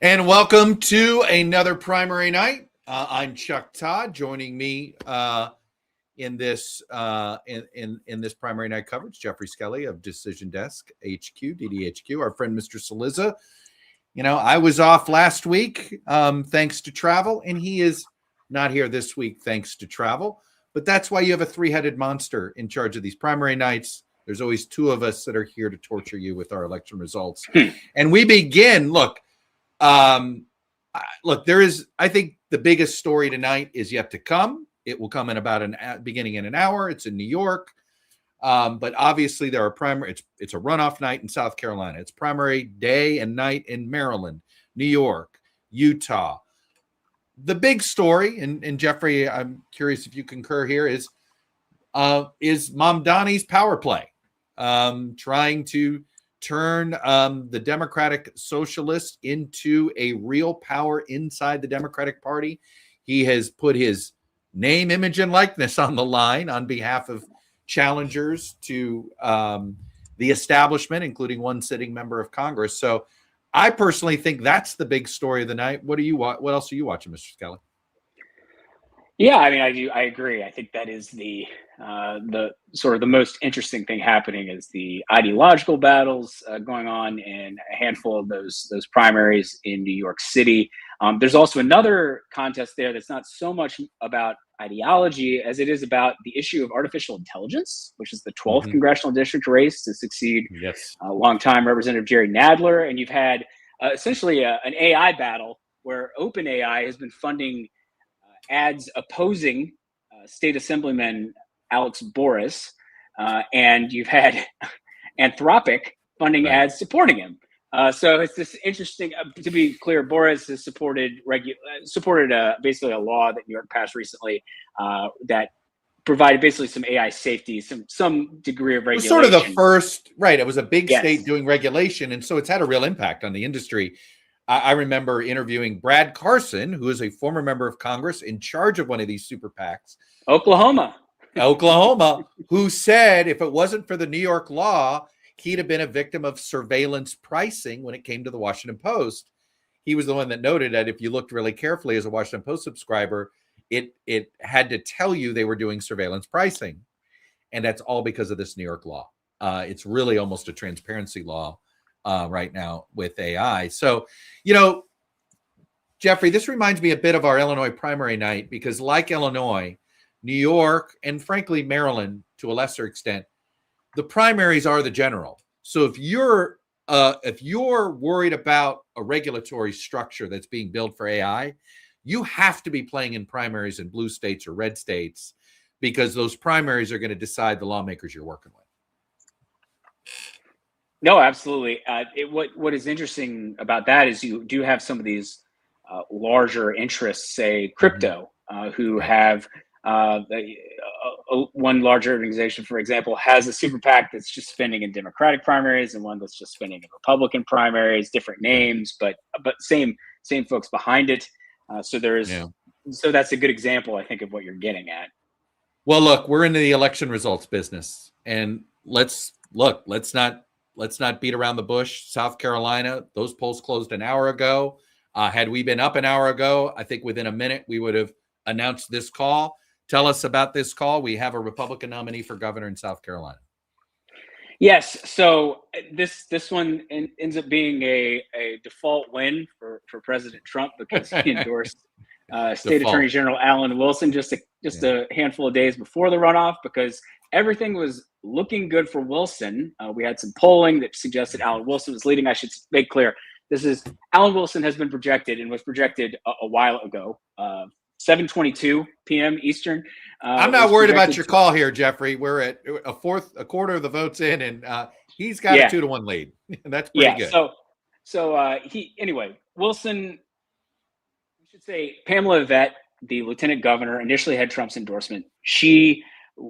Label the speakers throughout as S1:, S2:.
S1: And welcome to another primary night. I'm Chuck Todd. Joining me in this in this primary night coverage, Jeffrey Skelly of Decision Desk HQ, DDHQ. Our friend Mr. Saliza. You know, I was off last week thanks to travel, and he is not here this week thanks to travel. But that's why you have a three-headed monster in charge of these primary nights. There's always two of us that are here to torture you with our election results. And we begin. Look, there is, I think the biggest story tonight is yet to come. It will come in about beginning in an hour. It's in New York. But obviously there are primary, it's a runoff night in South Carolina. It's primary day and night in Maryland, New York, Utah. The big story, and Jeffrey, I'm curious if you concur here, is Mamdani's power play, trying to turn the Democratic Socialists into a real power inside the Democratic Party. He has put his name, image, and likeness on the line on behalf of challengers to the establishment, including one sitting member of Congress. So I personally think that's the big story of the night. What else are you watching, Mr. Skelly?
S2: Yeah, I mean, I agree. I think that is the sort of the most interesting thing happening is the ideological battles going on in a handful of those primaries in New York City. There's also another contest there that's not so much about ideology as it is about the issue of artificial intelligence, which is the 12th congressional district race to succeed longtime Representative Jerry Nadler. And you've had essentially an AI battle where OpenAI has been funding ads opposing State Assemblyman Alex Boris, and you've had Anthropic funding ads supporting him. So it's this interesting. To be clear, Boris has supported basically a law that New York passed recently that provided basically some AI safety, some degree of regulation.
S1: It was sort of the first, right? It was a big state doing regulation, and so it's had a real impact on the industry. I remember interviewing Brad Carson, who is a former member of Congress in charge of one of these super PACs.
S2: Oklahoma,
S1: who said if it wasn't for the New York law, he'd have been a victim of surveillance pricing when it came to the Washington Post. He was the one that noted that if you looked really carefully as a Washington Post subscriber, it had to tell you they were doing surveillance pricing. And that's all because of this New York law. It's really almost a transparency law right now with AI. So, you know, Jeffrey, this reminds me a bit of our Illinois primary night because like Illinois, New York, and frankly, Maryland, to a lesser extent, the primaries are the general. So if you're worried about a regulatory structure that's being built for AI, you have to be playing in primaries in blue states or red states because those primaries are going to decide the lawmakers you're working with.
S2: No, absolutely. What is interesting about that is you do have some of these larger interests, say crypto, who have one larger organization, for example, has a super PAC that's just spending in Democratic primaries and one that's just spending in Republican primaries, different names, but same folks behind it. So that's a good example, I think, of what you're getting at.
S1: Well, look, we're into the election results business, and let's not beat around the bush. South Carolina, those polls closed an hour ago. Had we been up an hour ago, I think within a minute we would have announced this call. Tell us about this call. We have a Republican nominee for governor in South Carolina.
S2: Yes. So this one ends up being a default win for President Trump because he endorsed State Attorney General Alan Wilson just a handful of days before the runoff because everything was looking good for Wilson. We had some polling that suggested Alan Wilson was leading. I should make clear, Alan Wilson has been projected and was projected a while ago, 7:22 p.m. Eastern.
S1: I'm not worried about your call here, Jeffrey. We're at a quarter of the votes in, and he's got a 2-1 lead. That's pretty good.
S2: So Wilson, we should say Pamela Yvette, the lieutenant governor, initially had Trump's endorsement. She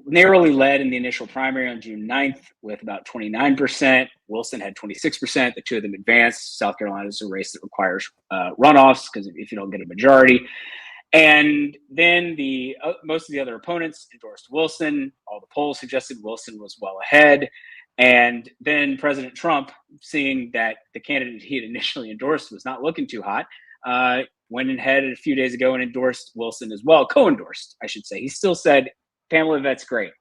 S2: narrowly led in the initial primary on June 9th with about 29%. Wilson had 26%. The two of them advanced. South Carolina is a race that requires runoffs because if you don't get a majority. And then most of the other opponents endorsed Wilson. All the polls suggested Wilson was well ahead. And then President Trump, seeing that the candidate he had initially endorsed was not looking too hot, went ahead a few days ago and endorsed Wilson as well, co-endorsed, I should say. He still said Pamela Yvette's great.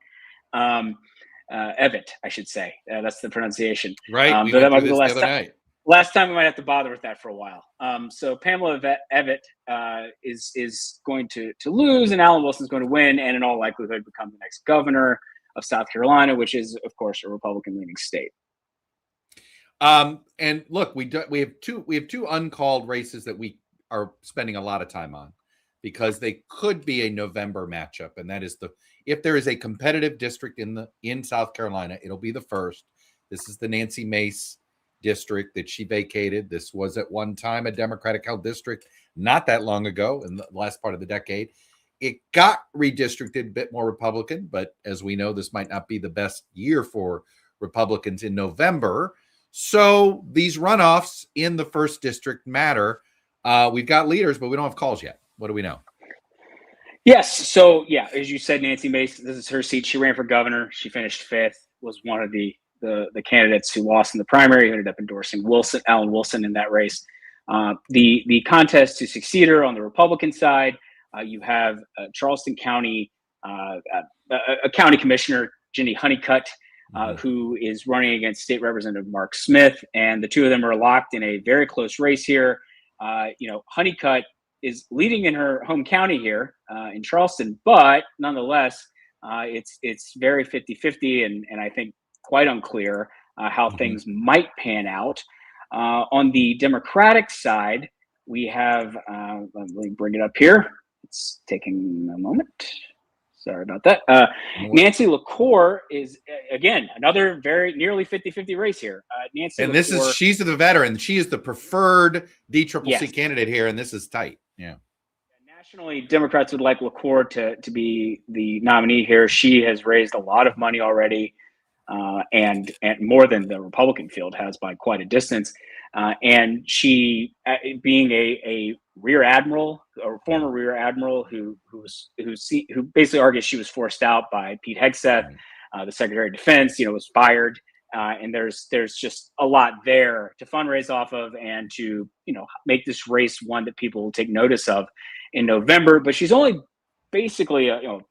S2: Evitt, I should say. That's the pronunciation.
S1: Right. We
S2: But
S1: went
S2: that might
S1: through
S2: be the
S1: this the other night.
S2: last time we might have to bother with that for a while. So Pamela Evitt is going to lose, and Alan Wilson's going to win, and in all likelihood become the next governor of South Carolina, which is, of course, a Republican-leaning state.
S1: And look, we have two uncalled races that we are spending a lot of time on because they could be a November matchup, and that is if there is a competitive district in South Carolina, it'll be the first. This is the Nancy Mace district that she vacated. This was at one time a Democratic held district not that long ago in the last part of the decade. It got redistricted a bit more Republican, but as we know, this might not be the best year for Republicans in November. So these runoffs in the first district matter. We've got leaders, but we don't have calls yet. What do we know?
S2: Yes. So, yeah, as you said, Nancy Mace, this is her seat. She ran for governor. She finished 5th, was one of the candidates who lost in the primary, who ended up endorsing Alan Wilson in that race. The contest to succeed her on the Republican side, you have Charleston County, a county commissioner, Ginny Honeycutt, who is running against State Representative Mark Smith, and the two of them are locked in a very close race here. Honeycutt is leading in her home county here in Charleston, but nonetheless, it's very 50-50, and I think quite unclear how things might pan out. On the Democratic side, we have, let me bring it up here. It's taking a moment. Sorry about that. Nancy LaCour is, again, another very nearly 50-50 race here. Nancy
S1: and
S2: LaCour,
S1: she's the veteran. She is the preferred DCCC
S2: yes,
S1: candidate here, and this is tight. Yeah.
S2: Nationally, Democrats would like LaCour to be the nominee here. She has raised a lot of money already, and more than the Republican field has by quite a distance. And she, being a rear admiral or former rear admiral who basically argues she was forced out by Pete Hegseth, the Secretary of Defense, was fired. And there's just a lot there to fundraise off of and to, make this race one that people will take notice of in November. But she's only basically, about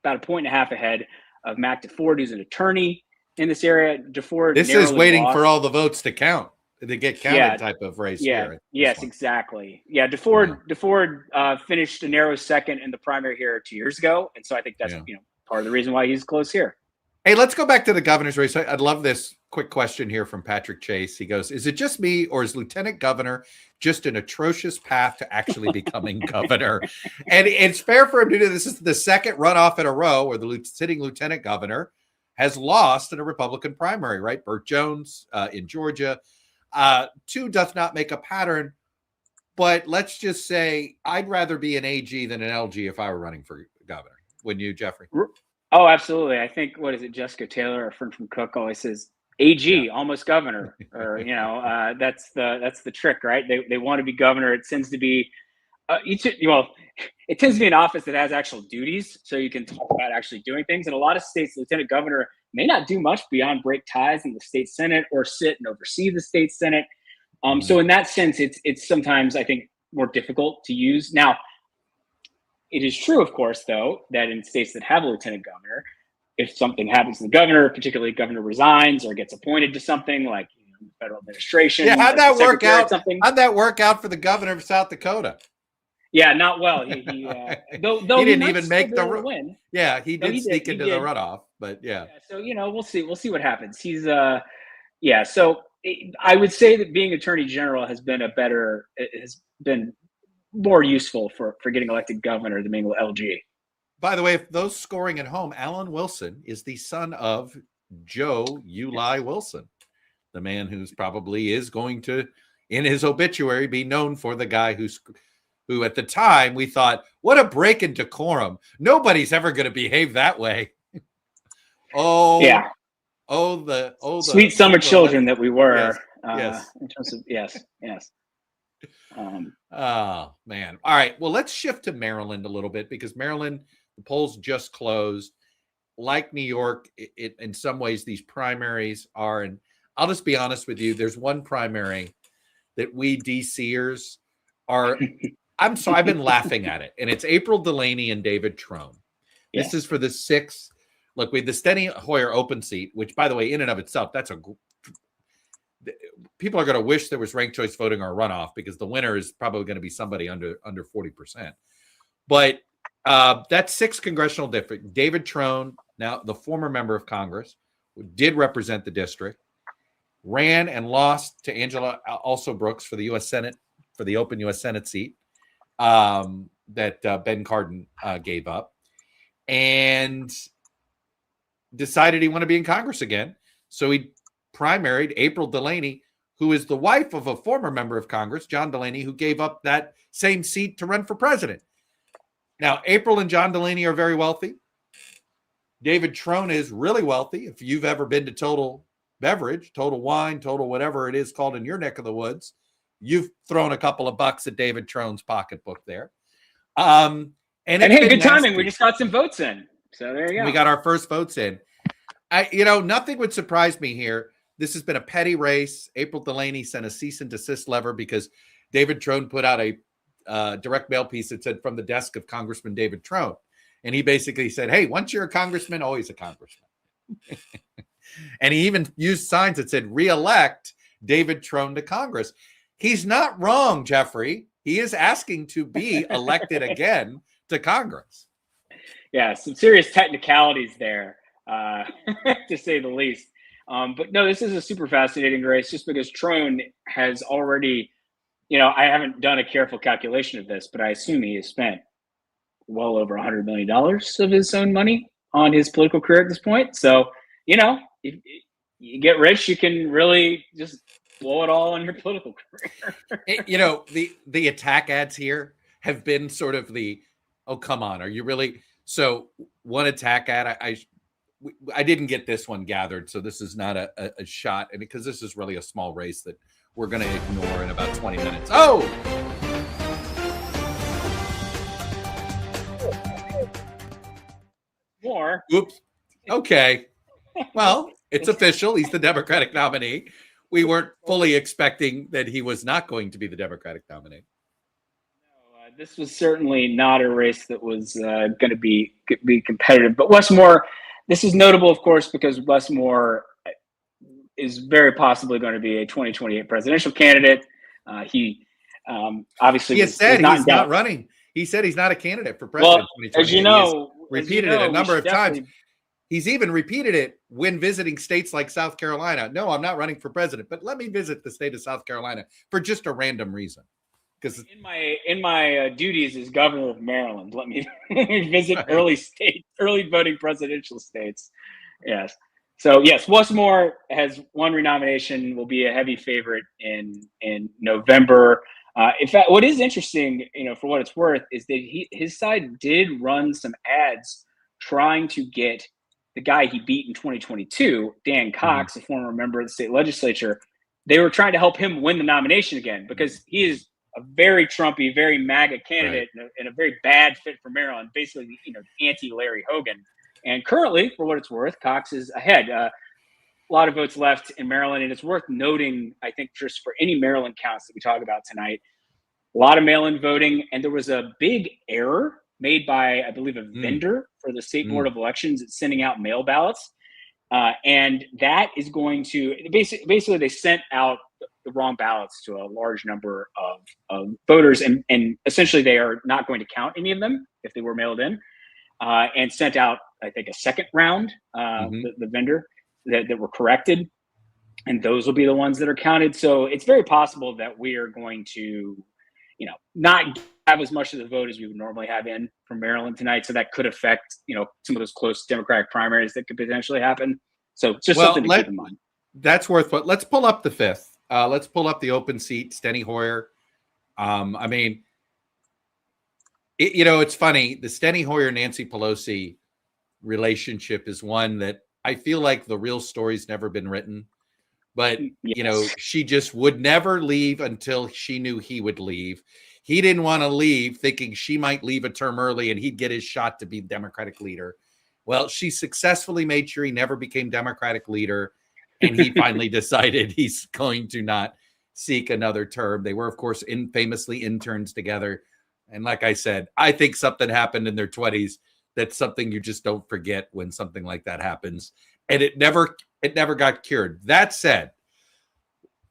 S2: a point and a half ahead of Matt DeFord, who's an attorney in this area. DeFord,
S1: this is waiting for all the votes to count, to get counted type of race here.
S2: Yes, exactly. Yeah, DeFord finished a narrow second in the primary here 2 years ago. And so I think that's, part of the reason why he's close here.
S1: Hey, let's go back to the governor's race. I'd love this quick question here from Patrick Chase. He goes, is it just me, or is lieutenant governor just an atrocious path to actually becoming governor? And it's fair for him to do this. This is the second runoff in a row where the sitting lieutenant governor has lost in a Republican primary, right? Burt Jones in Georgia. 2 doth not make a pattern, but let's just say I'd rather be an AG than an LG if I were running for governor. Wouldn't you, Jeffrey?
S2: Oh, absolutely. I think, what is it, Jessica Taylor, a friend from Cook, always says AG, almost governor, or that's the trick, right? They want to be governor. It tends to be it tends to be an office that has actual duties, so you can talk about actually doing things. And a lot of states, lieutenant governor may not do much beyond break ties in the state senate or sit and oversee the state senate. So in that sense, it's sometimes, I think, more difficult to use. Now, it is true, of course, though, that in states that have a lieutenant governor, if something happens to the governor, particularly governor resigns or gets appointed to something like federal administration.
S1: Yeah, how'd that work out? How'd that work out for the governor of South Dakota?
S2: Yeah, not well. He
S1: didn't even make the
S2: win.
S1: Yeah, he did sneak into the runoff, but yeah.
S2: So we'll see. We'll see what happens. He's So I would say that being attorney general has been more useful for getting elected governor than being LG.
S1: By the way, if those scoring at home, Alan Wilson is the son of Joe Uli Wilson, the man who's probably is going to, in his obituary, be known for the guy who at the time we thought, what a break in decorum. Nobody's ever going to behave that way. The
S2: sweet summer children that we were.
S1: Yes.
S2: In terms of yes.
S1: Oh man. All right. Well, let's shift to Maryland a little bit, because Maryland, the polls just closed. like New York, in some ways, these primaries are, and I'll just be honest with you, there's one primary that we DCers are, I'm sorry, I've been laughing at it, and it's April Delaney and David Trone. This is for the 6th. Look, we had the Steny Hoyer open seat, which, by the way, in and of itself, people are going to wish there was ranked choice voting or a runoff, because the winner is probably going to be somebody under 40%. But that's 6th congressional district. David Trone, now the former member of Congress, who did represent the district, ran and lost to Angela also Brooks for the U.S. Senate, for the open U.S. Senate seat that Ben Cardin gave up, and decided he wanted to be in Congress again. So he primaried April Delaney, who is the wife of a former member of Congress, John Delaney, who gave up that same seat to run for president. Now, April and John Delaney are very wealthy. David Trone is really wealthy. If you've ever been to Total Beverage, Total Wine, Total whatever it is called in your neck of the woods, you've thrown a couple of bucks at David Trone's pocketbook there. And
S2: hey, good timing. We just got some votes in. So there you go.
S1: We got our first votes in. Nothing would surprise me here. This has been a petty race. April Delaney sent a cease and desist letter because David Trone put out a direct mail piece that said, "From the desk of Congressman David Trone." And he basically said, hey, once you're a congressman, always a congressman. And he even used signs that said, "Re-elect David Trone to Congress." He's not wrong, Jeffrey. He is asking to be elected again to Congress.
S2: Yeah, some serious technicalities there, to say the least. But no, this is a super fascinating race, just because Trone has already, I haven't done a careful calculation of this, but I assume he has spent well over $100 million of his own money on his political career at this point. So, if you get rich, you can really just blow it all on your political career.
S1: The attack ads here have been sort of oh, come on, are you really? So one attack ad, I didn't get this one gathered, so this is not a shot, and because this is really a small race that we're going to ignore in about 20 minutes. Oh!
S2: Moore.
S1: Oops. Okay. Well, it's official. He's the Democratic nominee. We weren't fully expecting that he was not going to be the Democratic nominee.
S2: No, this was certainly not a race that was going to be competitive. But Wes Moore, this is notable, of course, because Wes Moore is very possibly going to be a 2028 presidential candidate. He obviously
S1: he has said he's not running. He said he's not a candidate for president.
S2: Well, as you know,
S1: repeated it a number of times. He's even repeated it when visiting states like South Carolina. No, I'm not running for president, but let me visit the state of South Carolina for just a random reason. Because
S2: in my duties as governor of Maryland, let me visit early voting presidential states. Yes. So yes, Wes Moore has one renomination, will be a heavy favorite in November. In fact, what is interesting, for what it's worth, is that his side did run some ads trying to get the guy he beat in 2022, Dan Cox, a former member of the state legislature. They were trying to help him win the nomination again, because he is a very Trumpy, very MAGA candidate, right, and a very bad fit for Maryland, basically, anti-Larry Hogan. And currently, for what it's worth, Cox is ahead. A lot of votes left in Maryland, and it's worth noting, I think, just for any Maryland counts that we talk about tonight, a lot of mail-in voting, and there was a big error made by, I believe, a vendor for the State Board of Elections at sending out mail ballots. And that is going to basically they sent out the wrong ballots to a large number of voters, and essentially they are not going to count any of them if they were mailed in, and sent out, I think, a second round, the vendor that were corrected, and those will be the ones that are counted. So it's very possible that we are going to, not have as much of the vote as we would normally have in from Maryland tonight. So that could affect, some of those close Democratic primaries that could potentially happen. So just something to keep in mind.
S1: That's worth it. Let's pull up the 5th. Let's pull up the open seat, Steny Hoyer. It's funny. The Steny Hoyer, Nancy Pelosi relationship is one that I feel like the real story's never been written. But, she just would never leave until she knew he would leave. He didn't want to leave, thinking she might leave a term early and he'd get his shot to be Democratic leader. Well, she successfully made sure he never became Democratic leader, and he finally decided he's going to not seek another term. They were, of course, famously interns together. And like I said, I think something happened in their 20s. That's something you just don't forget when something like that happens. And it never got cured. That said,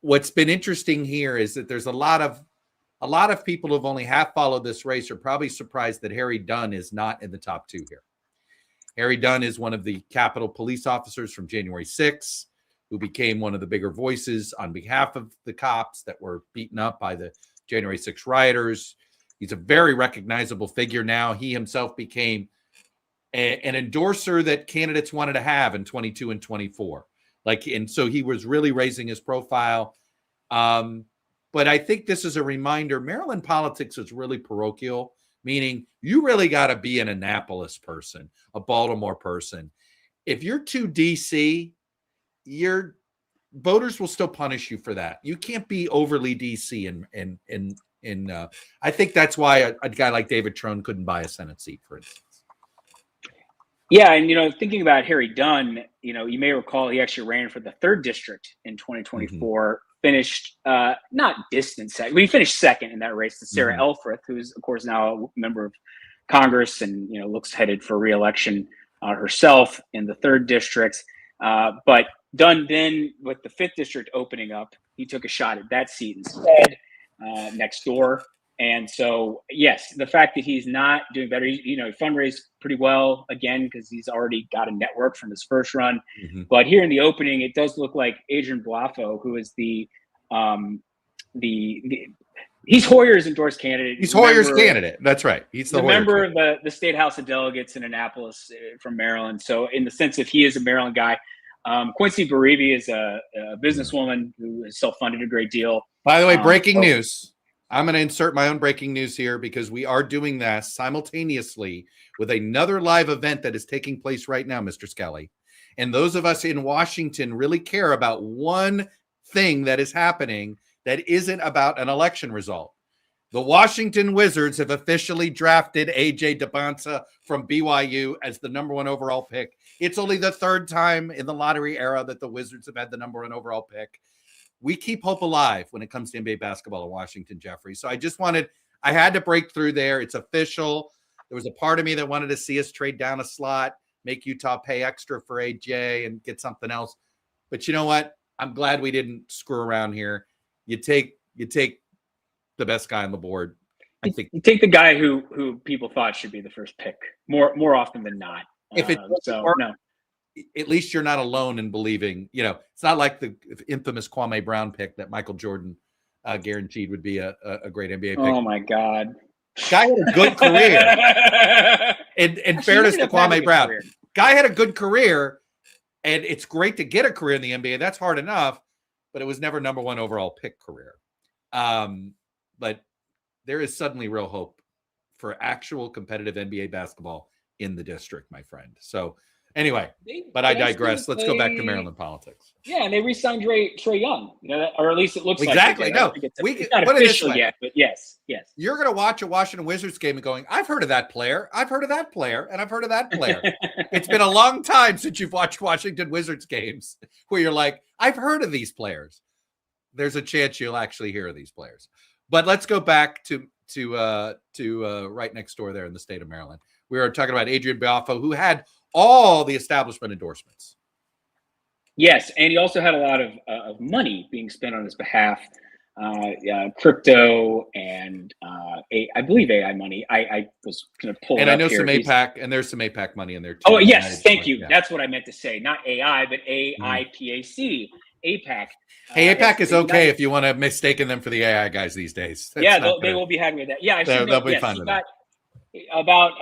S1: what's been interesting here is that there's a lot of people who've only half followed this race are probably surprised that Harry Dunn is not in the top two here. Harry Dunn is one of the Capitol police officers from January 6th, who became one of the bigger voices on behalf of the cops that were beaten up by the January 6th rioters. He's a very recognizable figure now. He himself became an endorser that candidates wanted to have in 22 and 24. And so he was really raising his profile. But I think this is a reminder, Maryland politics is really parochial, meaning you really got to be an Annapolis person, a Baltimore person. If you're too DC, your voters will still punish you for that. You can't be overly DC. I think that's why a guy like David Trone couldn't buy a Senate seat, for instance.
S2: Yeah, and thinking about Harry Dunn, you may recall he actually ran for the 3rd district in 2024. Finished not distant second, but he finished second in that race to Sarah Elfreth, who's of course now a member of Congress and looks headed for re-election herself in the 3rd district. But Dunn then, with the 5th district opening up, he took a shot at that seat instead, next door. And so, yes, the fact that he's not doing better, he fundraised pretty well again because he's already got a network from his first run. But here in the opening, it does look like Adrian Bluffo, who is he's Hoyer's endorsed candidate.
S1: He's Hoyer's candidate. That's right. He's the
S2: member of the State House of Delegates in Annapolis from Maryland. So, in the sense if he is a Maryland guy, Quincy Baribi is a businesswoman who has self-funded a great deal.
S1: By the way, breaking news. I'm going to insert my own breaking news here because we are doing this simultaneously with another live event that is taking place right now, Mr. Skelly. And those of us in Washington really care about one thing that is happening that isn't about an election result. The Washington Wizards have officially drafted A.J. DeBonsa from BYU as the #1 overall pick. It's only the 3rd time in the lottery era that the Wizards have had the #1 overall pick. We keep hope alive when it comes to NBA basketball in Washington, Jeffrey. So I had to break through there. It's official. There was a part of me that wanted to see us trade down a slot, make Utah pay extra for AJ and get something else. But you know what? I'm glad we didn't screw around here. You take the best guy on the board. I think
S2: you take the guy who people thought should be the first pick more often than not.
S1: If it no. At least you're not alone in believing, it's not like the infamous Kwame Brown pick that Michael Jordan guaranteed would be a great NBA pick.
S2: Oh my God.
S1: Guy had a good career. In fairness to Kwame Brown, guy had a good career, and it's great to get a career in the NBA. That's hard enough, but it was never #1 overall pick career. But there is suddenly real hope for actual competitive NBA basketball in the district, my friend. So anyway, but I digress. Let's go back to Maryland politics.
S2: Yeah, and they re-signed Trae Young, or at least it looks
S1: exactly.
S2: like.
S1: We
S2: it's not official yet, but yes.
S1: You're going to watch a Washington Wizards game and going, I've heard of that player, I've heard of that player, and I've heard of that player. It's been a long time since you've watched Washington Wizards games where you're like, I've heard of these players. There's a chance you'll actually hear of these players. But let's go back to right next door there in the state of Maryland. We were talking about Adrian Bluffo, who had all the establishment endorsements.
S2: Yes, and he also had a lot of money being spent on his behalf, crypto and I believe AI money. I was going to pull it up.
S1: And I know
S2: here.
S1: some APAC, and there's some APAC money in there too.
S2: Oh yes, thank you. Yeah. That's what I meant to say. Not AI, but AIPAC. APAC.
S1: Hey, APAC is okay if you want to mistaken them for the AI guys these days.
S2: That's they will be happy with that. Yeah,
S1: they'll be fine with that.
S2: About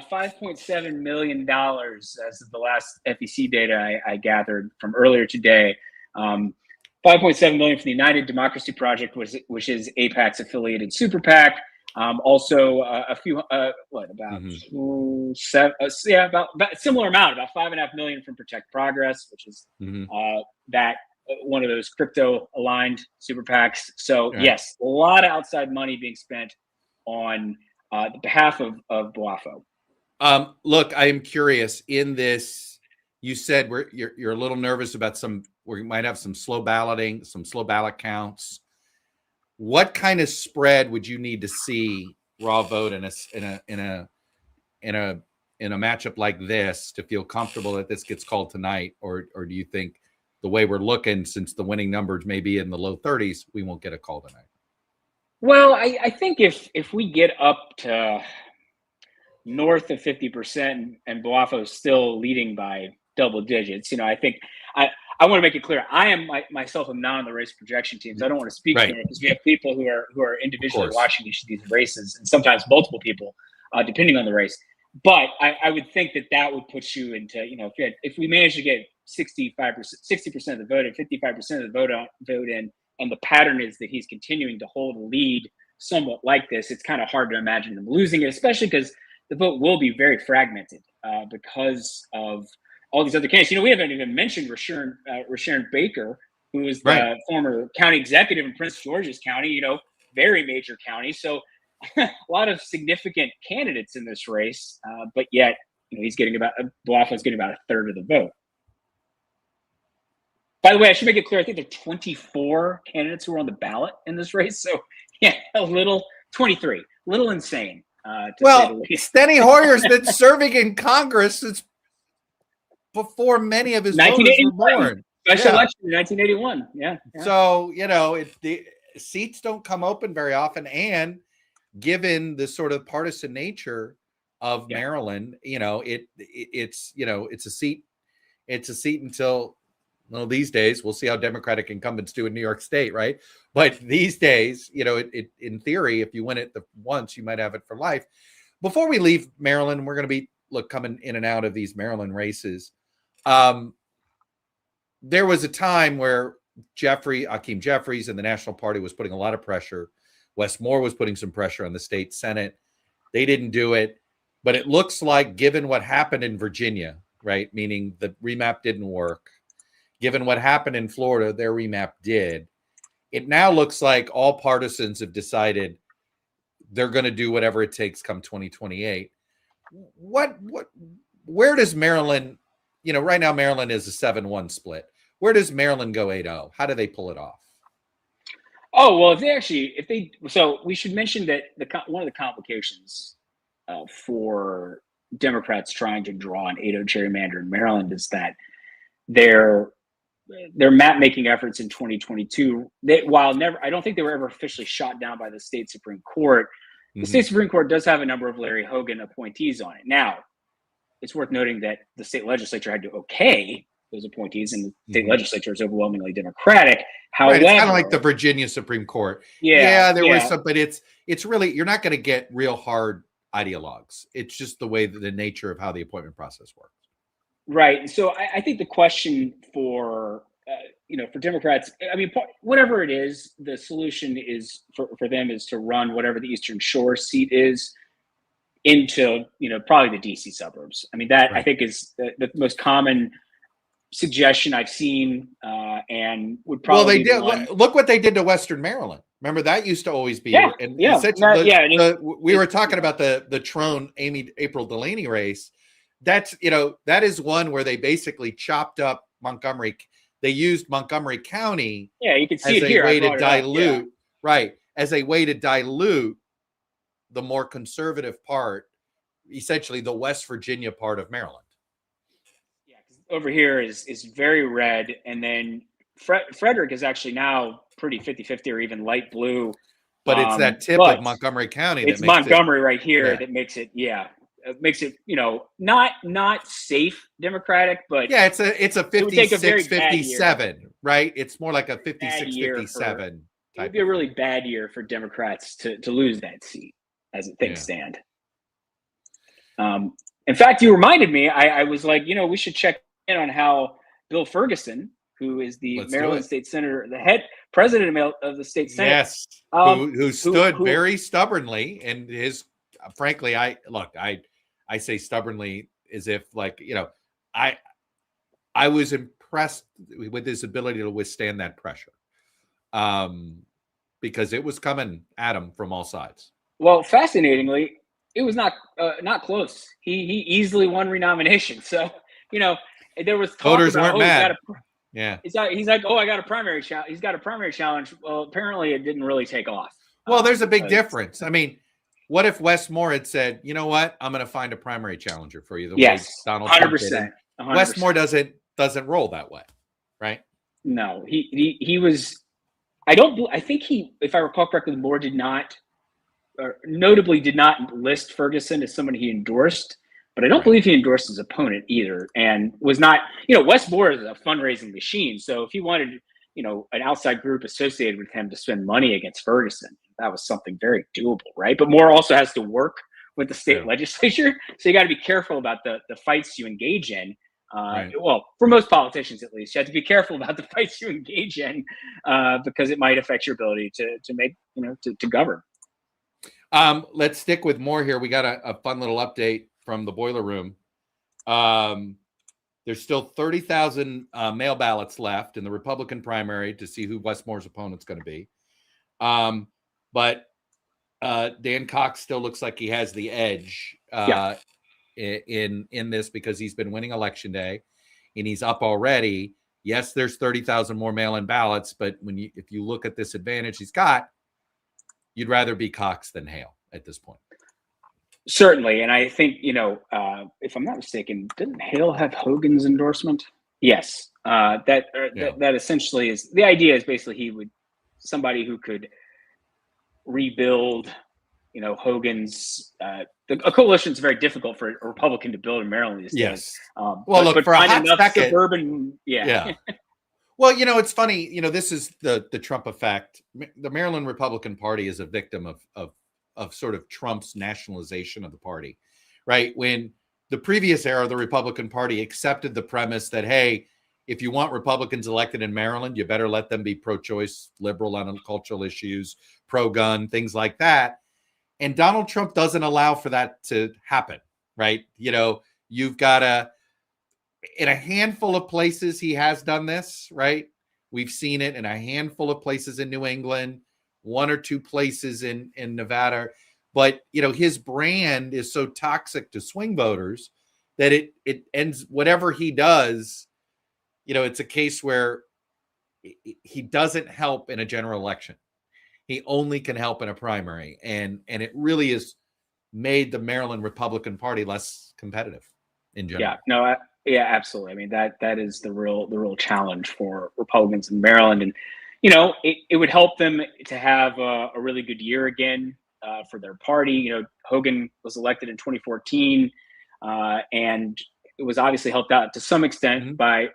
S2: $5.7 million as of the last FEC data I gathered from earlier today. $5.7 million from the United Democracy Project, which is AIPAC's affiliated super PAC. Also, a few about similar amount, about $5.5 million from Protect Progress, which is that one of those crypto aligned super PACs. So yes, a lot of outside money being spent on the behalf of Bluffo.
S1: Look, I am curious in this. You said you're a little nervous about where you might have some slow balloting, some slow ballot counts. What kind of spread would you need to see raw vote in a matchup like this to feel comfortable that this gets called tonight, or do you think the way we're looking, since the winning numbers may be in the low 30s, we won't get a call tonight?
S2: Well, I think if we get up to north of 50% and Boafo's still leading by double digits, I think I want to make it clear. I am myself am not on the race projection teams. I don't want to speak
S1: Right.
S2: for it because we have people who are individually
S1: course.
S2: watching each of these races, and sometimes multiple people, depending on the race. But I would think that would put you into, if we manage to get 65%, 60% of the vote and 55% of the vote in, and the pattern is that he's continuing to hold a lead somewhat like this, it's kind of hard to imagine them losing it, especially because the vote will be very fragmented because of all these other candidates. We haven't even mentioned Rashawn Baker, who is the
S1: Right.
S2: former county executive in Prince George's County, very major county. So a lot of significant candidates in this race, but yet he's getting Boafo's getting about a third of the vote. By the way, I should make it clear, I think there are 24 candidates who are on the ballot in this race. So yeah, 23, a little insane.
S1: Well, Steny Hoyer's been serving in Congress since before many of his voters were born.
S2: Special election in 1981. Yeah.
S1: So, the seats don't come open very often. And given the sort of partisan nature of Maryland, it's a seat. It's a seat until, these days, we'll see how Democratic incumbents do in New York State, right? But these days, it in theory, if you win it once, you might have it for life. Before we leave Maryland, we're going to be coming in and out of these Maryland races. There was a time where Hakeem Jeffries and the National Party was putting a lot of pressure. Wes Moore was putting some pressure on the state Senate. They didn't do it, but it looks like, given what happened in Virginia, right, meaning the remap didn't work, given what happened in Florida, their remap did. It now looks like all partisans have decided they're going to do whatever it takes come 2028. Where does Maryland, right now Maryland is a 7-1 split. Where does Maryland go 8-0? How do they pull it off?
S2: Oh, well, so we should mention that one of the complications for Democrats trying to draw an 8-0 gerrymander in Maryland is that their map making efforts in 2022, I don't think they were ever officially shot down by the state Supreme Court. The state Supreme Court does have a number of Larry Hogan appointees on it. Now, it's worth noting that the state legislature had to okay those appointees, and the state legislature is overwhelmingly Democratic. However,
S1: right, it's kind of like the Virginia Supreme Court. There was some, but it's really, you're not going to get real hard ideologues. It's just the way that the nature of how the appointment process works.
S2: Right. So I think the question for Democrats, whatever it is, the solution is for them is to run whatever the Eastern Shore seat is into, probably the DC suburbs. That I think is the most common suggestion I've seen, and would probably.
S1: Well, they did. Look what they did to Western Maryland. Remember, that used to always be. We were talking about the Trone April Delaney race. That is one where they basically chopped up Montgomery. They used Montgomery County.
S2: Yeah, you can see
S1: as
S2: it here.
S1: A way to dilute, as a way to dilute the more conservative part, essentially the West Virginia part of Maryland.
S2: Yeah, because over here is very red, and then Frederick is actually now pretty 50-50 or even light blue.
S1: But it's that tip of Montgomery County.
S2: It's Montgomery right here that makes it. Yeah. It makes it, not safe Democratic, but
S1: it's a 56-57, right? It's more like a 56-57.
S2: It would be a really bad year for Democrats to lose that seat as things stand. In fact, you reminded me, I was like, we should check in on how Bill Ferguson, who is the Maryland State Senator, the head president of the state Senate.
S1: Yes, who stood very stubbornly, and frankly, I say stubbornly as if I was impressed with his ability to withstand that pressure, because it was coming at him from all sides.
S2: Well, fascinatingly, it was not close. He easily won renomination. So, there was talk
S1: Voters
S2: about,
S1: weren't mad. Yeah.
S2: he's like, oh, I got a primary challenge. He's got a primary challenge. Well, apparently it didn't really take off.
S1: Well, there's a big difference. I mean, what if Wes Moore had said, you know what, I'm going to find a primary challenger for you? The way Donald Trump did.
S2: 100%.
S1: Wes Moore doesn't roll that way, right?
S2: No, he was. I think if I recall correctly, Moore notably did not list Ferguson as someone he endorsed, but I don't believe he endorsed his opponent either, and was not. Wes Moore is a fundraising machine, so if he wanted, an outside group associated with him to spend money against Ferguson, that was something very doable, right? But Moore also has to work with the state legislature, so you got to be careful about the fights you engage in. Well, for most politicians, at least, you have to be careful about the fights you engage in because it might affect your ability to make, to govern.
S1: Let's stick with Moore here. We got a fun little update from the boiler room. There's still 30,000 mail ballots left in the Republican primary to see who Wes Moore's opponent's going to be. But Dan Cox still looks like he has the edge in this because he's been winning election day and he's up already. Yes, there's 30,000 more mail-in ballots, but if you look at this advantage he's got, you'd rather be Cox than Hale at this point.
S2: Certainly, and I think if I'm not mistaken, didn't Hale have Hogan's endorsement? Yes, that essentially is the idea. Is basically somebody who could rebuild. Hogan's a coalition is very difficult for a Republican to build in Maryland these days.
S1: Well, look, for a hot second,
S2: suburban,
S1: Well, it's funny. This is the Trump effect. The Maryland Republican Party is a victim of sort of Trump's nationalization of the party, right? When the previous era, the Republican Party accepted the premise that, hey, if you want Republicans elected in Maryland, you better let them be pro-choice, liberal on cultural issues, pro-gun, things like that. And Donald Trump doesn't allow for that to happen, right? You've got in a handful of places he has done this, right? We've seen it in a handful of places in New England, one or two places in Nevada. But, his brand is so toxic to swing voters that it ends, whatever he does, it's a case where he doesn't help in a general election. He only can help in a primary. And it really has made the Maryland Republican Party less competitive in general.
S2: Absolutely. I mean, that is the real challenge for Republicans in Maryland. And, it would help them to have a really good year again for their party. Hogan was elected in 2014 and it was obviously helped out to some extent by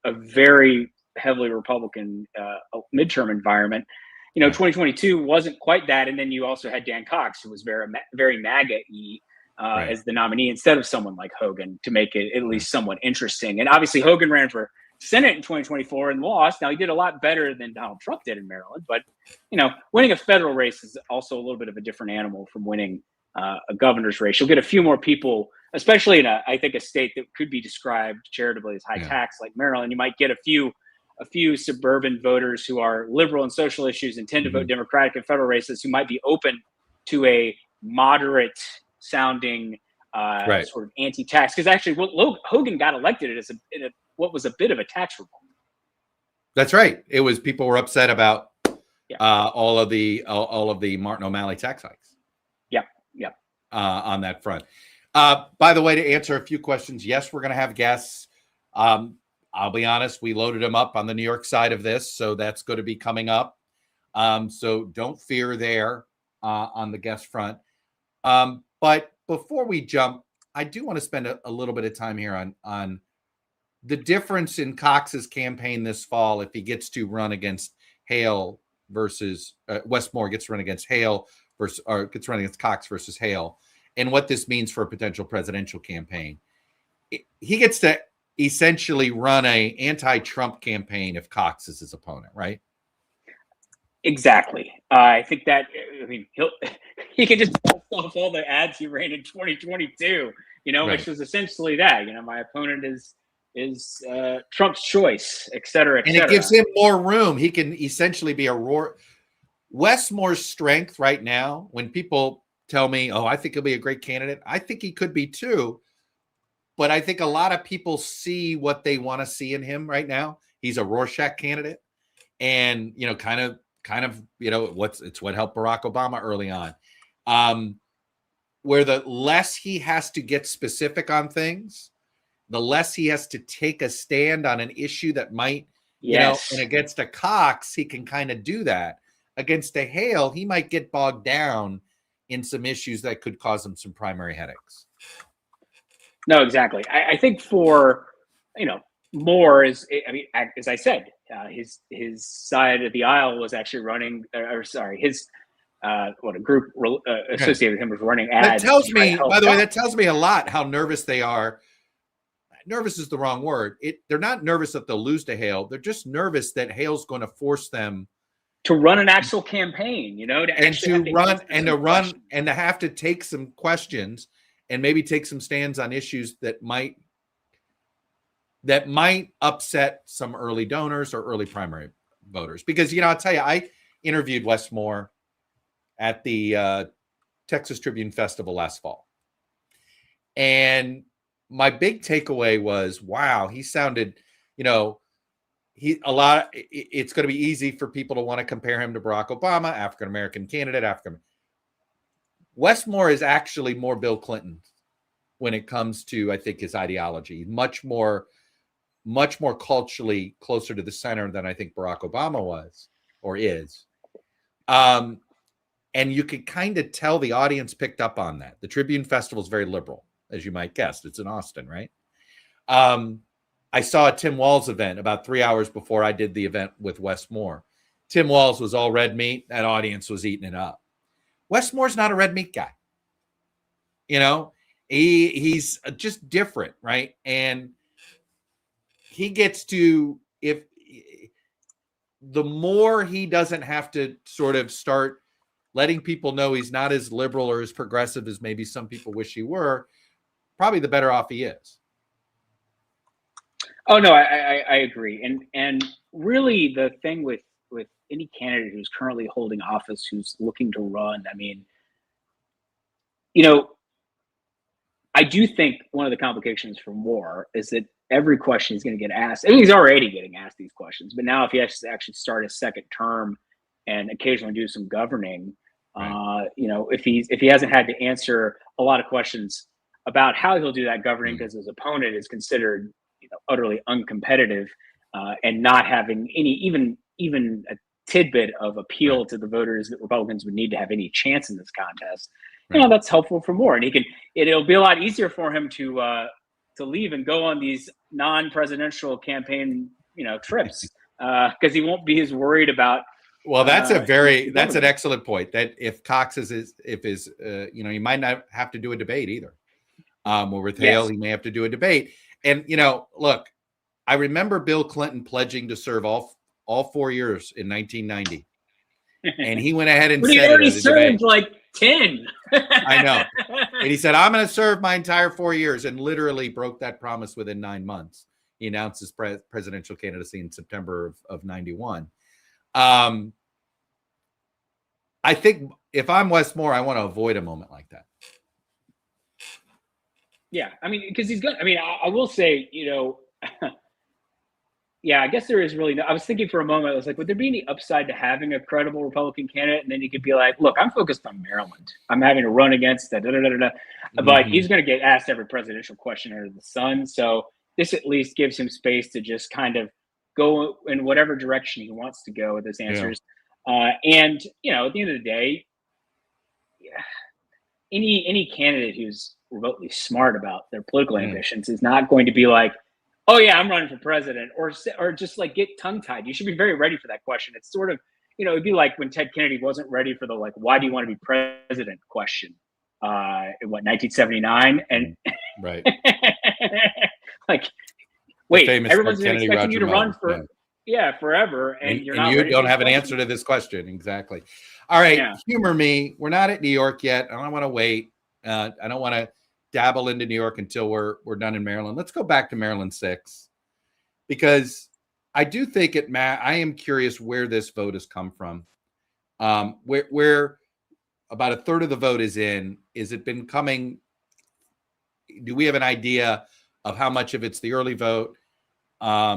S2: a very heavily Republican midterm environment. 2022 wasn't quite that. And then you also had Dan Cox, who was very MAGA-y as the nominee instead of someone like Hogan to make it at least somewhat interesting. And obviously Hogan ran for Senate in 2024 and lost. Now he did a lot better than Donald Trump did in Maryland, but winning a federal race is also a little bit of a different animal from winning a governor's race. You'll get a few more people, especially in I think a state that could be described charitably as high tax like Maryland. You might get a few suburban voters who are liberal in social issues and tend to vote Democratic in federal races, who might be open to a moderate sounding sort of anti-tax. Because actually, Hogan got elected as what was a bit of a tax reform.
S1: That's right. It was, people were upset about all of the Martin O'Malley tax hikes. On that front. By the way, to answer a few questions, yes, we're going to have guests. I'll be honest, we loaded them up on the New York side of this, so that's going to be coming up. So don't fear there on the guest front. But before we jump, I do want to spend a little bit of time here on the difference in Cox's campaign this fall if he gets to run against Hale versus Wes Moore gets to run against Hale or gets run against Cox versus Hale, and what this means for a potential presidential campaign. He gets to essentially run a anti-Trump campaign if Cox is his opponent, right?
S2: Exactly. I think that, he can just pull off all the ads he ran in 2022, which was essentially that, my opponent is Trump's choice, et cetera, et cetera.
S1: And it gives him more room. He can essentially be a roar. Wes Moore's strength right now, when people tell me, oh, I think he'll be a great candidate. I think he could be too. But I think a lot of people see what they want to see in him right now. He's a Rorschach candidate. And, kind of, it's what helped Barack Obama early on. Where the less he has to get specific on things, the less he has to take a stand on an issue that might,
S2: Yes.
S1: and against a Cox, he can kind of do that. Against a Hale, he might get bogged down in some issues that could cause him some primary headaches.
S2: No, exactly. I think for, Moore is, as I said, his side of the aisle was actually running, his a group associated with him was running ads.
S1: That tells me, by the way, that tells me a lot how nervous they are. Nervous is the wrong word. They're not nervous that they'll lose to Hale. They're just nervous that Hale's going to force them
S2: to run an actual campaign,
S1: to have to take some questions and maybe take some stands on issues that might upset some early donors or early primary voters. Because, I'll tell you, I interviewed Wes Moore at the Texas Tribune Festival last fall. And my big takeaway was, wow, he sounded, it's going to be easy for people to want to compare him to Barack Obama, African-American candidate, Wes Moore is actually more Bill Clinton when it comes to, I think, his ideology, much more culturally closer to the center than I think Barack Obama was or is. And you could kind of tell the audience picked up on that. The Tribune Festival is very liberal, as you might guess. It's in Austin, right? I saw a Tim Walz event about 3 hours before I did the event with Wes Moore. Tim Walz was all red meat. That audience was eating it up. Wes Moore's not a red meat guy. He's just different, right? And he gets to, if the more he doesn't have to sort of start letting people know he's not as liberal or as progressive as maybe some people wish he were, probably the better off he is.
S2: Oh no, I agree. And really the thing with any candidate who's currently holding office, who's looking to run, I do think one of the complications for Moore is that every question he's going to get asked, he's already getting asked these questions, but now if he has to actually start a second term and occasionally do some governing, right. If he hasn't had to answer a lot of questions about how he'll do that governing because his opponent is considered utterly uncompetitive and not having any even a tidbit of appeal to the voters that Republicans would need to have any chance in this contest. Right. That's helpful for Moore, and it'll be a lot easier for him to leave and go on these non-presidential campain trips because he won't be as worried about.
S1: Well, that's an excellent point. That if Cox he might not have to do a debate either. Or with Hale, he may have to do a debate. And look, I remember Bill Clinton pledging to serve all 4 years in 1990, and he went ahead and said
S2: he already served like 10.
S1: I know, and he said, "I'm going to serve my entire 4 years," and literally broke that promise within 9 months. He announced his presidential candidacy in September of 91. I think if I'm Wes Moore, I want to avoid a moment like that.
S2: Yeah, because he's good. I will say, yeah, I guess there is really no. I was thinking for a moment, I was like, would there be any upside to having a credible Republican candidate? And then you could be like, look, I'm focused on Maryland. I'm having to run against that. But he's going to get asked every presidential question under the sun. So this at least gives him space to just kind of go in whatever direction he wants to go with his answers. Yeah. And at the end of the day, any candidate who's remotely smart about their political ambitions is not going to be like, oh yeah, I'm running for president, or just like get tongue tied. You should be very ready for that question. It's sort of, it'd be like when Ted Kennedy wasn't ready for the why do you want to be president question in 1979, and
S1: right.
S2: Wait, everyone's expecting you to run for forever, and you're not.
S1: You don't have an answer to this question. Exactly. All right, humor me. We're not at New York yet. I don't want to wait. I don't want to dabble into New York until we're done in Maryland. Let's go back to Maryland 6, because I do think I am curious where this vote has come from. Where about a third of the vote is in. Is it been coming? Do we have an idea of how much of it's the early vote,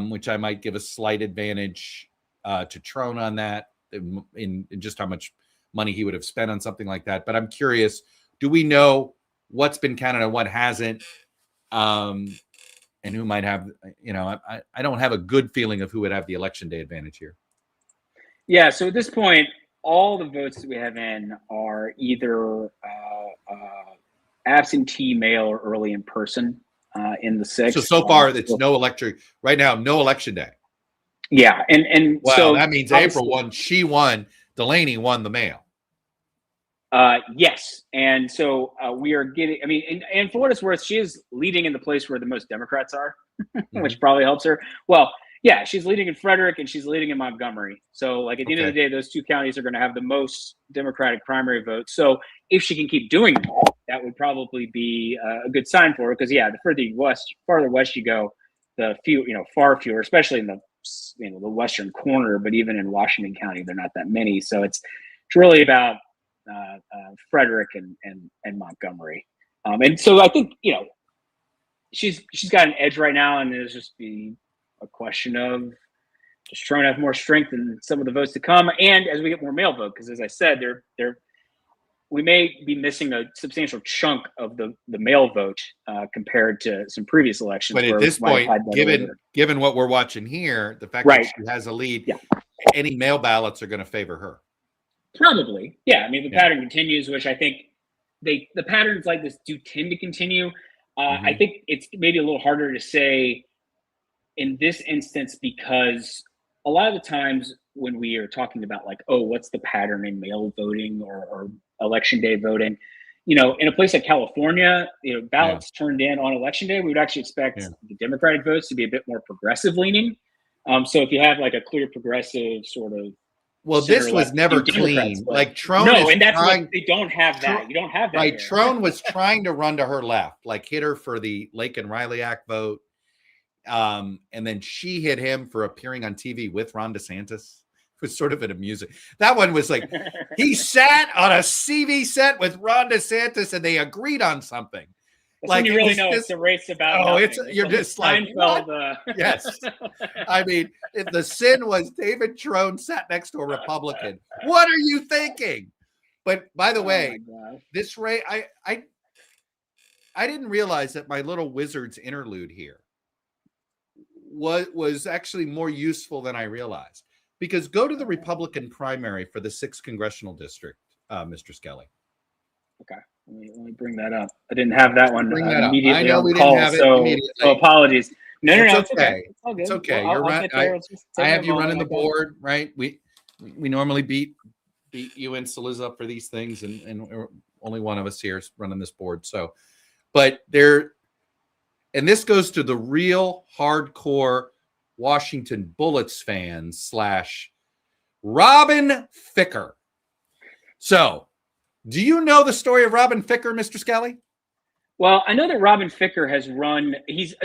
S1: which I might give a slight advantage to Trone on that, in just how much money he would have spent on something like that. But I'm curious, do we know what's been counted and what hasn't? And who might have, I don't have a good feeling of who would have the election day advantage here.
S2: Yeah, so at this point, all the votes that we have in are either absentee, mail, or early in person in the 6th.
S1: So far, it's no electric right now, no election day.
S2: Yeah, and
S1: well,
S2: so
S1: that means April won. She won. Delaney won the mail.
S2: Yes, and so we are getting. I mean, and for what it's worth, she is leading in the place where the most Democrats are, which probably helps her. Well, yeah, she's leading in Frederick and she's leading in Montgomery. So, like at the end of the day, those two counties are going to have the most Democratic primary votes. So, if she can keep doing that would probably be a good sign for her. Because yeah, the farther west you go, the far fewer, especially in the the western corner. But even in Washington County, they're not that many. So it's really about Frederick and Montgomery, and so I think she's got an edge right now, and it'll just be a question of just trying to have more strength in some of the votes to come, and as we get more mail vote, because as I said, we may be missing a substantial chunk of the mail vote compared to some previous elections.
S1: But at this point, given what we're watching here, the fact that she has a lead, any mail ballots are going to favor her.
S2: Probably. Yeah. I mean, the pattern continues, which I think the patterns like this do tend to continue. I think it's maybe a little harder to say in this instance, because a lot of the times when we are talking about like, oh, what's the pattern in mail voting or election day voting, in a place like California, ballots turned in on election day, we would actually expect the Democratic votes to be a bit more progressive leaning. So if you have like a clear progressive sort of,
S1: this was never clean. Like Trone,
S2: and that's why they don't have that. You don't have that.
S1: Right, Trone was trying to run to her left, like hit her for the Lake and Riley Act vote, and then she hit him for appearing on TV with Ron DeSantis. It was sort of an amusing. That one was like he sat on a CV set with Ron DeSantis, and they agreed on something.
S2: That's like when you really know it's a race about.
S1: You're just like yes. I mean, the sin was David Trone sat next to a Republican. What are you thinking? But by the way, this race, I didn't realize that my little Wizards interlude here was actually more useful than I realized. Because go to the Republican primary for the 6th congressional district, Mr. Skelly.
S2: Okay. Let me bring that up. I didn't have that one immediately.
S1: I know we
S2: didn't
S1: have it
S2: immediately. So apologies. No,
S1: it's okay.
S2: It's all good.
S1: It's okay.
S2: Well,
S1: You're right. I have you running the board, right? We normally beat you and Saliza for these things, and only one of us here is running this board. So, but and this goes to the real hardcore Washington Bullets fans / Robin Ficker. So, do you know the story of Robin Ficker, Mr. Skelly?
S2: Well, I know that Robin Ficker has run. He's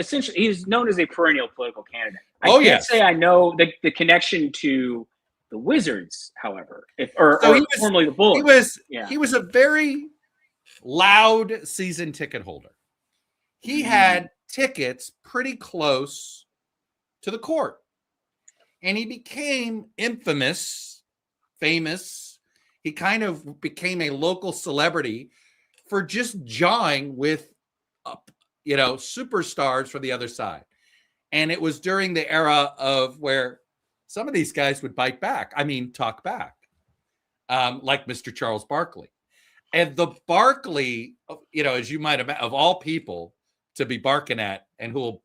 S2: known as a perennial political candidate. I can't say I know the connection to the Wizards, however, formerly the Bullets.
S1: He was a very loud season ticket holder. He had tickets pretty close to the court, and he became famous. He kind of became a local celebrity for just jawing with, superstars from the other side. And it was during the era of where some of these guys would bite back. I mean, talk back, like Mr. Charles Barkley. And the Barkley, as you might imagine, of all people to be barking at and who will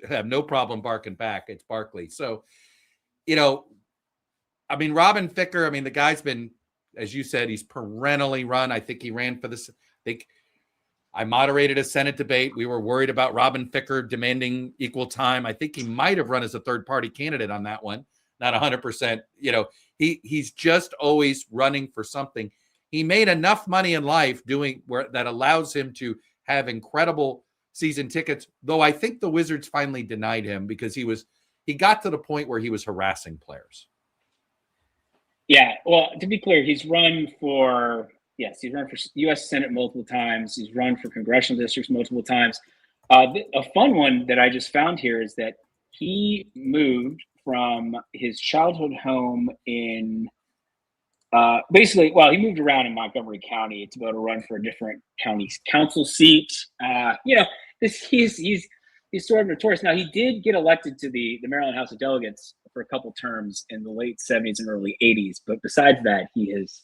S1: have no problem barking back, it's Barkley. So, Robin Ficker, the guy's been, as you said, he's perennially run. I think he ran for this. I moderated a Senate debate. We were worried about Robin Ficker demanding equal time. I think he might have run as a third-party candidate on that one. Not 100%. He's just always running for something. He made enough money in life that allows him to have incredible season tickets. Though I think the Wizards finally denied him because he got to the point where he was harassing players.
S2: Yeah, well, to be clear, he's run for Yes, he's run for U.S. Senate multiple times. He's run for congressional districts multiple times. A fun one that I just found here is that he moved from his childhood home in basically, well, he moved around in Montgomery County to be able to run for a different county council seat. He's sort of notorious. Now, he did get elected to the Maryland House of Delegates for a couple terms in the late 70s and early 80s. But besides that, he has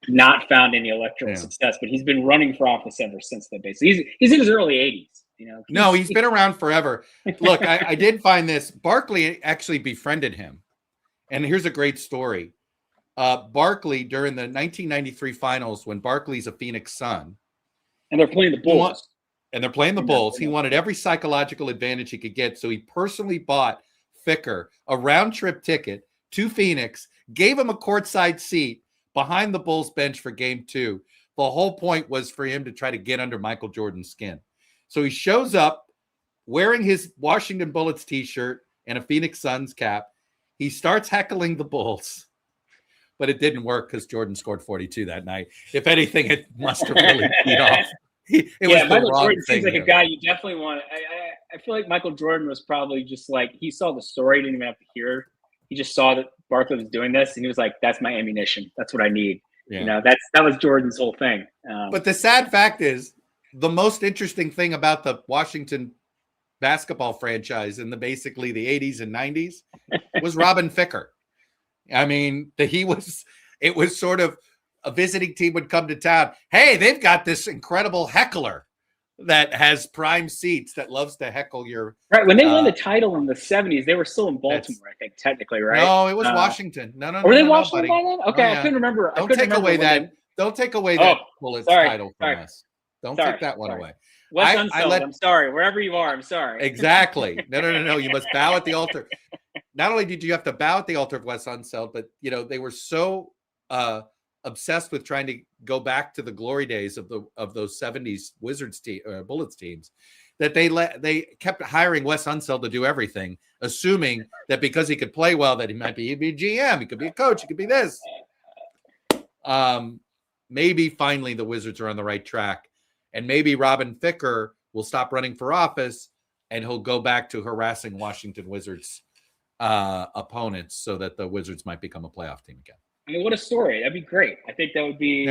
S2: not found any electoral success. But he's been running for office ever since then. Basically, he's in his early 80s.
S1: No, he's been around forever. Look, I did find this. Barkley actually befriended him, and here's a great story. Barkley, during the 1993 finals, when Barkley's a Phoenix Sun,
S2: and they're playing the Bulls.
S1: He wanted every psychological advantage he could get, so he personally bought Ficker a round-trip ticket to Phoenix, gave him a courtside seat behind the Bulls bench for Game 2. The whole point was for him to try to get under Michael Jordan's skin. So he shows up wearing his Washington Bullets t-shirt and a Phoenix Suns cap. He starts heckling the Bulls, but it didn't work because Jordan scored 42 that night. If anything, it must have really beat off.
S2: Michael Jordan seems like a guy you definitely want. I feel like Michael Jordan was probably just like, he saw the story, didn't even have to hear. He just saw that Barkley was doing this, and he was like, "That's my ammunition. That's what I need." Yeah. That was Jordan's whole thing.
S1: But the sad fact is, the most interesting thing about the Washington basketball franchise in basically the 80s and 90s was Robin Ficker. I mean, it was sort of a visiting team would come to town. Hey, they've got this incredible heckler that has prime seats that loves to heckle your.
S2: Right. When they won the title in the 70s, they were still in Baltimore, I think, technically, right?
S1: No, it was Washington. No.
S2: Were they Washington by then? Okay, I couldn't remember.
S1: Don't take away that Bullets title from us. Don't take that one away.
S2: Wes Unseld, I'm sorry. Wherever you are, I'm sorry.
S1: Exactly. No. You must bow at the altar. Not only did you have to bow at the altar of Wes Unseld, but they were so obsessed with trying to go back to the glory days of those 70s Wizards Bullets teams that they kept hiring Wes Unseld to do everything, assuming that because he could play well, that he'd be a GM, he could be a coach, he could be this. Maybe finally the Wizards are on the right track. And maybe Robin Ficker will stop running for office and he'll go back to harassing Washington Wizards opponents so that the Wizards might become a playoff team again.
S2: I mean, what a story. That'd be great. I think that would be,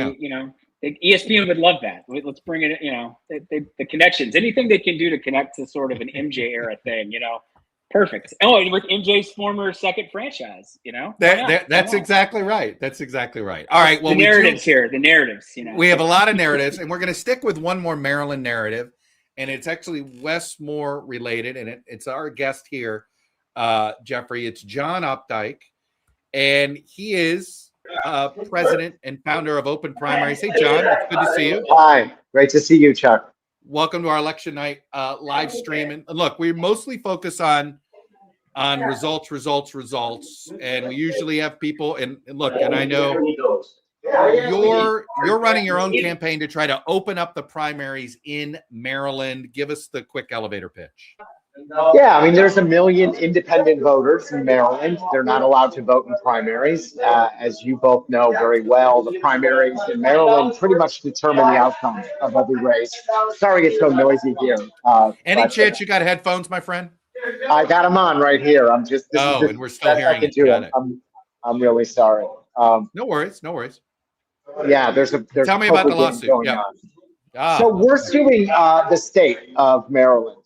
S2: ESPN would love that. Let's bring it, the connections, anything they can do to connect to sort of an MJ era thing, perfect. Oh, and with MJ's former second franchise,
S1: That's exactly right. That's exactly right. All right. Well,
S2: the narratives,
S1: We have a lot of narratives, and we're going to stick with one more Maryland narrative, and it's actually Wes Moore related, and it's our guest here, Jeffrey. It's John Updike, and he is president and founder of Open Primaries. Hey, John, it's good to see you.
S3: Hi, great to see you, Chuck.
S1: Welcome to our election night live stream. And look, we mostly focus on results, and we usually have people. And look, and I know you're running your own campaign to try to open up the primaries in Maryland. Give us the quick elevator pitch.
S3: Yeah, I mean, there's 1 million independent voters in Maryland. They're not allowed to vote in primaries. As you both know very well, the primaries in Maryland pretty much determine the outcome of every race. Sorry it's so noisy here.
S1: Any chance you got headphones, my friend?
S3: I got them on right here. I'm just.
S1: And we're still hearing it.
S3: I'm really sorry.
S1: No worries.
S3: Yeah, there's
S1: Tell me about the lawsuit.
S3: So we're suing the state of Maryland.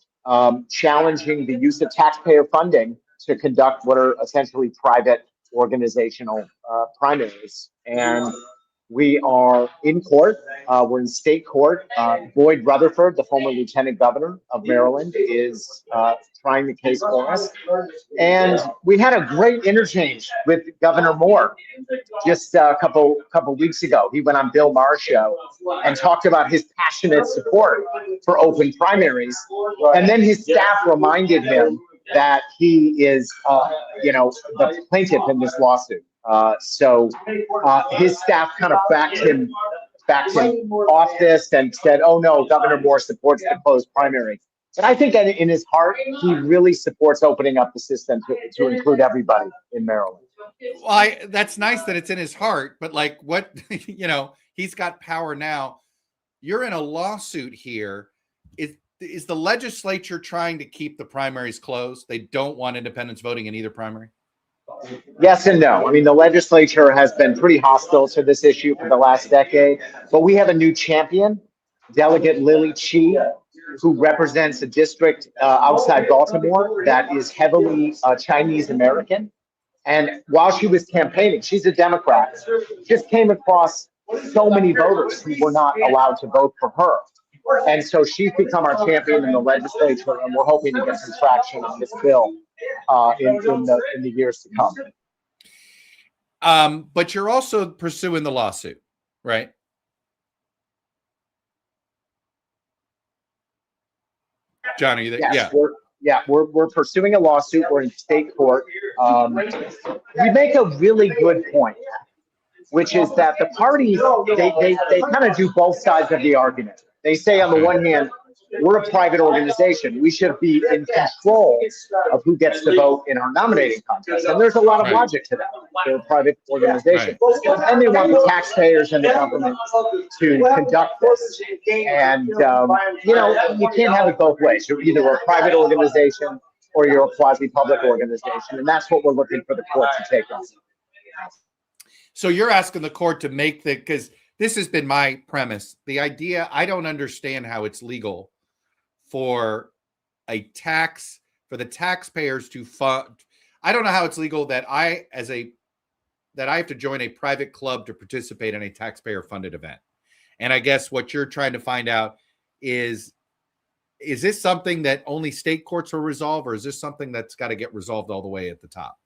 S3: Challenging the use of taxpayer funding to conduct what are essentially private organizational primaries. And we are in court. We're in state court. Boyd Rutherford, the former lieutenant governor of Maryland, is trying the case for us. And we had a great interchange with Governor Moore just a couple weeks ago. He went on Bill Maher's show and talked about his passionate support for open primaries. And then his staff reminded him that he is, the plaintiff in this lawsuit. So his staff kind of backed him off this and said, "Oh no, Governor Moore supports the closed primary." But I think in his heart, he really supports opening up the system to include everybody in Maryland.
S1: Well, that's nice that it's in his heart, but like what, he's got power now. You're in a lawsuit here. Is the legislature trying to keep the primaries closed? They don't want independents voting in either primary?
S3: Yes and no. I mean, the legislature has been pretty hostile to this issue for the last decade, but we have a new champion, Delegate Lily Chi, who represents a district outside Baltimore that is heavily Chinese American. And while she was campaigning, she's a Democrat, just came across so many voters who were not allowed to vote for her. And so she's become our champion in the legislature, and we're hoping to get some traction on this bill in the years to come.
S1: But you're also pursuing the lawsuit, right? John, are you there?
S3: Yes, we're pursuing a lawsuit. We're in state court. We make a really good point, which is that the parties, they kind of do both sides of the argument. They say on the one hand, we're a private organization. We should be in control of who gets to vote in our nominating contest. And there's a lot of logic to that. They're a private organization. And they want the taxpayers and the government to conduct this. And, you can't have it both ways. You're either a private organization or you're a quasi-public organization. And that's what we're looking for the court to take on.
S1: So you're asking the court to make because this has been my premise. The idea, I don't understand how it's legal for the taxpayers to fund. I don't know how it's legal that I have to join a private club to participate in a taxpayer funded event. And I guess what you're trying to find out is this something that only state courts will resolve, or is this something that's got to get resolved all the way at the top?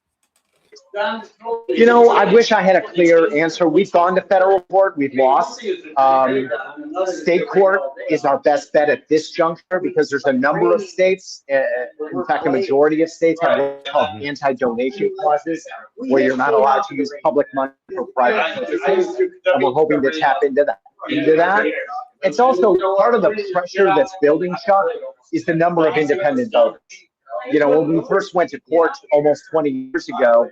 S3: I wish I had a clear answer. We've gone to federal court. We've lost. State court is our best bet at this juncture because there's a number of states, in fact, a majority of states have what's called anti-donation clauses, where you're not allowed to use public money for private purposes. And we're hoping to tap into that. It's also part of the pressure that's building, Chuck, is the number of independent voters. When we first went to court almost 20 years ago,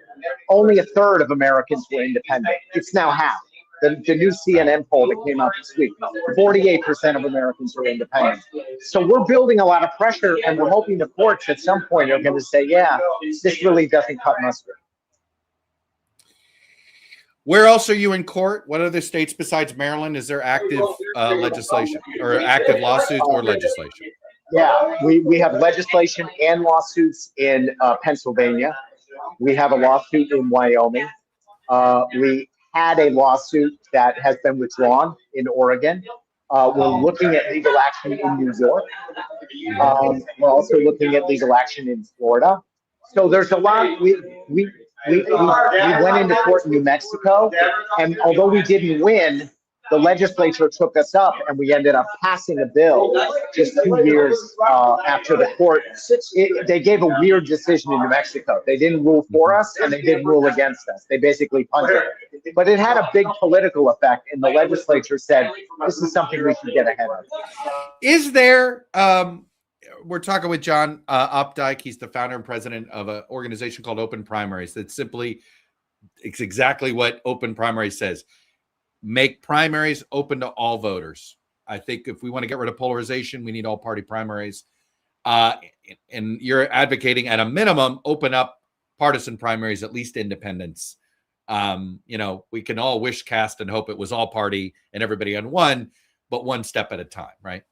S3: only a third of Americans were independent. It's now half. The new CNN poll that came out this week, 48% of Americans are independent. So we're building a lot of pressure, and we're hoping the courts at some point are going to say, yeah, this really doesn't cut mustard.
S1: Where else are you in court? What other states besides Maryland is there active legislation or active lawsuits or legislation?
S3: Yeah, we have legislation and lawsuits in Pennsylvania. We have a lawsuit in Wyoming. We had a lawsuit that has been withdrawn in Oregon. We're looking at legal action in New York. We're also looking at legal action in Florida. So there's a lot. We went into court in New Mexico, and although we didn't win, the legislature took us up, and we ended up passing a bill just 2 years after the court. They gave a weird decision in New Mexico. They didn't rule for us, and they didn't rule against us. They basically punted it. But it had a big political effect, and the legislature said, this is something we should get ahead of.
S1: Is there, we're talking with John Updike. He's the founder and president of an organization called Open Primaries. It's exactly what Open Primaries says. Make primaries open to all voters. I think if we want to get rid of polarization, we need all party primaries. And you're advocating at a minimum, open up partisan primaries, at least independents. We can all wish cast and hope it was all party and everybody on one, but one step at a time, right?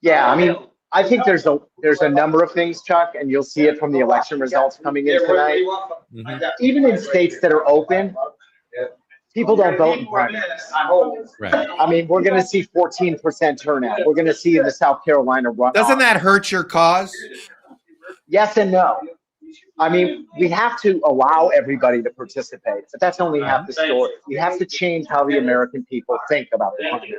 S3: Yeah, I mean, I think there's a number of things, Chuck, and you'll see it from the election results coming in tonight. Mm-hmm. Even in states that are open, people don't vote in primaries.
S1: Right.
S3: I mean, we're going to see 14% turnout. We're going to see in the South Carolina runoff.
S1: Doesn't that hurt your cause?
S3: Yes and no. I mean, we have to allow everybody to participate, but that's only half the story. We have to change how the American people think about the primaries.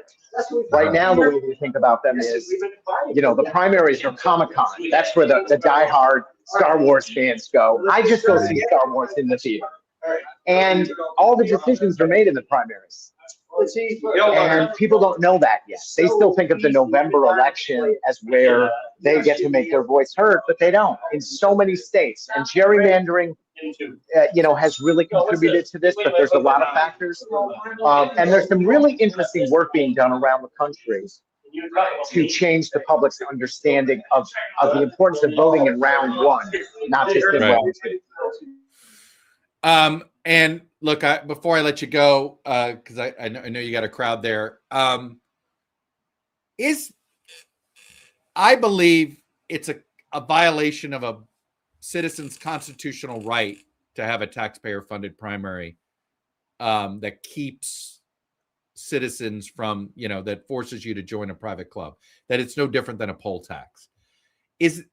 S3: Right now, the way we think about them is, the primaries are Comic-Con. That's where the diehard Star Wars fans go. I just go see Star Wars in the theater. And all the decisions are made in the primaries. And people don't know that yet. They still think of the November election as where they get to make their voice heard, but they don't in so many states. And gerrymandering has really contributed to this, but there's a lot of factors. And there's some really interesting work being done around the country to change the public's understanding of the importance of voting in round one, not just in round two.
S1: And look, before I let you go, because I know you got a crowd there, I believe it's a violation of a citizen's constitutional right to have a taxpayer-funded primary that keeps citizens from, that forces you to join a private club, that it's no different than a poll tax. Is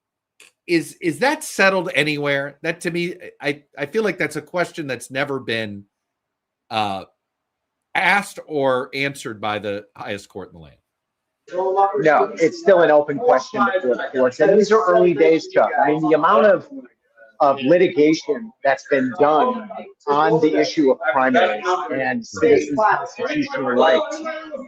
S1: that settled anywhere? That, to me, I feel like that's a question that's never been asked or answered by the highest court in the land.
S3: No, it's still an open question before the courts. And these are early days, Chuck. I mean, the amount of litigation that's been done on the issue of primaries and citizens' constitutional rights,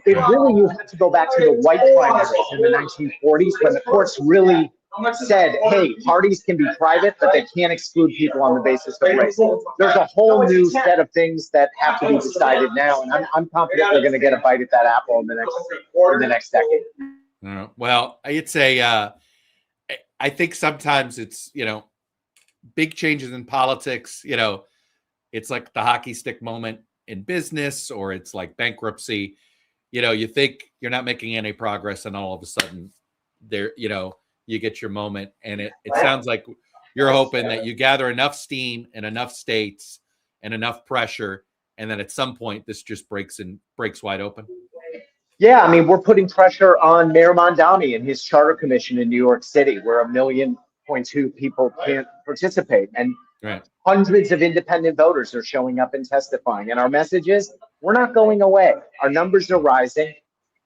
S3: you have to go back to the white primaries in the 1940s when the courts really said, hey, parties can be private, but they can't exclude people on the basis of race. There's a whole new set of things that have to be decided now, and I'm confident they're going to get a bite at that apple in the next decade.
S1: Well, it's I think sometimes it's, big changes in politics, it's like the hockey stick moment in business, or it's like bankruptcy. You think you're not making any progress, and all of a sudden there, you get your moment. And it sounds like you're hoping that you gather enough steam in enough states and enough pressure, and then at some point this just breaks wide open.
S3: Yeah, I mean, we're putting pressure on Mayor Mondani and his charter commission in New York City, where 1.2 million people can't participate. And hundreds of independent voters are showing up and testifying. And our message is, we're not going away. Our numbers are rising,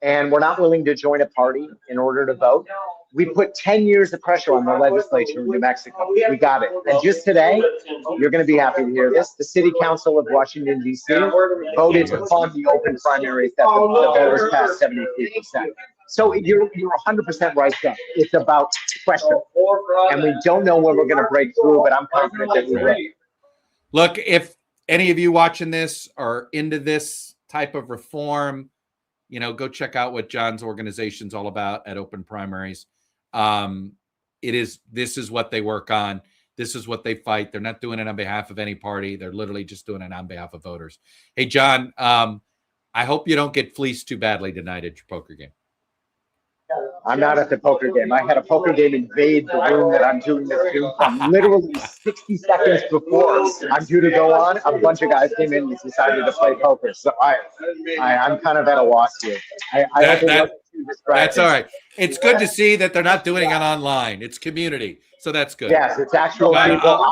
S3: and we're not willing to join a party in order to vote. We put 10 years of pressure on the legislature in New Mexico. We got it. And just today, you're going to be happy to hear this, the City Council of Washington, D.C. voted to fund the open primaries that the voters passed 73%. So you're 100% right, Jeff. It's about pressure. And we don't know when we're going to break through, but I'm confident that we will.
S1: Look, if any of you watching this are into this type of reform, go check out what John's organization's all about at Open Primaries. This is what they work on. This is what they fight. They're not doing it on behalf of any party. They're literally just doing it on behalf of voters. Hey, John, I hope you don't get fleeced too badly tonight at your poker game.
S3: I'm not at the poker game. I had a poker game invade the room that I'm doing this Zoom from literally 60 seconds before I'm due to go on. A bunch of guys came in and decided to play poker. So I'm kind of at a loss here.
S1: That's all right. It's good to see that they're not doing it online. It's community. So that's good.
S3: Yes, it's actual people.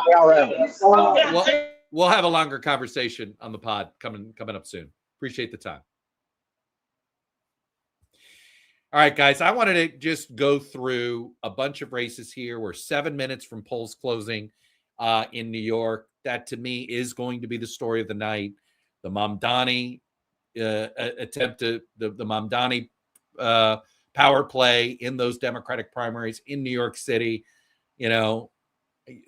S1: We'll have a longer conversation on the pod coming up soon. Appreciate the time. All right, guys, I wanted to just go through a bunch of races here. We're 7 minutes from polls closing in New York. That, to me, is going to be the story of the night. The Mamdani attempt to the Mamdani power play in those Democratic primaries in New York City.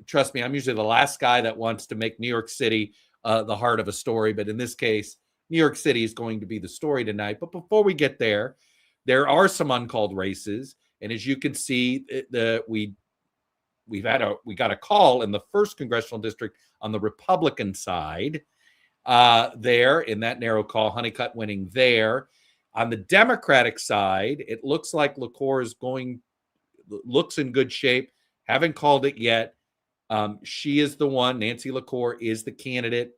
S1: Trust me, I'm usually the last guy that wants to make New York City the heart of a story. But in this case, New York City is going to be the story tonight. But before we get there, there are some uncalled races, and as you can see, we got a call in the 1st congressional district on the Republican side. There in that narrow call, Honeycutt winning there. On the Democratic side, it looks like LaCour looks in good shape. Haven't called it yet. She is the one. Nancy LaCour is the candidate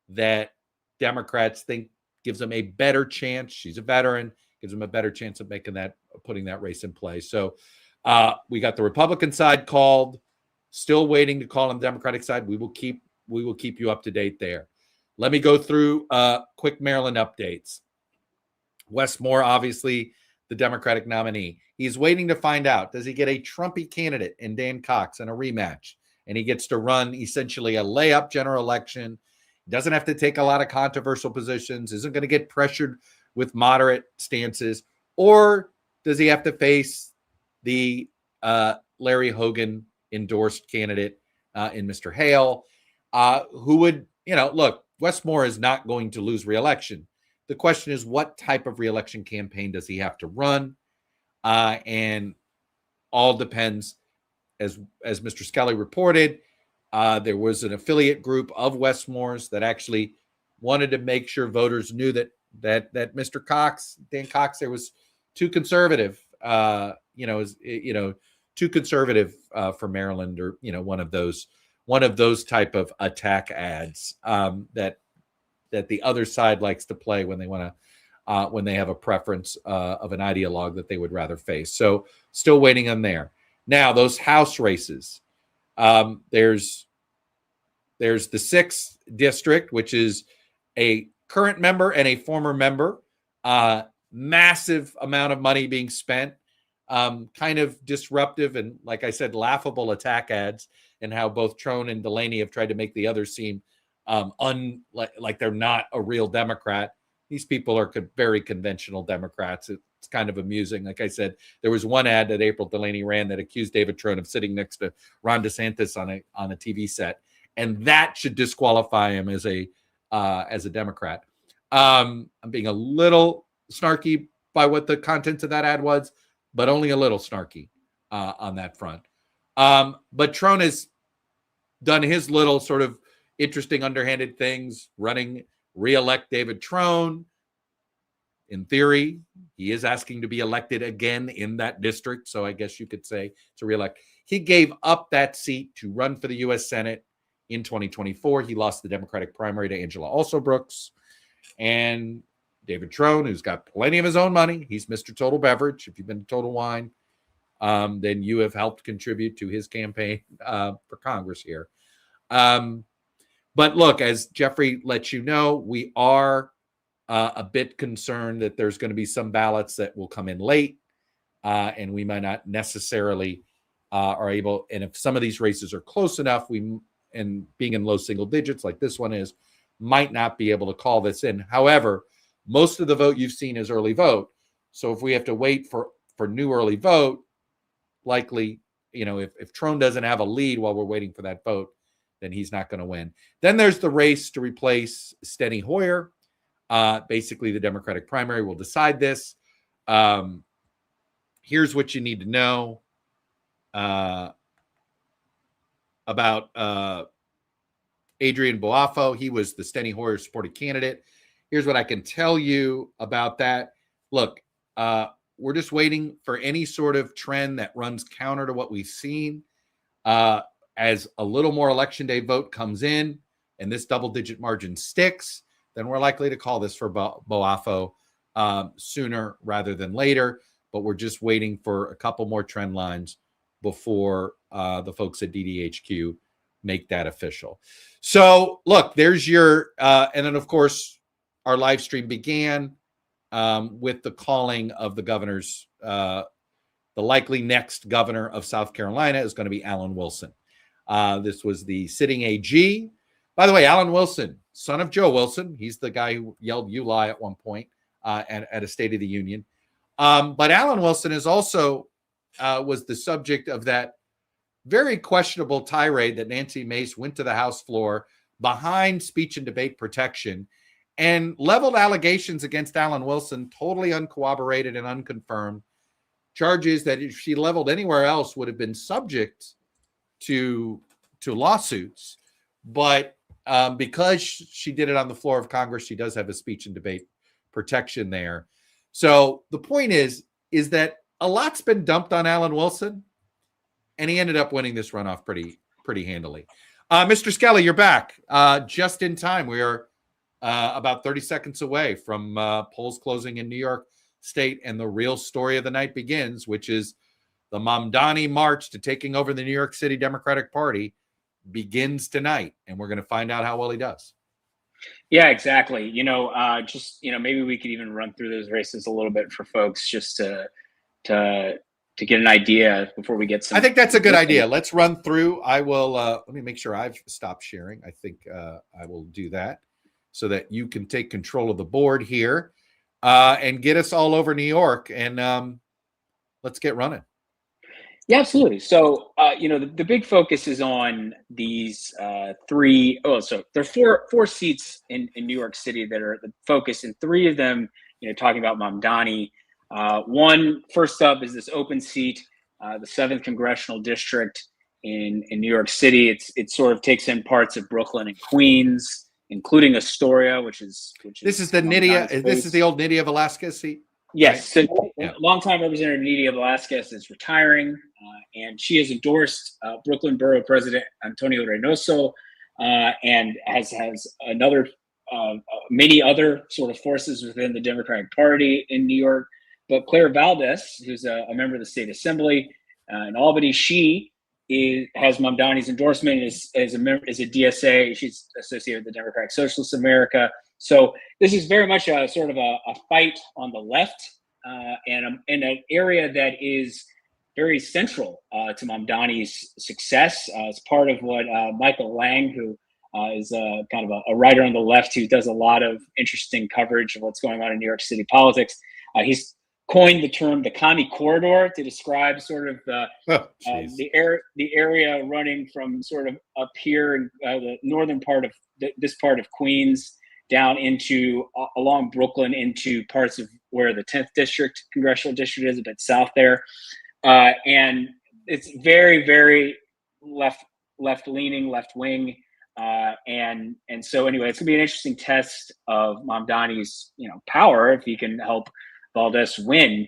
S1: that Democrats think gives them a better chance. She's a veteran. Gives them a better chance of putting that race in play. So we got the Republican side called, still waiting to call on the Democratic side. We will keep you up to date there. Let me go through quick Maryland updates. Wes Moore, obviously the Democratic nominee. He's waiting to find out, does he get a Trumpy candidate in Dan Cox in a rematch? And he gets to run essentially a layup general election. Doesn't have to take a lot of controversial positions, isn't going to get pressured with moderate stances, or does he have to face the Larry Hogan endorsed candidate in Mr. Hale? who would, look, Wes Moore is not going to lose re-election. The question is, what type of re-election campaign does he have to run? And all depends, as Mr. Skelly reported, there was an affiliate group of Wes Moore's that actually wanted to make sure voters knew that Mr. Cox, Dan Cox, there was too conservative, too conservative for Maryland, or one of those type of attack ads that the other side likes to play when they want to when they have a preference of an ideologue that they would rather face. So still waiting on there. Now those House races, there's the 6th district, which is a current member and a former member. Massive amount of money being spent, kind of disruptive and, like I said, laughable attack ads, and how both Trone and Delaney have tried to make the others seem like they're not a real Democrat. These people are very conventional Democrats. It's kind of amusing. Like I said, there was one ad that April Delaney ran that accused David Trone of sitting next to Ron DeSantis on a TV set, and that should disqualify him as a Democrat. I'm being a little snarky by what the contents of that ad was, but only a little snarky on that front. But Trone has done his little sort of interesting underhanded things, running re-elect David Trone. In theory, he is asking to be elected again in that district, so I guess you could say to re-elect. He gave up that seat to run for the U.S. Senate in 2024. He lost the Democratic primary to Angela Alsobrooks. And David Trone, who's got plenty of his own money, he's Mr. Total Beverage. If you've been to Total Wine, then you have helped contribute to his campaign for Congress here. But look, as Jeffrey lets you know, we are a bit concerned that there's going to be some ballots that will come in late, and we might not necessarily are able. And if some of these races are close enough, and being in low single digits like this one is, might not be able to call this in. However, most of the vote you've seen is early vote. So if we have to wait for new early vote, likely, if Trone doesn't have a lead while we're waiting for that vote, then he's not going to win. Then there's the race to replace Steny Hoyer. Basically, the Democratic primary will decide this. Here's what you need to know about Adrian Boafo. He was the Steny Hoyer supported candidate. Here's what I can tell you about that. Look, we're just waiting for any sort of trend that runs counter to what we've seen. As a little more election day vote comes in and this double-digit margin sticks, then we're likely to call this for Boafo sooner rather than later. But we're just waiting for a couple more trend lines before the folks at DDHQ make that official. So look, there's your, and then of course, our live stream began with the calling of the governor's, the likely next governor of South Carolina is going to be Alan Wilson. This was the sitting AG. By the way, Alan Wilson, son of Joe Wilson. He's the guy who yelled "You lie" at one point at a State of the Union. But Alan Wilson is also was the subject of that very questionable tirade that Nancy Mace went to the House floor behind speech and debate protection and leveled allegations against Alan Wilson, totally uncorroborated and unconfirmed, charges that if she leveled anywhere else would have been subject to lawsuits. But because she did it on the floor of Congress, she does have a speech and debate protection there. So the point is that a lot's been dumped on Alan Wilson, and he ended up winning this runoff pretty handily. Mr. Skelly, you're back just in time. We are about 30 seconds away from polls closing in New York State, and the real story of the night begins, which is the Mamdani march to taking over the New York City Democratic Party begins tonight, and we're going to find out how well he does.
S2: Yeah, exactly. Maybe we could even run through those races a little bit for folks just to get an idea before we get some.
S1: I think that's a good idea. Let's run through. I will, let me make sure I've stopped sharing. I think I will do that so that you can take control of the board here and get us all over New York, and let's get running.
S2: Yeah, absolutely. So, the big focus is on these three. Oh, so there are four seats in New York City that are the focus, and three of them, talking about Mamdani. One, first up, is this open seat, the 7th Congressional District in New York City. It sort of takes in parts of Brooklyn and Queens, including Astoria, which is
S1: This is the
S2: Mamdani's
S1: Nydia. This is the
S2: base.
S1: old Nydia Velasquez seat.
S2: Yes,
S1: Right?
S2: so
S1: Yeah.
S2: longtime Representative Nydia Velasquez is retiring, and she has endorsed Brooklyn Borough President Antonio Reynoso, and has another many other sort of forces within the Democratic Party in New York. But Claire Valdez, who's a member of the State Assembly in Albany, she has Mamdani's endorsement as a DSA. She's associated with the Democratic Socialists of America. So this is very much a sort of a fight on the left, and in an area that is very central to Mamdani's success. It's part of what Michael Lang, who is kind of a writer on the left who does a lot of interesting coverage of what's going on in New York City politics. He's coined the term the Commie Corridor to describe sort of the area running from sort of up here in the northern part of this part of Queens down into along Brooklyn into parts of where the 10th district congressional district is, a bit south there, and it's very, very left leaning, left wing, and so anyway, it's gonna be an interesting test of Mamdani's power if he can help Valdez win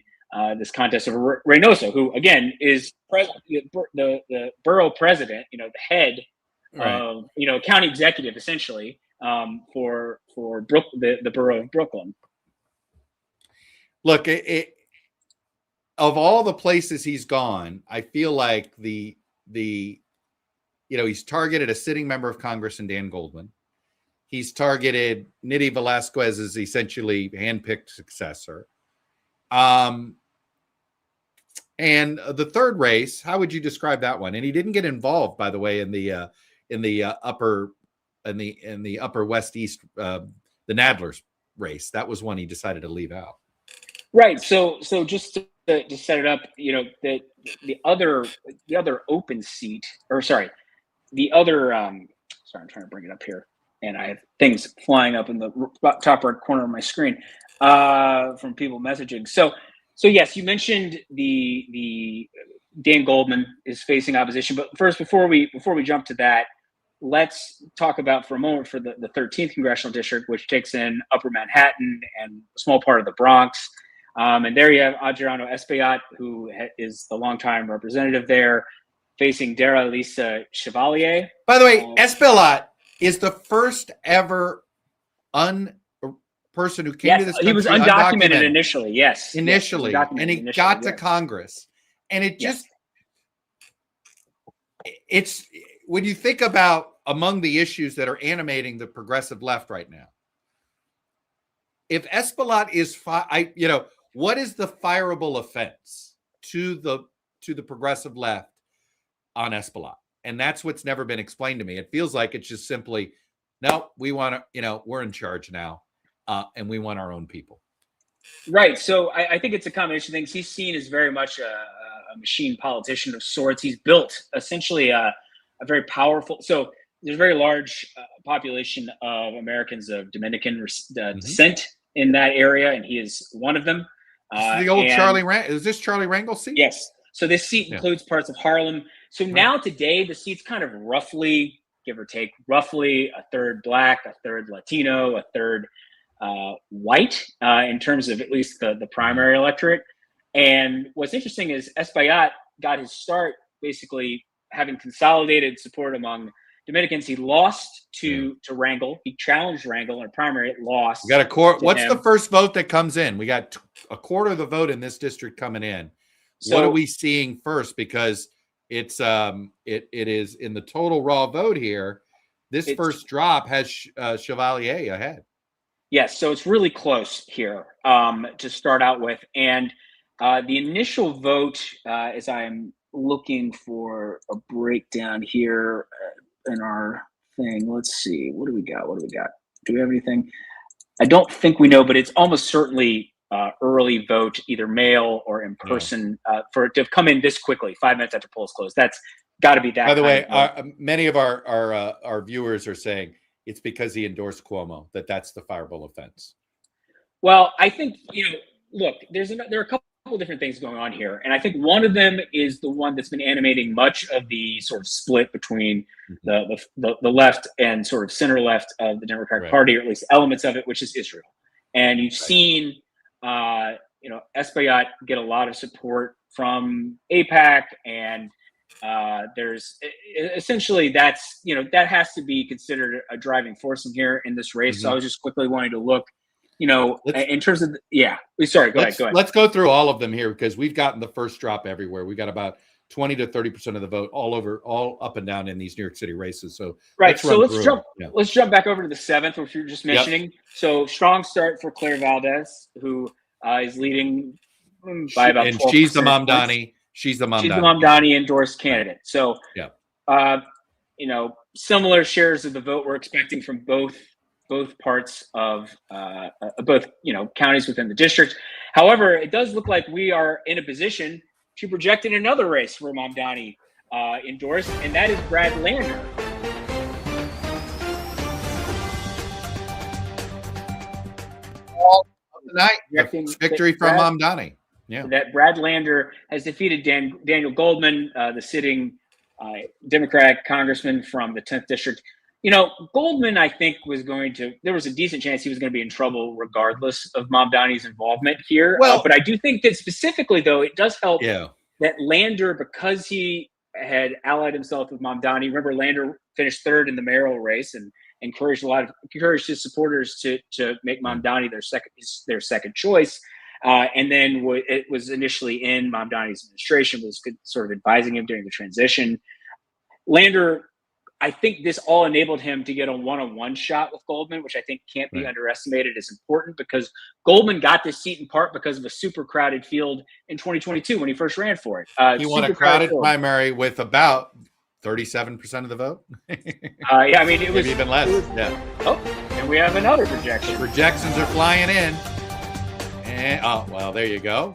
S2: this contest over Reynoso, who again is the borough president, the head of county executive essentially for the borough of Brooklyn.
S1: Look, of all the places he's gone, I feel like he's targeted a sitting member of Congress in Dan Goldman. He's targeted Nydia Velasquez's essentially handpicked successor. And the third race, how would you describe that one? And he didn't get involved, by the way, in the upper west east, the Nadler's race. That was one he decided to leave out.
S2: Right. So just to set it up, the other open seat, or sorry, the other. Sorry, I'm trying to bring it up here, and I have things flying up in the top right corner of my screen from people messaging. So yes, you mentioned the Dan Goldman is facing opposition, but first, before we jump to that, let's talk about for a moment for the 13th congressional district, which takes in Upper Manhattan and a small part of the Bronx. And there you have Adriano Espaillat, who is the longtime representative there, facing Dara Lisa Chevalier.
S1: By the way, Espaillat is the first ever person who came to this country.
S2: He was undocumented initially, yes.
S1: Initially, and he got to Congress. And it just, it's, when you think about among the issues that are animating the progressive left right now, if Espaillat is, what is the fireable offense to the progressive left on Espaillat? And that's what's never been explained to me. It feels like it's just simply, no, we want to, we're in charge now, and we want our own people.
S2: Right. So I think it's a combination of things. He's seen as very much a machine politician of sorts. He's built essentially a very powerful. So there's a very large population of Americans of Dominican descent in that area, and he is one of them.
S1: The old Charlie Rangel. Is this Charlie Rangel's seat?
S2: Yes. So this seat includes parts of Harlem. So now today, the seat's kind of roughly, give or take, roughly a third Black, a third Latino, a third white in terms of at least the primary electorate. And what's interesting is Espaillat got his start basically having consolidated support among Dominicans. He lost to Rangel. He challenged Rangel in a primary. It lost.
S1: We got a quarter. What's the first vote that comes in? We got a quarter of the vote in this district coming in. So, what are we seeing first? Because it's it is in the total raw vote here. This first drop has Chevalier ahead.
S2: Yes, so it's really close here to start out with, and the initial vote, as I'm looking for a breakdown here in our thing. Let's see, what do we got? Do we have anything? I don't think we know, but it's almost certainly early vote, either mail or in person, for it to come in this quickly, 5 minutes after polls close. That's got to be that.
S1: By the way, many of our viewers are saying it's because he endorsed Cuomo that's the fireable offense.
S2: Well, I think, look, there are a couple different things going on here, and I think one of them is the one that's been animating much of the sort of split between the left and sort of center left of the Democratic Party, or at least elements of it, which is Israel. And you've seen, Espaillat get a lot of support from AIPAC, and there's essentially that has to be considered a driving force in here in this race. So I was just quickly wanting to look, in terms of sorry, go ahead.
S1: Let's go through all of them here, because we've gotten the first drop everywhere. We got about 20 to 30% of the vote all up and down in these New York City races. So let's
S2: jump back over to the 7th, which you were just mentioning. So strong start for Claire Valdez, who is leading by about 12%.
S1: She's the Mamdani. She's the
S2: Mamdani endorsed candidate. So similar shares of the vote we're expecting from both parts of both counties within the district. However, it does look like we are in a position to project in another race where Mamdani endorsed, and that is Brad Lander.
S1: All of the night, victory from Mamdani. Yeah,
S2: that Brad Lander has defeated Daniel Goldman, the sitting Democratic congressman from the 10th district. Goldman, I think, there was a decent chance he was going to be in trouble regardless of Mamdani's involvement here. Well, but I do think that specifically, though, it does help that Lander, because he had allied himself with Mamdani. Remember, Lander finished third in the mayoral race and encouraged his supporters to make Mamdani their second choice. And then it was initially in Mamdani's administration, was sort of advising him during the transition. Lander, I think this all enabled him to get a one-on-one shot with Goldman, which I think can't be underestimated as important, because Goldman got this seat in part because of a super crowded field in 2022 when he first ran for it.
S1: He won a crowded primary with about 37% of the vote.
S2: It was
S1: even less.
S2: And we have another projection.
S1: The projections are flying in. And there you go.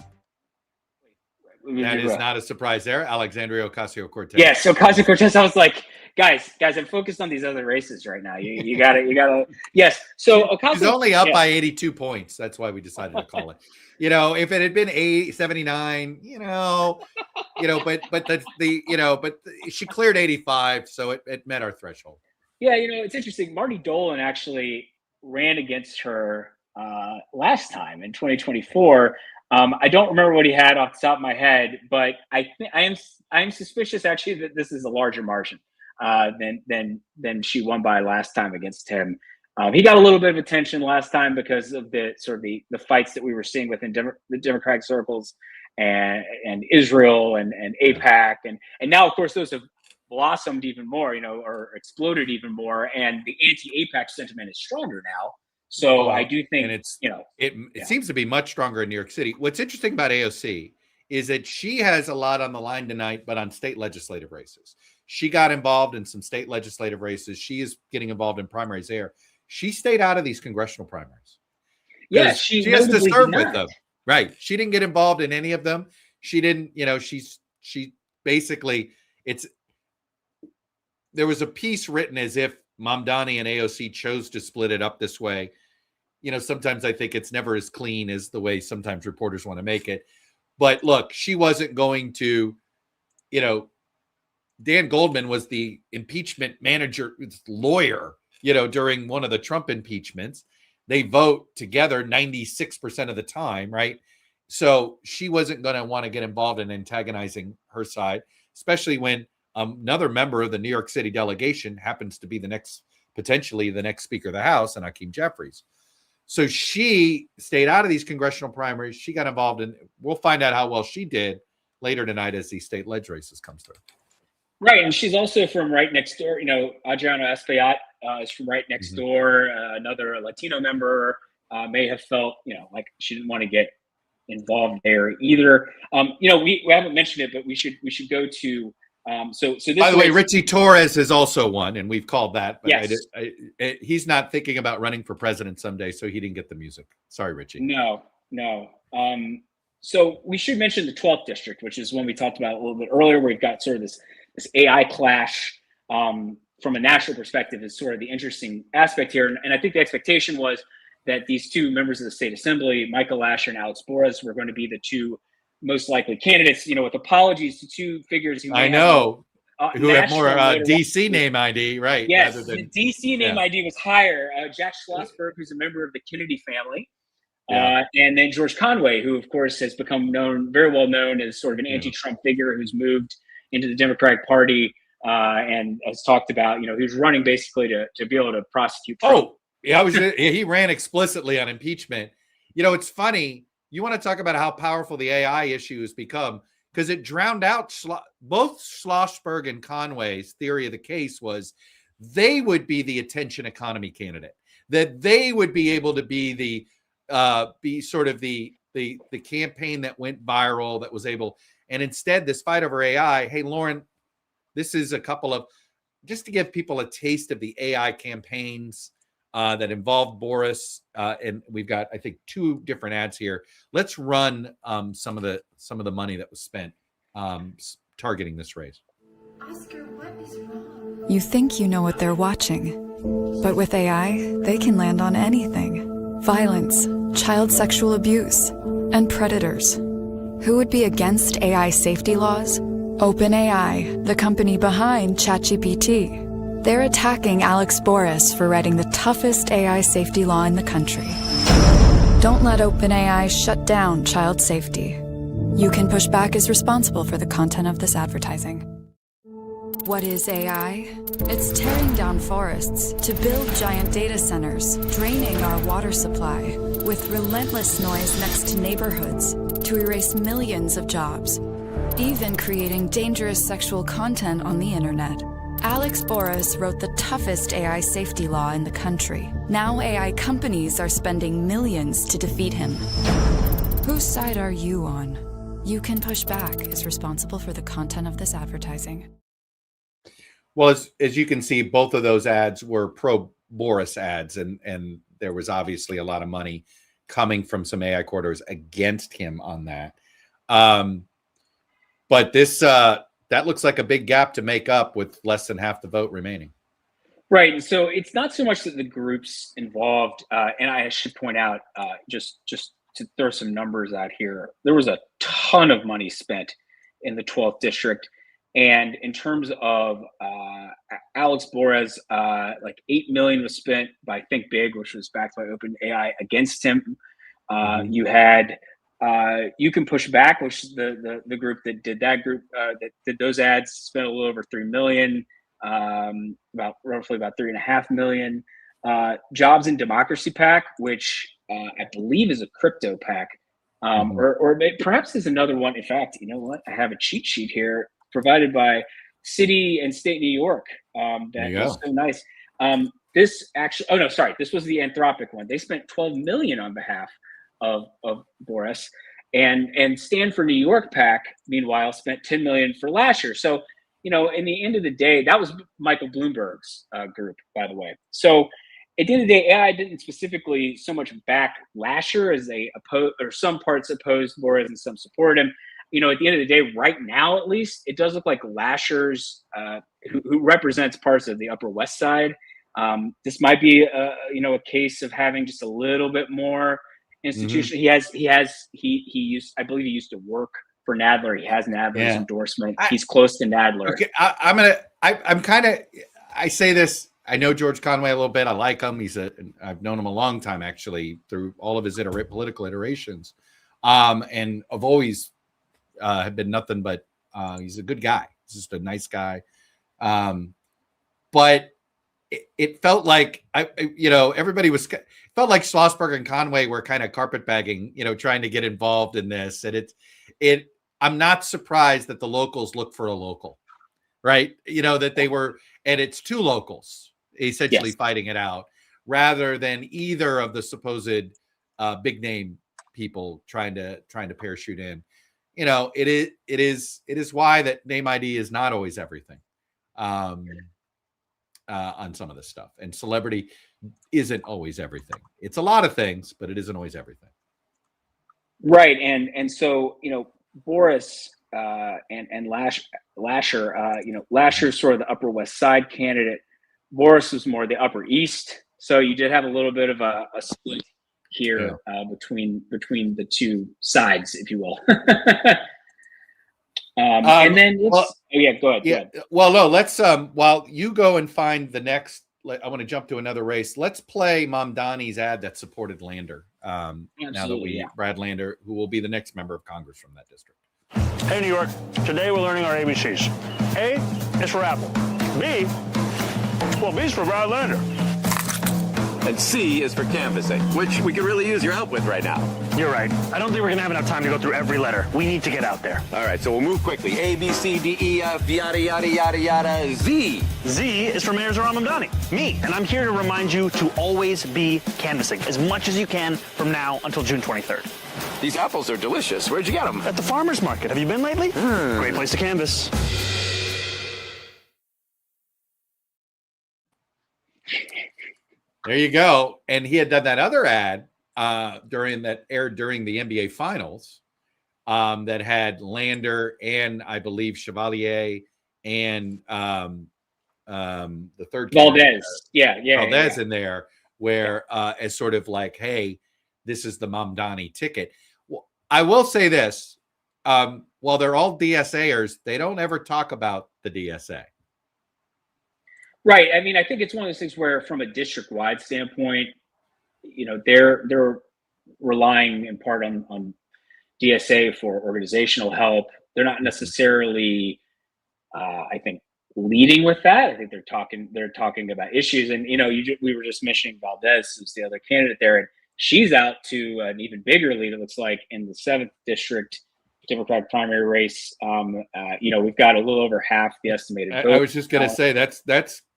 S1: That is not a surprise there. Alexandria Ocasio-Cortez.
S2: Yes, Ocasio-Cortez. I was like, guys, I'm focused on these other races right now. You gotta. Yes. So Ocasio
S1: is only up by 82 points. That's why we decided to call it. If it had been 79, but she cleared 85, so it met our threshold.
S2: Yeah, it's interesting. Marty Dolan actually ran against her last time in 2024. I don't remember what he had off the top of my head, but I am suspicious actually that this is a larger margin than she won by last time against him. He got a little bit of attention last time because of the sort of the fights that we were seeing within the Democratic circles and Israel and AIPAC, and now of course those have blossomed even more, or exploded even more, and the anti-AIPAC sentiment is stronger now. So I do think,
S1: and it seems to be much stronger in New York City. What's interesting about AOC is that she has a lot on the line tonight, but on state legislative races. She got involved in some state legislative races. She is getting involved in primaries there. She stayed out of these congressional primaries.
S2: Yeah,
S1: she has to serve with them. Right. She didn't get involved in any of them. She didn't, she basically, there was a piece written as if Mamdani and AOC chose to split it up this way. Sometimes I think it's never as clean as the way sometimes reporters want to make it. But look, she wasn't going to, Dan Goldman was the impeachment manager, lawyer, during one of the Trump impeachments. They vote together 96% of the time, right? So she wasn't going to want to get involved in antagonizing her side, especially when another member of the New York City delegation happens to be potentially the next Speaker of the House, and Hakeem Jeffries. So she stayed out of these congressional primaries. She got involved in, we'll find out how well she did later tonight as these state leg races comes through.
S2: Right, and she's also from right next door. Adriana Espaillat is from right next door. Another Latino member may have felt, like she didn't want to get involved there either. We haven't mentioned it, but we should go to. So this.
S1: By the way, Richie Torres is also one, and we've called that. But
S2: yes.
S1: He's not thinking about running for president someday, so he didn't get the music. Sorry, Richie.
S2: No. No. So we should mention the 12th district, which is one we talked about a little bit earlier, where we've got sort of this AI clash from a national perspective is sort of the interesting aspect here. And I think the expectation was that these two members of the state assembly, Michael Lasher and Alex Boras, were going to be the two most likely candidates, with apologies to two figures who
S1: I know who have more
S2: notoriety.
S1: DC name ID, right?
S2: Yes,
S1: rather than,
S2: the DC name ID was higher. Jack Schlossberg, who's a member of the Kennedy family, and then George Conway, who of course has become very well known as sort of an anti-Trump figure who's moved into the Democratic Party and has talked about, who's running basically to be able to prosecute Trump.
S1: Oh, yeah, he ran explicitly on impeachment. It's funny. You want to talk about how powerful the AI issue has become, because it drowned out both Schlossberg and Conway's theory of the case was they would be the attention economy candidate, that they would be able to be the campaign that went viral, that was able, and instead this fight over AI. Hey, Lauren, this is a couple of, just to give people a taste of the AI campaigns that involved Boras, and we've got, I think, 2 different ads here. Let's run some of the money that was spent targeting this race.
S4: Oscar, what is wrong?
S5: You think you know what they're watching, but with AI, they can land on anything. Violence, child sexual abuse, and predators. Who would be against AI safety laws? OpenAI, the company behind ChatGPT. They're attacking Alex Boras for writing the toughest AI safety law in the country. Don't let OpenAI shut down child safety. You Can Push Back is responsible for the content of this advertising. What is AI? It's tearing down forests to build giant data centers, draining our water supply, with relentless noise next to neighborhoods to erase millions of jobs, even creating dangerous sexual content on the internet. Alex Boras wrote the toughest AI safety law in the country. Now AI companies are spending millions to defeat him. Whose side are you on? You Can Push Back is responsible for the content of this advertising.
S1: Well, as you can see, both of those ads were pro-Boras ads, and there was obviously a lot of money coming from some AI corridors against him on that. But this that looks like a big gap to make up with less than half the vote remaining.
S2: Right. And so it's not so much that the groups involved, and I should point out, just to throw some numbers out here, there was a ton of money spent in the 12th district. And in terms of Alex Boras, like $8 million was spent by Think Big, which was backed by OpenAI, against him. You had You Can Push Back, which is the group that did that did those ads, spent a little over $3 million, roughly about $3.5 million. Jobs and Democracy PAC, which I believe is a crypto PAC, or perhaps there's another one. In fact, you know what? I have a cheat sheet here provided by City and State New York. That was so nice. This actually, oh no, sorry, this was the Anthropic one. They spent $12 million on behalf of Boras, and Stand for New York PAC, meanwhile, spent $10 million for Lasher. So, in the end of the day, that was Michael Bloomberg's group, by the way. So, at the end of the day, AI didn't specifically so much back Lasher as they opposed, or some parts opposed Boras and some supported him. At the end of the day, right now at least, it does look like Lasher's, who represents parts of the Upper West Side. This might be a case of having just a little bit more institution. He used, I believe he used to work for Nadler. He has Nadler's endorsement. He's close to Nadler.
S1: Okay, I say this. I know George Conway a little bit. I like him. I've known him a long time, actually, through all of his political iterations. And I've always have been nothing but he's a good guy. He's just a nice guy. But it felt like everybody felt like Schlossberg and Conway were kind of carpetbagging, trying to get involved in this. And I'm not surprised that the locals look for a local, right? That they were, and it's 2 locals essentially fighting it out rather than either of the supposed big name people trying to parachute in. It is why that name ID is not always everything on some of this stuff, and celebrity isn't always everything. It's a lot of things, but it isn't always everything.
S2: Right, and so Boris and Lasher, Lasher's sort of the Upper West Side candidate. Boris was more the Upper East. So you did have a little bit of a split here between the two sides, if you will. And then go ahead. Go ahead.
S1: Well, no, let's while you go and find the next. I want to jump to another race. Let's play Mamdani's ad that supported Lander. Now that Brad Lander, who will be the next member of Congress from that district.
S6: Hey, New York. Today we're learning our ABCs. A is for Apple. B, well, B is for Brad Lander.
S7: And C is for canvassing, which we could really use your help with right now.
S6: You're right. I don't think we're going to have enough time to go through every letter. We need to get out there.
S7: All right, so we'll move quickly. A, B, C, D, E, F, yada, yada, yada, yada, Z.
S6: Z is for Mayor Zohran Mamdani, me. And I'm here to remind you to always be canvassing as much as you can from now until June 23rd.
S7: These apples are delicious. Where'd you get them?
S6: At the farmer's market. Have you been lately? Great place to canvass.
S1: There you go. And he had done that other ad during the NBA Finals that had Lander and I believe Chevalier and the third
S2: Valdez.
S1: Valdez in there, where as sort of like, hey, this is the Mamdani ticket. Well, I will say this: while they're all DSAers, they don't ever talk about the DSA.
S2: Right. I mean, I think it's one of those things where, from a district-wide standpoint, they're relying in part on DSA for organizational help. They're not necessarily, I think, leading with that. I think they're talking about issues. And we were just mentioning Valdez, who's the other candidate there, and she's out to an even bigger lead. It looks like in the 7th district Democratic primary race. We've got a little over half the estimated vote.
S1: I was just going to say that's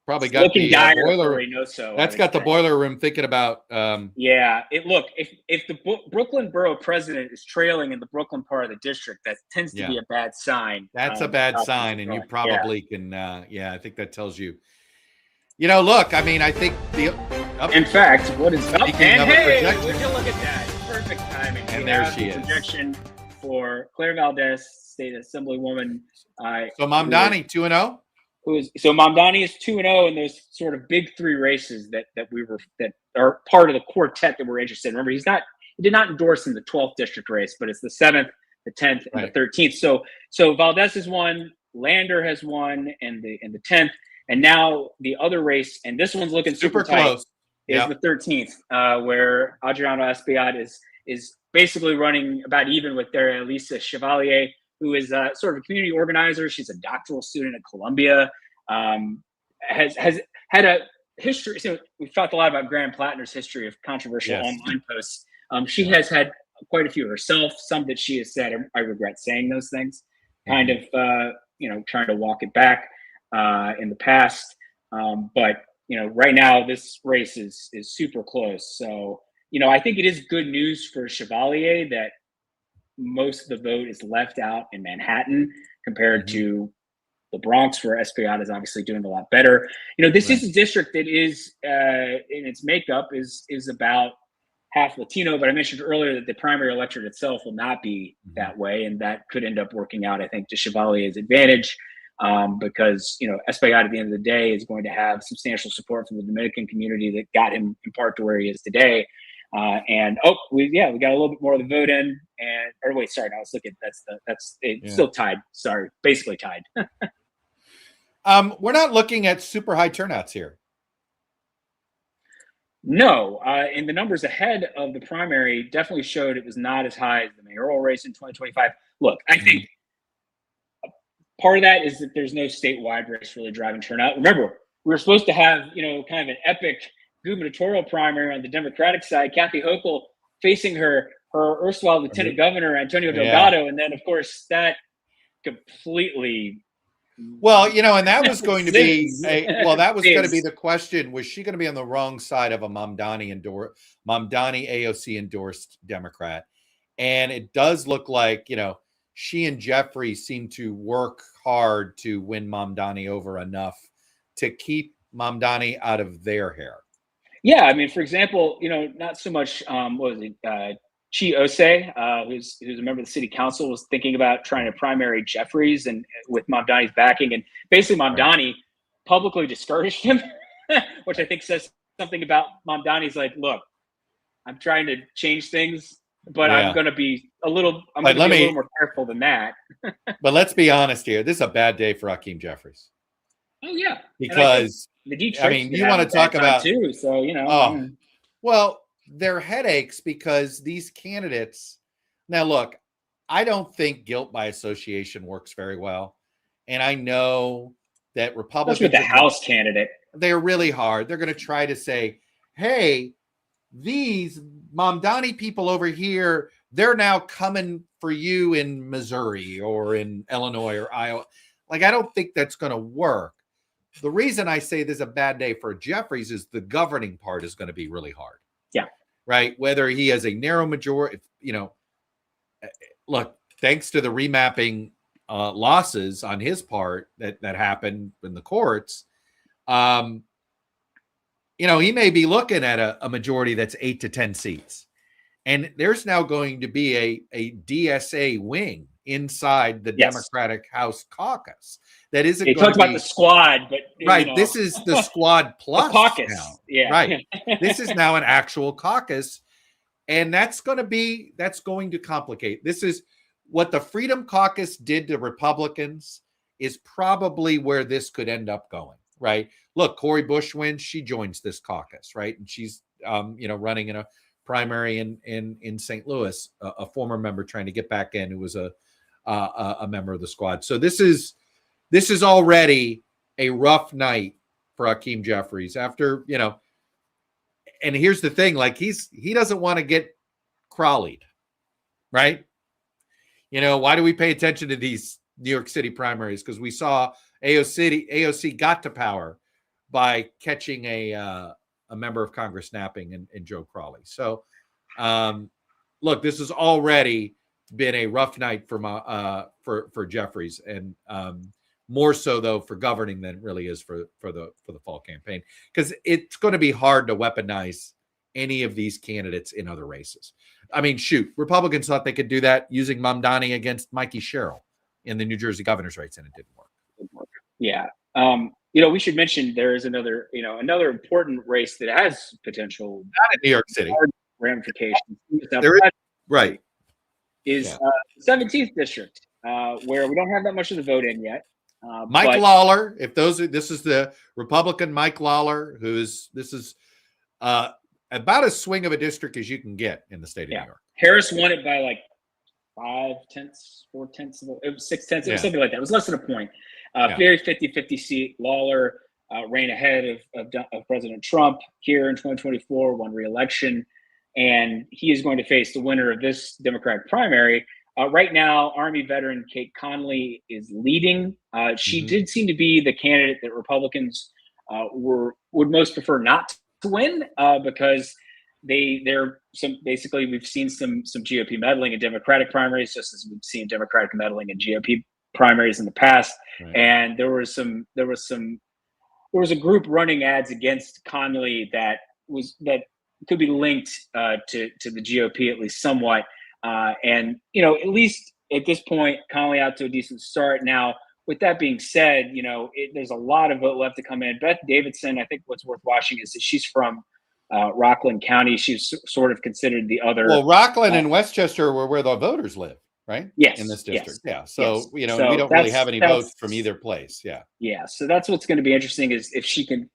S1: probably got the boiler room. That's got the boiler room thinking about.
S2: If the Brooklyn borough president is trailing in the Brooklyn part of the district, that tends to be a bad sign.
S1: That's a bad sign, and you probably can. I think that tells you. Look, I mean, I think
S2: in fact, what is up? And hey, would you look at that? Perfect timing.
S1: And there she is.
S2: Projection for Claire Valdez, state assemblywoman.
S1: So Mamdani 2-0.
S2: Mamdani is 2-0 in those sort of big three races that are part of the quartet that we're interested in. Remember, he did not endorse in the 12th district race, but it's the 7th, the 10th, and the 13th. So Valdez has won, Lander has won, and the 10th, and now the other race, and this one's looking super close. Is the 13th, where Adriano Espaillat is basically running about even with their Elisa Chevalier, who is sort of a community organizer. She's a doctoral student at Columbia, has had a history. So we've talked a lot about Graham Plattner's history of controversial online posts. She has had quite a few herself, some that she has said, I regret saying those things, kind of, trying to walk it back in the past. But right now this race is super close. So, I think it is good news for Chevalier that most of the vote is left out in Manhattan compared to the Bronx, where Espaillat is obviously doing a lot better. This is a district that is, in its makeup, is about half Latino, but I mentioned earlier that the primary electorate itself will not be that way, and that could end up working out, I think, to Chevalier's advantage, because Espaillat at the end of the day is going to have substantial support from the Dominican community that got him in part to where he is today. We got a little bit more of the vote in, let's look at still tied. Sorry, basically tied.
S1: We're not looking at super high turnouts here.
S2: No, and the numbers ahead of the primary definitely showed it was not as high as the mayoral race in 2025. Look, I think part of that is that there's no statewide race really driving turnout. Remember, we were supposed to have, kind of an epic gubernatorial primary on the Democratic side, Kathy Hochul facing her erstwhile lieutenant governor, Antonio Delgado. And then, of course, that completely.
S1: Well, and that was going to be going to be the question. Was she going to be on the wrong side of a Mamdani AOC endorsed Democrat? And it does look like, she and Jeffrey seem to work hard to win Mamdani over enough to keep Mamdani out of their hair.
S2: Yeah, I mean, for example, not so much Chi Osei, who's a member of the city council, was thinking about trying to primary Jeffries and with Mamdani's backing, and basically Mamdani publicly discouraged him, which I think says something about Mamdani's like, look, I'm trying to change things, but I'm going to be a little more careful than that.
S1: But let's be honest here. This is a bad day for Hakeem Jeffries.
S2: Oh yeah,
S1: because
S2: I mean, you want to talk about too. So
S1: well, they're headaches because these candidates. Now, look, I don't think guilt by association works very well, and I know that Republicans
S2: with the House candidate,
S1: they're really hard. They're going to try to say, "Hey, these Mamdani people over here, they're now coming for you in Missouri or in Illinois or Iowa." Like, I don't think that's going to work. The reason I say this is a bad day for Jeffries is the governing part is going to be really hard.
S2: Yeah.
S1: Right. Whether he has a narrow majority, look, thanks to the remapping losses on his part that happened in the courts, he may be looking at a majority that's 8 to 10 seats. And there's now going to be a DSA wing inside the Democratic House caucus. That isn't.
S2: You talked about the squad, but
S1: right. This is the squad plus
S2: the caucus
S1: now.
S2: Yeah.
S1: Right. This is now an actual caucus, and that's going to complicate. This is what the Freedom Caucus did to Republicans is probably where this could end up going. Right. Look, Cori Bush wins. She joins this caucus. Right. And she's, running in a primary in St. Louis, a former member trying to get back in who was a member of the squad. So this is already a rough night for Hakeem Jeffries after, and here's the thing, like he doesn't want to get crawlied, right? Why do we pay attention to these New York City primaries? Because we saw AOC got to power by catching a member of Congress napping in Joe Crawley. So, look, this has already been a rough night for Jeffries, and more so though for governing than it really is for the fall campaign, because it's going to be hard to weaponize any of these candidates in other races. I mean, shoot, Republicans thought they could do that using Mamdani against Mikey Sherrill in the New Jersey governor's race, and it didn't work.
S2: Yeah. We should mention there is another important race that has potential
S1: not in New York City
S2: ramifications.
S1: There is, right.
S2: Is 17th district, where we don't have that much of the vote in yet.
S1: Mike Lawler, this is the Republican Mike Lawler, this is about as swing of a district as you can get in the state of New York.
S2: Harris won it by like 5 tenths, 4 tenths, it was 6 tenths, it was something like that. It was less than a point. Very 50-50 seat. Lawler ran ahead of President Trump here in 2024, won re-election, and he is going to face the winner of this Democratic primary. Right now, Army veteran Kate Conley is leading. She did seem to be the candidate that Republicans would most prefer not to win because we've seen some GOP meddling in Democratic primaries, just as we've seen Democratic meddling in GOP primaries in the past. Right. And there was a group running ads against Conley that could be linked to the GOP at least somewhat. And at least at this point, Conley out to a decent start. Now, with that being said, there's a lot of vote left to come in. Beth Davidson, I think what's worth watching is that she's from Rockland County. She's sort of considered the other.
S1: Well, Rockland and Westchester were where the voters live, right?
S2: Yes.
S1: In this district.
S2: Yes,
S1: yeah. So,
S2: yes.
S1: So we don't really have any votes from either place. Yeah.
S2: Yeah. So that's what's going to be interesting is if she can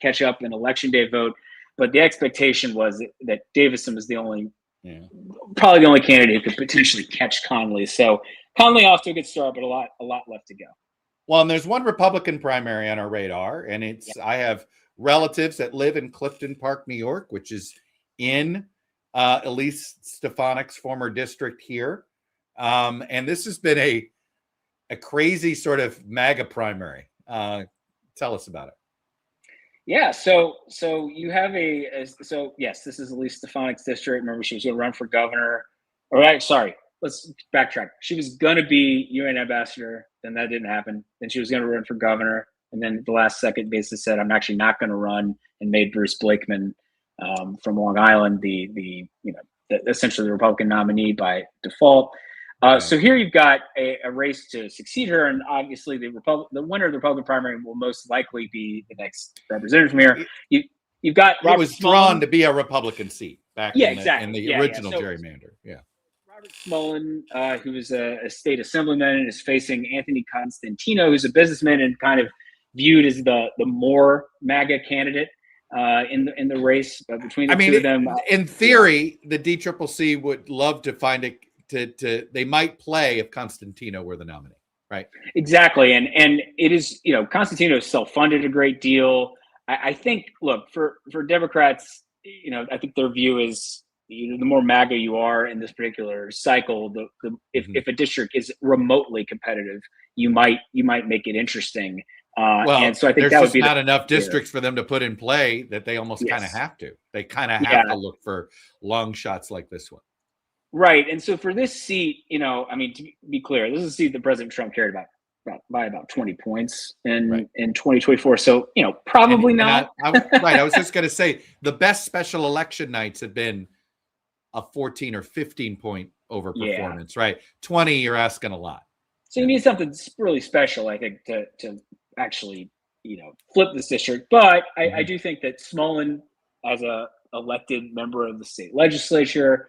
S2: catch up in election day vote. But the expectation was that Davison was probably the only candidate who could potentially catch Conley. So Conley off to a good start, but a lot left to go.
S1: Well, and there's one Republican primary on our radar, and I have relatives that live in Clifton Park, New York, which is in Elise Stefanik's former district here. And this has been a crazy sort of MAGA primary. Tell us about it.
S2: Yeah, so you have yes, this is Elise Stefanik's district. Remember, she was going to run for governor. All right, sorry, let's backtrack. She was going to be UN ambassador, then that didn't happen. Then she was going to run for governor, and then at the last second, basically said, "I'm actually not going to run," and made Bruce Blakeman from Long Island the essentially the Republican nominee by default. So here you've got a race to succeed her, and obviously the winner of the Republican primary will most likely be the next representative from here. You've got
S1: It was drawn to be a Republican seat back in the original gerrymander. Yeah.
S2: Robert Smullen, who is a state assemblyman, is facing Anthony Constantino, who's a businessman and kind of viewed as the more MAGA candidate in the race between the two of them.
S1: In theory, the DCCC would love to find it. They might play if Constantino were the nominee, right?
S2: Exactly, and it is, Constantino is self-funded a great deal. I think, look, for Democrats, I think their view is, the more MAGA you are in this particular cycle, if a district is remotely competitive, you might make it interesting. And so I think
S1: there's
S2: that would
S1: just
S2: be
S1: not enough districts for them to put in play that they almost kind of have to. They kind of have to look for long shots like this one.
S2: Right. And so for this seat, to be clear, this is a seat that President Trump cared by about 20 points in 2024. So, probably not.
S1: I was just going to say the best special election nights have been a 14 or 15 point overperformance, right? 20, you're asking a lot.
S2: So you need something really special, I think, to actually, flip this district. But I do think that Smullen, as a elected member of the state legislature,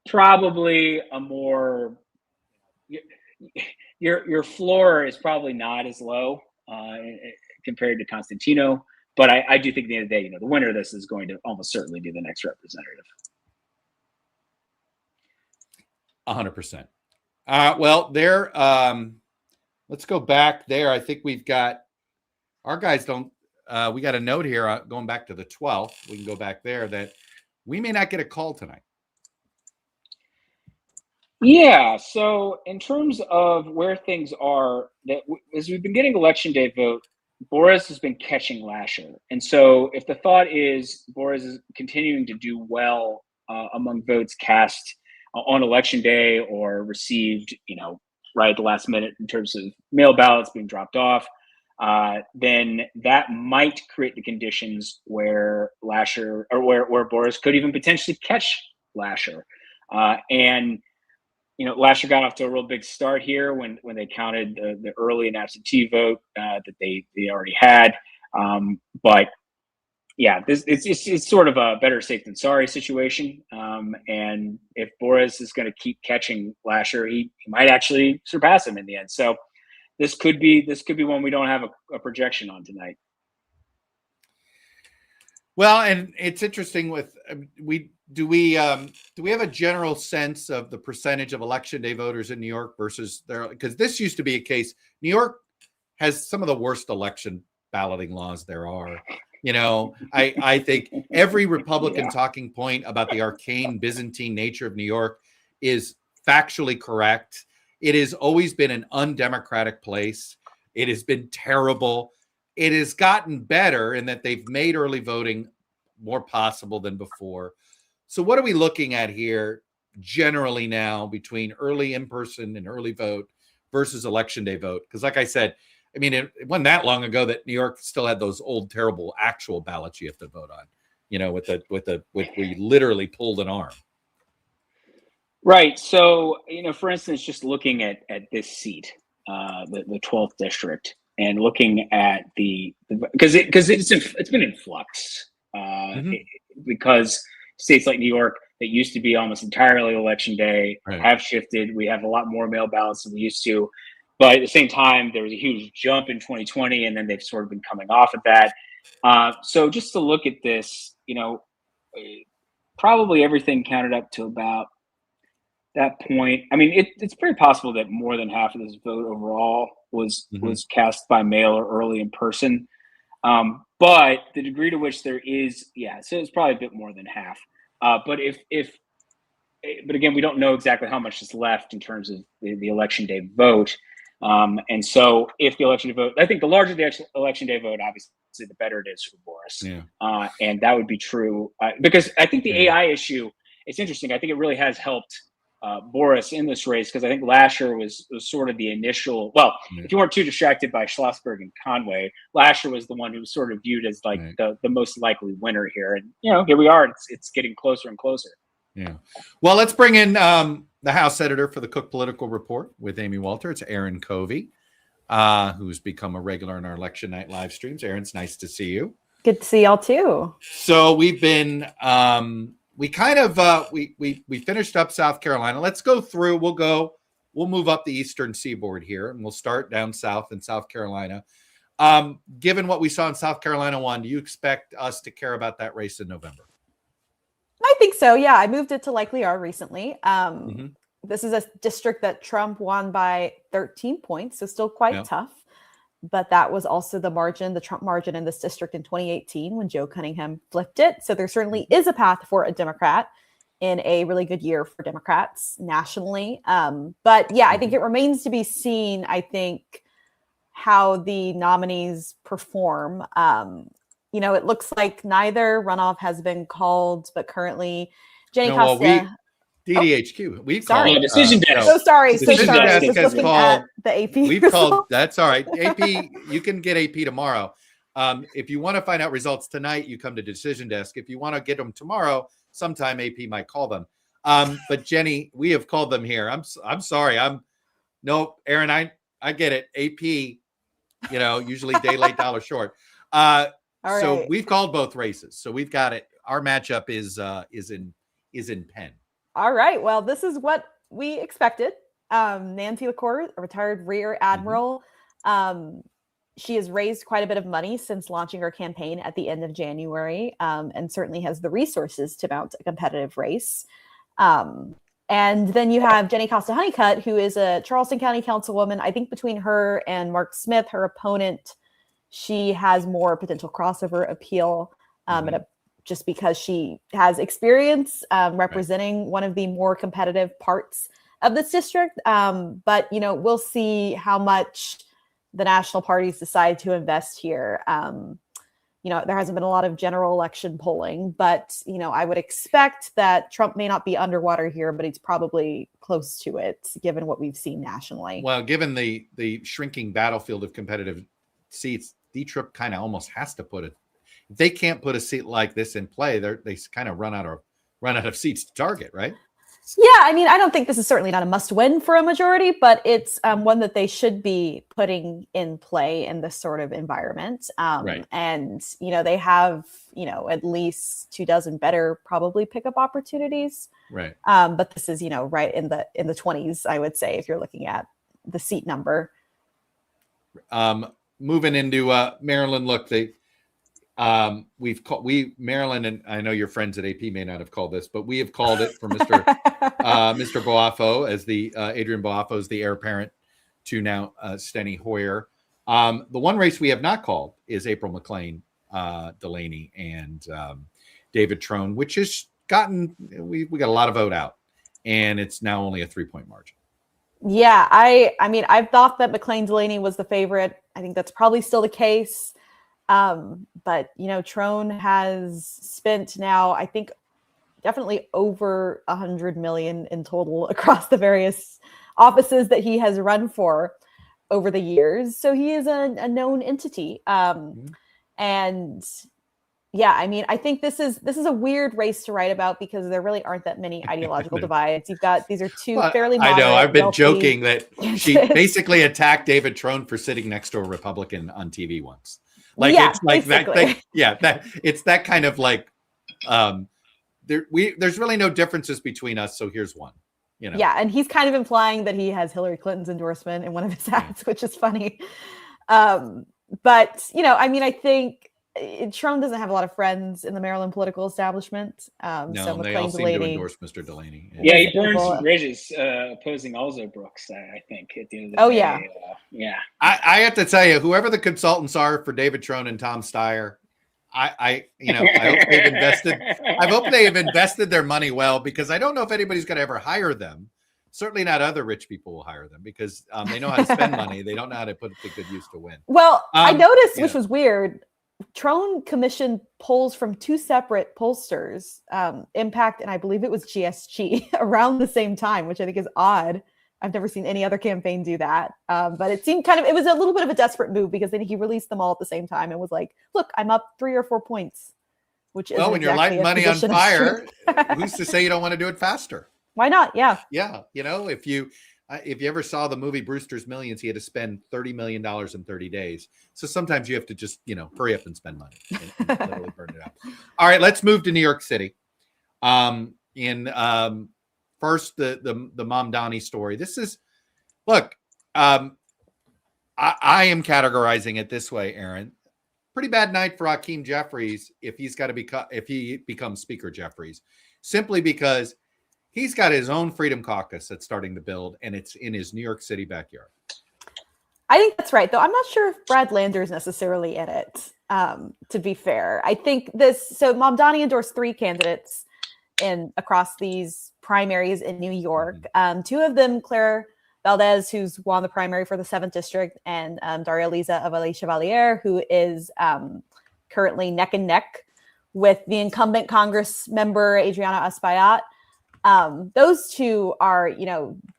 S2: probably a more your floor is probably not as low compared to Constantino, but I do think at the end of the day, the winner of this is going to almost certainly be the next representative.
S1: 100%. Well, there. Let's go back there. I think we've got our guys. We got a note here going back to the 12th. We can go back there that we may not get a call tonight.
S2: Yeah. So in terms of where things are, as we've been getting election day vote, Boris has been catching Lasher. And so if the thought is Boris is continuing to do well among votes cast on election day or received, right at the last minute in terms of mail ballots being dropped off, then that might create the conditions where Lasher or where Boris could even potentially catch Lasher. Lasher got off to a real big start here when they counted the early and absentee vote that they already had. But yeah, it's sort of a better safe than sorry situation. And if Boris is going to keep catching Lasher, he might actually surpass him in the end. So this could be one we don't have a projection on tonight.
S1: Well, and it's interesting with do we have a general sense of the percentage of election day voters in New York versus there? Because this used to be a case. New York has some of the worst election balloting laws there are. I think every Republican talking point about the arcane Byzantine nature of New York is factually correct. It has always been an undemocratic place. It has been terrible. It has gotten better in that they've made early voting more possible than before. So what are we looking at here generally now between early in-person and early vote versus election day vote? Because like I said, it wasn't that long ago that New York still had those old, terrible actual ballots you have to vote on, with we literally pulled an arm.
S2: Right. So, for instance, just looking at this seat, the 12th district, and looking at because it's been in flux because states like New York that used to be almost entirely election day have shifted. We have a lot more mail ballots than we used to. But at the same time, there was a huge jump in 2020, and then they've sort of been coming off of that. So just to look at this, probably everything counted up to about that point. It's very possible that more than half of this vote overall was cast by mail or early in person. But the degree to which there is, so it's probably a bit more than half. But again, we don't know exactly how much is left in terms of the election day vote. And so if the election day vote, I think the larger the election day vote, obviously the better it is for Boris. Yeah. And that would be true because I think the AI issue, it's interesting. I think it really has helped Boris in this race because I think Lasher was sort of the initial. Well, if you weren't too distracted by Schlossberg and Conway, Lasher was the one who was sort of viewed as like the most likely winner here. And here we are. It's getting closer and closer.
S1: Yeah. Well, let's bring in the House editor for the Cook Political Report with Amy Walter. It's Aaron Covey, who's become a regular in our election night live streams. Aaron, it's nice to see you.
S8: Good to see y'all too.
S1: So we've been we finished up South Carolina. Let's go through. We'll move up the eastern seaboard here, and we'll start down south in South Carolina. Given what we saw in South Carolina 1, do you expect us to care about that race in November?
S8: I think so. Yeah, I moved it to likely are recently. This is a district that Trump won by 13 points, so still quite tough. But that was also the Trump margin in this district in 2018 when Joe Cunningham flipped it. So there certainly is a path for a Democrat in a really good year for Democrats nationally. But yeah, I think it remains to be seen, I think, how the nominees perform. It looks like neither runoff has been called, but currently Jenny Costa.
S1: DDHQ. We've
S2: called
S1: decision
S2: desk.
S8: So sorry.
S1: Decision desk has
S8: looking
S1: called
S8: at the AP.
S1: We've
S8: results.
S1: called. That's all right. AP. You can get AP tomorrow. If you want to find out results tonight, you come to decision desk. If you want to get them tomorrow, sometime AP might call them. But Jenny, we have called them here. I'm sorry. Aaron. I get it. AP. Usually day late, dollar short. So we've called both races. So we've got it. Our matchup is in Penn.
S8: All right. Well, this is what we expected. Nancy LaCour, a retired Rear Admiral. She has raised quite a bit of money since launching her campaign at the end of January, and certainly has the resources to mount a competitive race. And then you have Jenny Costa Honeycutt, who is a Charleston County councilwoman. I think between her and Mark Smith, her opponent, she has more potential crossover appeal, just because she has experience representing one of the more competitive parts of this district. But, we'll see how much the national parties decide to invest here. There hasn't been a lot of general election polling, but, I would expect that Trump may not be underwater here, but he's probably close to it, given what we've seen nationally.
S1: Well, given the shrinking battlefield of competitive seats, D-Trip kind of almost has to put it. If they can't put a seat like this in play, they kind of run out of seats to target, right?
S8: Yeah, I mean, I don't think this is certainly not a must-win for a majority, but it's one that they should be putting in play in this sort of environment.
S1: Right.
S8: And they have at least 24 better probably pickup opportunities.
S1: Right.
S8: But this is right in the 20s, I would say, if you're looking at the seat number.
S1: Moving into Maryland, look, Maryland, and I know your friends at AP may not have called this, but we have called it for Mr. Mr. Boafo, as the Adrian Boafo is the heir apparent to now Steny Hoyer. The one race we have not called is April McLean Delaney and David Trone, which has gotten we got a lot of vote out, and it's now only a 3-point margin.
S8: Yeah, I mean, I've thought that McLean Delaney was the favorite. I think that's probably still the case. But Trone has spent now, I think, definitely over $100 million in total across the various offices that he has run for over the years. So he is a known entity. And yeah, I mean, I think this is a weird race to write about because there really aren't that many ideological divides. These are two fairly moderate.
S1: I know. I've been joking that she basically attacked David Trone for sitting next to a Republican on TV once. Like, yeah, it's like that. It's that kind of like, there's really no differences between us. So here's one,
S8: Yeah. And he's kind of implying that he has Hillary Clinton's endorsement in one of his ads, which is funny. But, I mean, I think Trump doesn't have a lot of friends in the Maryland political establishment.
S1: No,
S8: so
S1: they all seem to endorse Mr. Delaney.
S2: Yeah, he burned some bridges opposing Alzo Brooks, I think, at the end of the day.
S8: Yeah.
S1: I have to tell you, whoever the consultants are for David Trone and Tom Steyer, I hope they've invested. I hope they have invested their money well, because I don't know if anybody's going to ever hire them. Certainly not other rich people will hire them, because they know how to spend money. They don't know how to put it to good use to win.
S8: Well, I noticed, which was weird, Trone commissioned polls from two separate pollsters, Impact and I believe it was GSG, around the same time, which I think is odd. I've never seen any other campaign do that. But it seemed it was a little bit of a desperate move, because then he released them all at the same time and was like, look, I'm up 3 or 4 points. which is
S1: Well, when you're lighting money on fire, who's to say you don't want to do it faster?
S8: Why not? Yeah.
S1: Yeah. If you ever saw the movie Brewster's Millions, he had to spend $30 million in 30 days. So sometimes you have to just, hurry up and spend money and literally burn it out. All right, let's move to New York City. First, the Mamdani story. This is, look, I am categorizing it this way, Aaron. Pretty bad night for Hakeem Jeffries if he becomes Speaker Jeffries, simply because he's got his own Freedom Caucus that's starting to build, and it's in his New York City backyard.
S8: I think that's right, though. I'm not sure if Brad Lander's necessarily in it, to be fair. I think so Mamdani endorsed 3 candidates across these primaries in New York. 2 of them, Claire Valdez, who's won the primary for the 7th district, and Daria Liza Avali Chevalier, who is currently neck and neck with the incumbent Congress member, Adriana Espaillat. Those 2 are,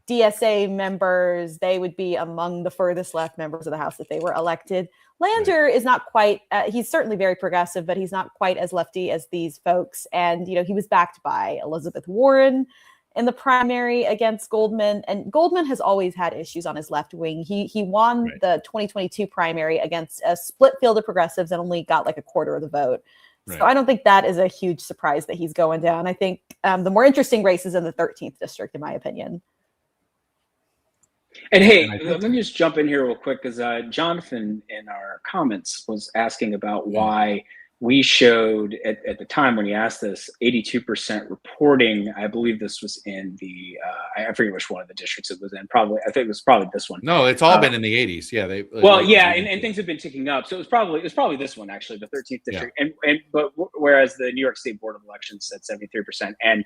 S8: DSA members. They would be among the furthest left members of the House if they were elected. Lander is not quite, he's certainly very progressive, but he's not quite as lefty as these folks. And, he was backed by Elizabeth Warren in the primary against Goldman. And Goldman has always had issues on his left wing. He won the 2022 primary against a split field of progressives and only got like a quarter of the vote. Right. So I don't think that is a huge surprise that he's going down. I think the more interesting race is in the 13th district, in my opinion.
S2: And hey, let me just jump in here real quick, because Jonathan in our comments was asking about why we showed at the time when he asked this 82% reporting. I believe this was in the I forget which one of the districts it was in. I think it was probably this one.
S1: No, it's all been in the 80s. Yeah,
S2: and things have been ticking up. So it was probably this one, actually, the 13th district. Yeah. But whereas the New York State Board of Elections said 73%, and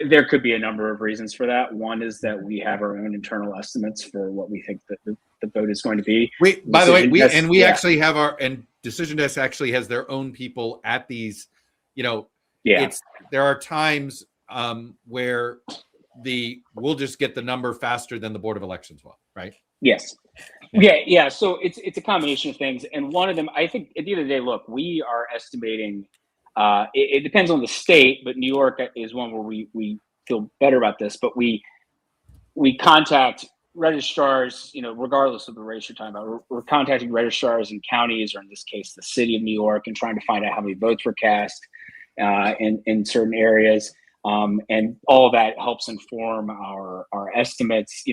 S2: there could be a number of reasons for that. One is that we have our own internal estimates for what we think that the vote is going to be.
S1: By the way, we actually have and Decision Desk actually has their own people at these. There are times where we'll just get the number faster than the Board of Elections will, right?
S2: Yes. Yeah. So it's a combination of things, and one of them, I think, at the end of the day, look, we are estimating. It depends on the state, but New York is one where we feel better about this. But we contact registrars, regardless of the race you're talking about. We're contacting registrars in counties, or in this case, the city of New York, and trying to find out how many votes were cast in certain areas. And all of that helps inform our estimates.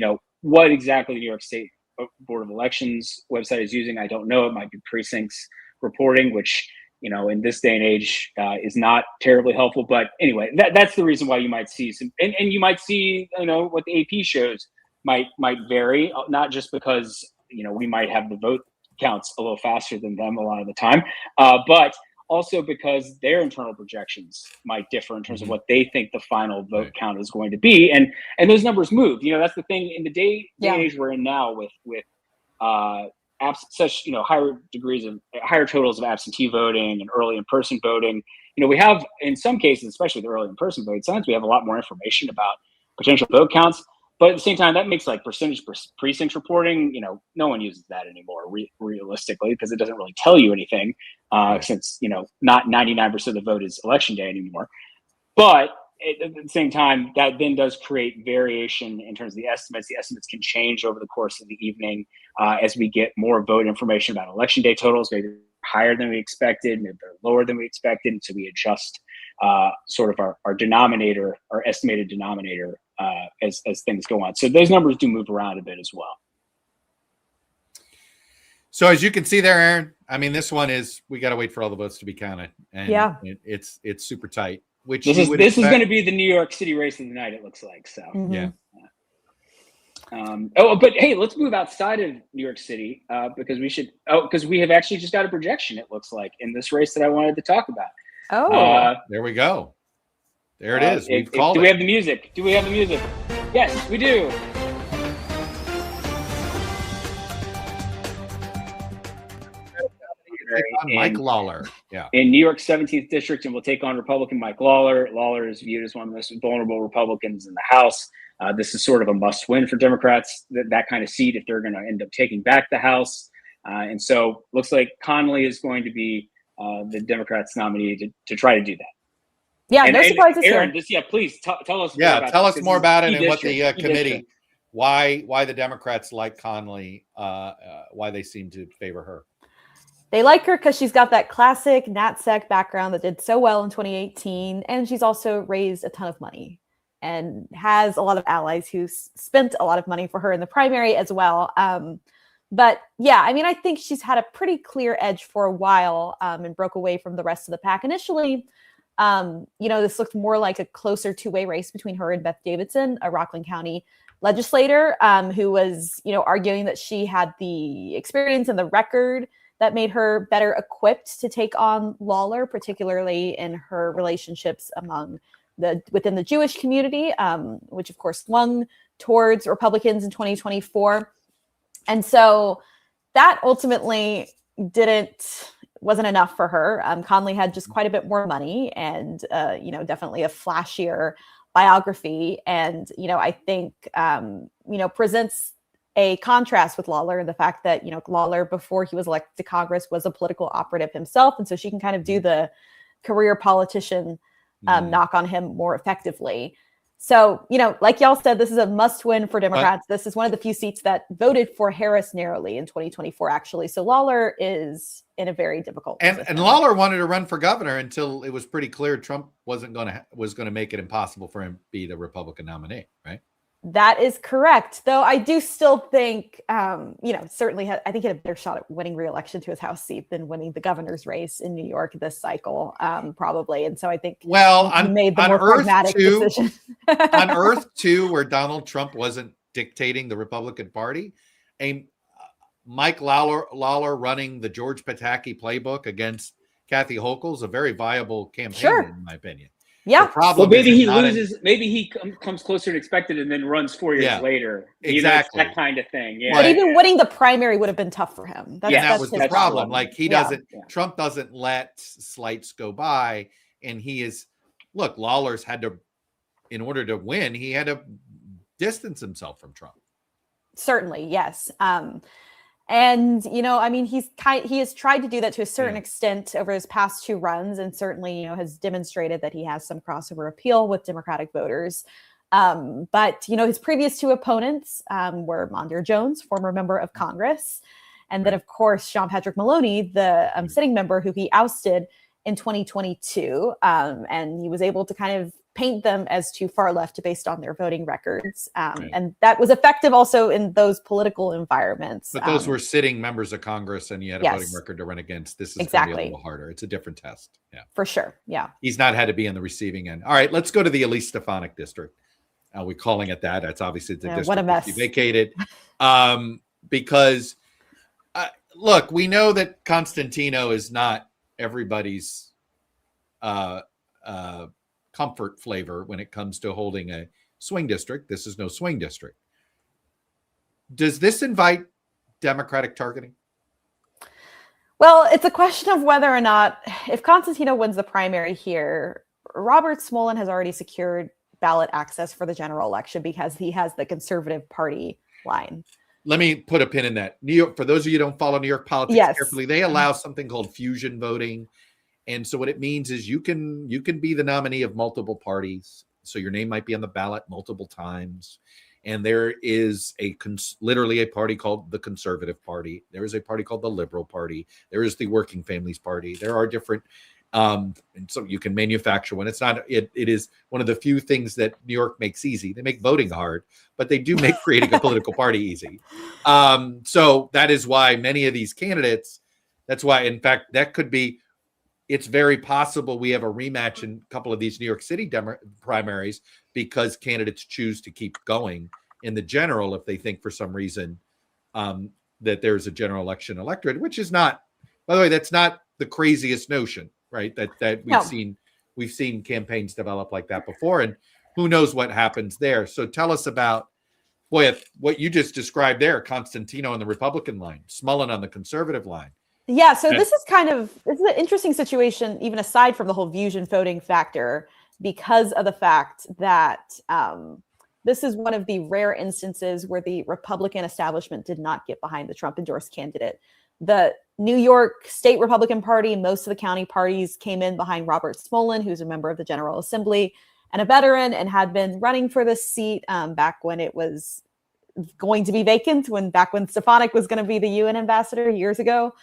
S2: What exactly the New York State Board of Elections website is using, I don't know. It might be precincts reporting, which in this day and age is not terribly helpful. But anyway, that's the reason why you might see some, and you might see, what the AP shows might vary, not just because, we might have the vote counts a little faster than them a lot of the time, but also because their internal projections might differ in terms of what they think the final vote count is going to be. And those numbers move. That's the thing in the day and age we're in now with such higher totals of absentee voting and early in-person voting. We have, in some cases, especially the early in-person voting, sometimes we have a lot more information about potential vote counts. But at the same time, that makes like percentage precincts reporting. No one uses that anymore, realistically, because it doesn't really tell you anything, since not 99% of the vote is election day anymore. But at the same time, that then does create variation in terms of the estimates. The estimates can change over the course of the evening as we get more vote information about election day totals. Maybe they're higher than we expected, maybe they're lower than we expected, and so we adjust sort of our denominator, our estimated denominator, as things go on. So those numbers do move around a bit as well.
S1: So as you can see there, Aaron, I mean, this one we got to wait for all the votes to be counted, and it's super tight. Which this
S2: is going to be the New York City race of the night, it looks like. So
S1: yeah.
S2: But hey, let's move outside of New York City because we have actually just got a projection, it looks like, in this race that I wanted to talk about.
S1: There we go. There it is. We've called it.
S2: Do we have the music? Yes, we do.
S1: Mike Lawler. Yeah.
S2: In New York's 17th district, and we'll take on Republican Mike Lawler. Lawler is viewed as one of the most vulnerable Republicans in the House. This is sort of a must-win for Democrats, that kind of seat, if they're going to end up taking back the House. And so looks like Connolly is going to be the Democrats' nominee to try to do that.
S8: Yeah, no surprises
S2: Aaron,
S8: here.
S2: please tell us.
S1: Tell us more about it and what the
S2: district.
S1: committee, why the Democrats like Conley, why they seem to favor her.
S8: They like her because she's got that classic NatSec background that did so well in 2018, and she's also raised a ton of money and has a lot of allies who spent a lot of money for her in the primary as well. But yeah, I mean, I think she's had a pretty clear edge for a while and broke away from the rest of the pack. Initially, this looked more like a closer two-way race between her and Beth Davidson, a Rockland County legislator who was, arguing that she had the experience and the record that made her better equipped to take on Lawler, particularly in her relationships within the Jewish community, which of course swung towards Republicans in 2024. And so that ultimately wasn't enough for her. Conley had just quite a bit more money and, definitely a flashier biography. And, I think, presents a contrast with Lawler and the fact that, Lawler, before he was elected to Congress, was a political operative himself. And so she can kind of do the career politician knock on him more effectively. So, like y'all said, this is a must win for Democrats. This is one of the few seats that voted for Harris narrowly in 2024, actually. So Lawler is in a very difficult position.
S1: And Lawler wanted to run for governor until it was pretty clear Trump was going to make it impossible for him to be the Republican nominee, right?
S8: That is correct. Though I do still think, certainly I think he had a better shot at winning re-election to his House seat than winning the governor's race in New York this cycle, probably. And so I think he made the more pragmatic decision.
S1: On Earth 2, where Donald Trump wasn't dictating the Republican Party, Mike Lawler running the George Pataki playbook against Kathy Hochul is a very viable campaign, in my opinion.
S8: Yeah.
S2: Maybe he loses. Maybe he comes closer than expected and then runs 4 years later.
S1: Exactly.
S2: That kind of thing. Yeah.
S8: But even winning the primary would have been tough for him.
S1: That was the problem. Like Trump doesn't let slights go by. And Lawler's had to, in order to win, he had to distance himself from Trump.
S8: Certainly. Yes. And, he has tried to do that to a certain extent over his past 2 runs, and certainly, has demonstrated that he has some crossover appeal with Democratic voters. But, his previous 2 opponents were Mondaire Jones, former member of Congress, and then, of course, Sean Patrick Maloney, the sitting member who he ousted in 2022. And he was able to kind of paint them as too far left based on their voting records. And that was effective also in those political environments.
S1: But those were sitting members of Congress and you had a voting record to run against. This is going to be a little harder. It's a different test. Yeah,
S8: for sure. Yeah.
S1: He's not had to be on the receiving end. All right, let's go to the Elise Stefanik district. We're calling it that. That's obviously the district
S8: what a mess.
S1: He vacated. Because look, we know that Constantino is not everybody's comfort flavor when it comes to holding a swing district. This is no swing district. Does this invite Democratic targeting?
S8: Well, it's a question of whether or not, if Constantino wins the primary here, Robert Smolin has already secured ballot access for the general election because he has the Conservative Party line.
S1: Let me put a pin in that. New York, for those of you who don't follow New York politics carefully, they allow something called fusion voting. And so what it means is you can be the nominee of multiple parties. So your name might be on the ballot multiple times. And there is literally a party called the Conservative Party. There is a party called the Liberal Party. There is the Working Families Party. There are different, and so you can manufacture one. It's not, it is one of the few things that New York makes easy. They make voting hard, but they do make creating a political party easy. So that is why many of these candidates, that's why, in fact, that could be, it's very possible we have a rematch in a couple of these New York City primaries because candidates choose to keep going in the general if they think for some reason that there's a general election electorate, which is not, by the way, that's not the craziest notion, right? That we've seen campaigns develop like that before, and who knows what happens there. So tell us about what you just described there, Constantino on the Republican line, Smolin on the Conservative line.
S8: Yeah, so this is an interesting situation, even aside from the whole fusion voting factor, because of the fact that this is one of the rare instances where the Republican establishment did not get behind the Trump endorsed candidate. The New York State Republican Party, most of the county parties came in behind Robert Smolin, who's a member of the General Assembly and a veteran and had been running for this seat back when it was going to be vacant, back when Stefanik was going to be the UN ambassador years ago.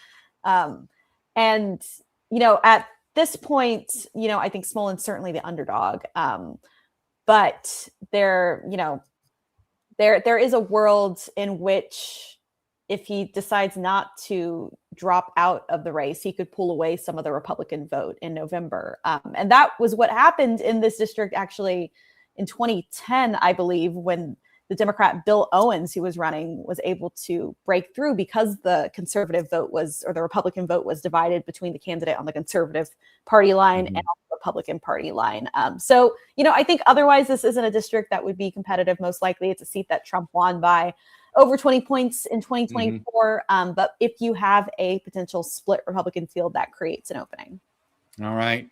S8: And, at this point, I think Smolin's certainly the underdog. But there is a world in which if he decides not to drop out of the race, he could pull away some of the Republican vote in November. And that was what happened in this district actually in 2010, I believe, when the Democrat Bill Owens, who was running, was able to break through because the conservative vote the Republican vote was divided between the candidate on the conservative party line and on the Republican party line. So, I think otherwise this isn't a district that would be competitive. Most likely it's a seat that Trump won by over 20 points in 2024. But if you have a potential split Republican field, that creates an opening.
S1: All right.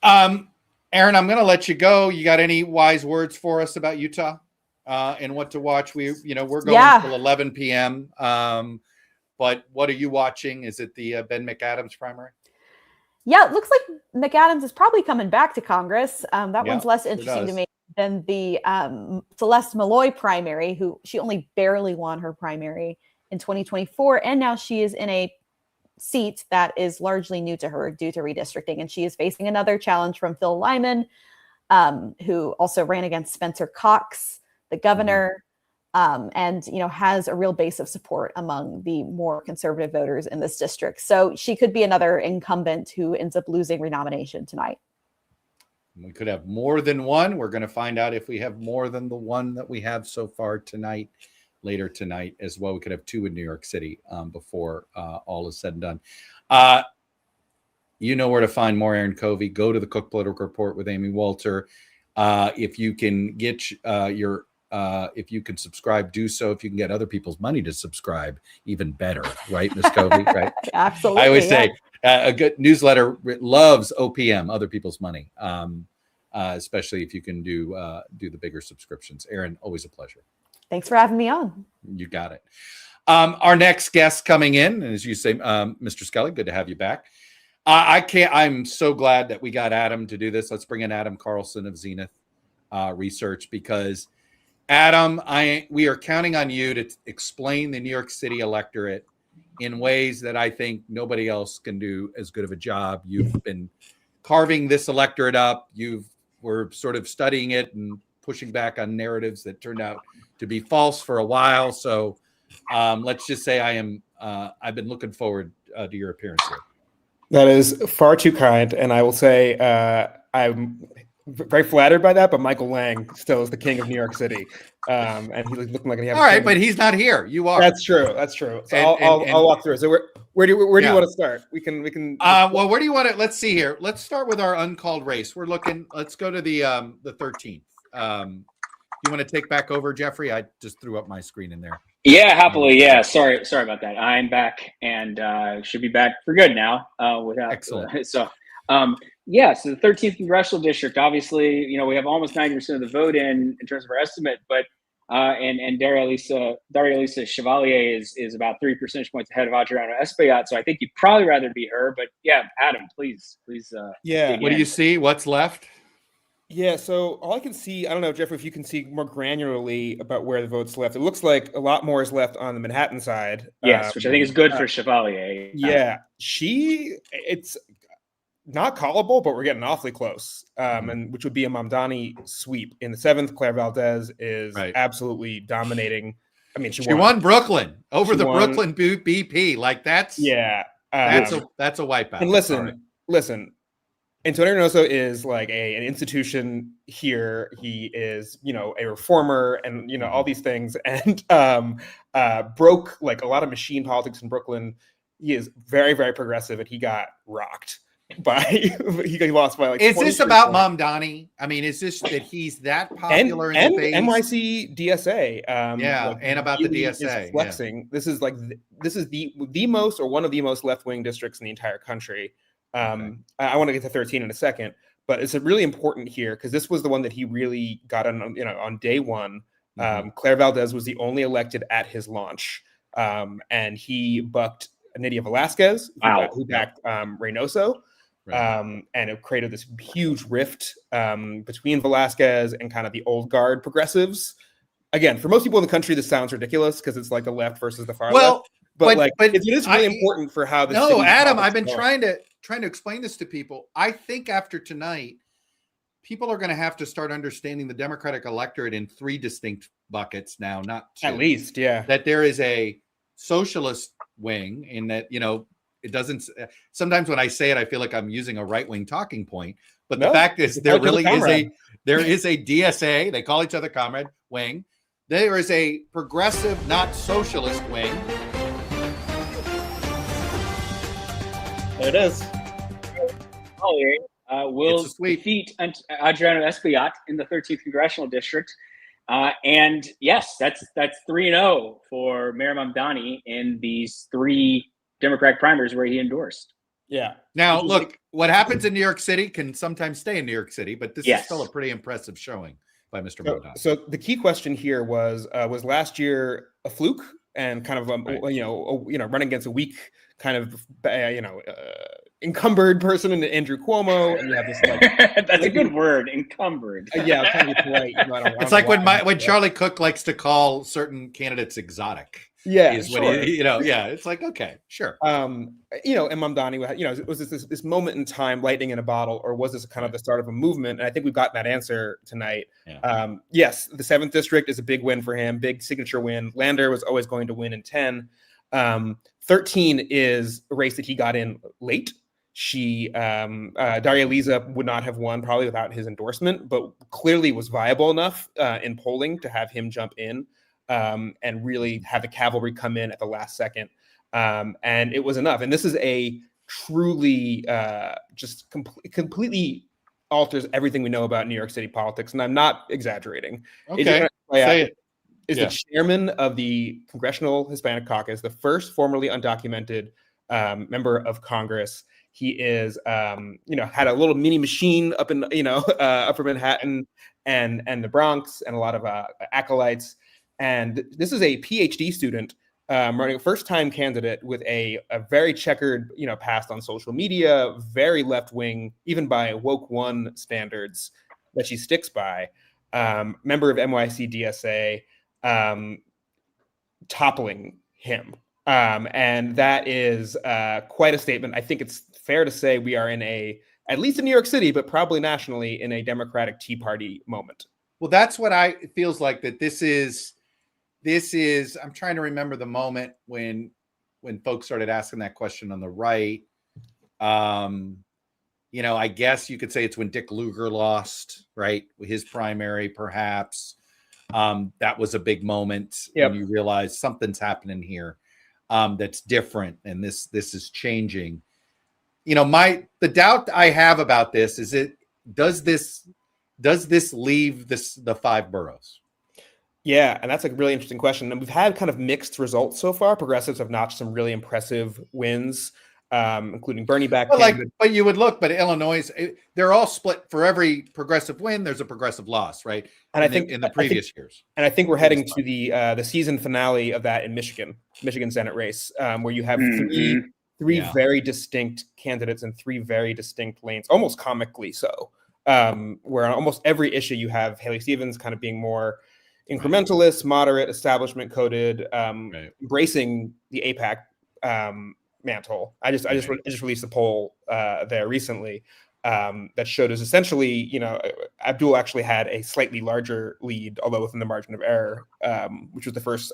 S1: Aaron, I'm going to let you go. You got any wise words for us about Utah? And what to watch? We're going till 11 p.m. But what are you watching? Is it the Ben McAdams primary?
S8: Yeah, it looks like McAdams is probably coming back to Congress. That one's less interesting to me than the Celeste Malloy primary, who she only barely won her primary in 2024. And now she is in a seat that is largely new to her due to redistricting. And she is facing another challenge from Phil Lyman, who also ran against Spencer Cox, the governor, and has a real base of support among the more conservative voters in this district. So she could be another incumbent who ends up losing renomination tonight.
S1: We could have more than one. We're going to find out if we have more than the one that we have so far tonight, later tonight as well. We could have two in New York City before all is said and done. You know where to find more Aaron Covey. Go to the Cook Political Report with Amy Walter. If you can get if you can subscribe, do so. If you can get other people's money to subscribe, even better, right, Ms. Covey? Right?
S8: Absolutely.
S1: I always say a good newsletter loves OPM, other people's money, especially if you can do the bigger subscriptions. Aaron, always a pleasure.
S8: Thanks for having me on.
S1: You got it. Our next guest coming in, as you say, Mr. Skelly, good to have you back. I'm so glad that we got Adam to do this. Let's bring in Adam Carlson of Zenith Research, because Adam, we are counting on you to explain the New York City electorate in ways that I think nobody else can do as good of a job. You've been carving this electorate up. We're sort of studying it and pushing back on narratives that turned out to be false for a while. So let's just say I've been looking forward to your appearance here.
S9: That is far too kind. And I will say I'm very flattered by that, but Michael Lang still is the king of New York City. And he's looking like he has.
S1: All right, but he's not here. You are.
S9: That's true. So I'll walk through. So where do you want to start? We can.
S1: Well, where do you want to? Let's see here. Let's start with our uncalled race. Let's go to the 13th. You want to take back over, Jeffrey? I just threw up my screen in there.
S2: Yeah, happily. Yeah, sorry about that. I'm back and should be back for good now.
S1: Excellent.
S2: So the 13th congressional district. Obviously, we have almost 90% of the vote in terms of our estimate, but and Daria Lisa Chevalier is about 3 percentage points ahead of Adriana Espaillat. So I think you'd probably rather be her. But yeah, Adam, please.
S9: Yeah.
S1: What do you see? What's left?
S9: Yeah, so all I can see, I don't know, Jeffrey, if you can see more granularly about where the vote's left. It looks like a lot more is left on the Manhattan side.
S2: Yes, which I think is good for Chevalier.
S9: Yeah, it's not callable, but we're getting awfully close, and which would be a Mamdani sweep. In the 7th, Claire Valdez is absolutely dominating. I mean, she
S1: won Brooklyn over the Brooklyn BP. Like that's a wipeout.
S9: And listen. Antonio Reynoso is like an institution here. He is, a reformer and, all these things, and broke like a lot of machine politics in Brooklyn. He is very, very progressive, and he got rocked he lost by like.
S1: Is this about Mamdani? I mean, is this that he's that popular in the base?
S9: NYC DSA?
S1: And about the DSA
S9: is flexing. Yeah. This is the most or one of the most left-wing districts in the entire country. I want to get to 13 in a second, but it's really important here because this was the one that he really got on day one. Claire Valdez was the only elected at his launch, and he bucked Nydia Velasquez,
S2: Wow.
S9: who backed Reynoso.
S1: Right.
S9: And it created this huge rift between Velasquez and kind of the old guard progressives. Again, for most people in the country, this sounds ridiculous because it's like the left versus the far left. But it is really important for how this.
S1: No, Adam, I've been trying to explain this to people. I think after tonight, people are going to have to start understanding the Democratic electorate in 3 distinct buckets now, not 2.
S9: At least, yeah.
S1: That there is a socialist wing, in that, it doesn't. Sometimes when I say it, I feel like I'm using a right-wing talking point. But the fact is, there really is a DSA. They call each other comrade wing. There is a progressive, not socialist wing.
S9: There it is.
S2: Will defeat Adriano Espaillat in the 13th congressional district. And yes, that's 3-0 for Mayor Mamdani in these 3 Democratic primaries where he endorsed.
S9: Yeah.
S1: Now, look, what happens in New York City can sometimes stay in New York City, but this is still a pretty impressive showing by Mr. Mamdani.
S9: So the key question here was last year a fluke and kind of running against a weak kind of encumbered person in Andrew Cuomo, and you have this
S2: that's a good word, encumbered.
S9: Yeah, I'm trying to be polite.
S1: It's like when Charlie Cook likes to call certain candidates exotic.
S9: Yeah,
S1: is what it's like, okay, sure.
S9: And Mamdani, was this moment in time, lightning in a bottle, or was this kind of the start of a movement? And I think we've gotten that answer tonight.
S1: Yeah.
S9: Yes, the 7th district is a big win for him, big signature win. Lander was always going to win in 10. 13 is a race that he got in late. Daria Liza would not have won probably without his endorsement, but clearly was viable enough in polling to have him jump in and really have the cavalry come in at the last second. And it was enough. And this is a truly just completely alters everything we know about New York City politics. And I'm not exaggerating.
S1: Okay, say it.
S9: Is the chairman of the Congressional Hispanic Caucus, the first formerly undocumented member of Congress. He is, had a little mini machine up in, Upper Manhattan and the Bronx, and a lot of acolytes. And this is a PhD student running a first-time candidate with a very checkered, past on social media, very left-wing, even by woke one standards that she sticks by. Member of NYC DSA. Toppling him. And that is quite a statement. I think it's fair to say we are at least in New York City, but probably nationally, in a Democratic Tea Party moment.
S1: Well, that's what it feels like, that this is, I'm trying to remember the moment when folks started asking that question on the right. I guess you could say it's when Dick Lugar lost, right? His primary, perhaps. That was a big moment.
S9: Yep.
S1: When you realize something's happening here that's different, and this is changing. The doubt I have about this is, does this leave the 5 boroughs?
S9: Yeah, and that's a really interesting question. And we've had kind of mixed results so far. Progressives have notched some really impressive wins, including Bernie back.
S1: But you would look, but Illinois, they're all split. For every progressive win, there's a progressive loss, right?
S9: And I think
S1: in the previous years,
S9: and I think we're heading to the season finale of that in Michigan Senate race, where you have three very distinct candidates and 3 very distinct lanes, almost comically so. Where on almost every issue you have Haley Stevens kind of being more incrementalist, moderate, establishment coded, embracing the AIPAC mantle. I just released a poll there recently that showed us essentially, Abdul actually had a slightly larger lead, although within the margin of error, which was the first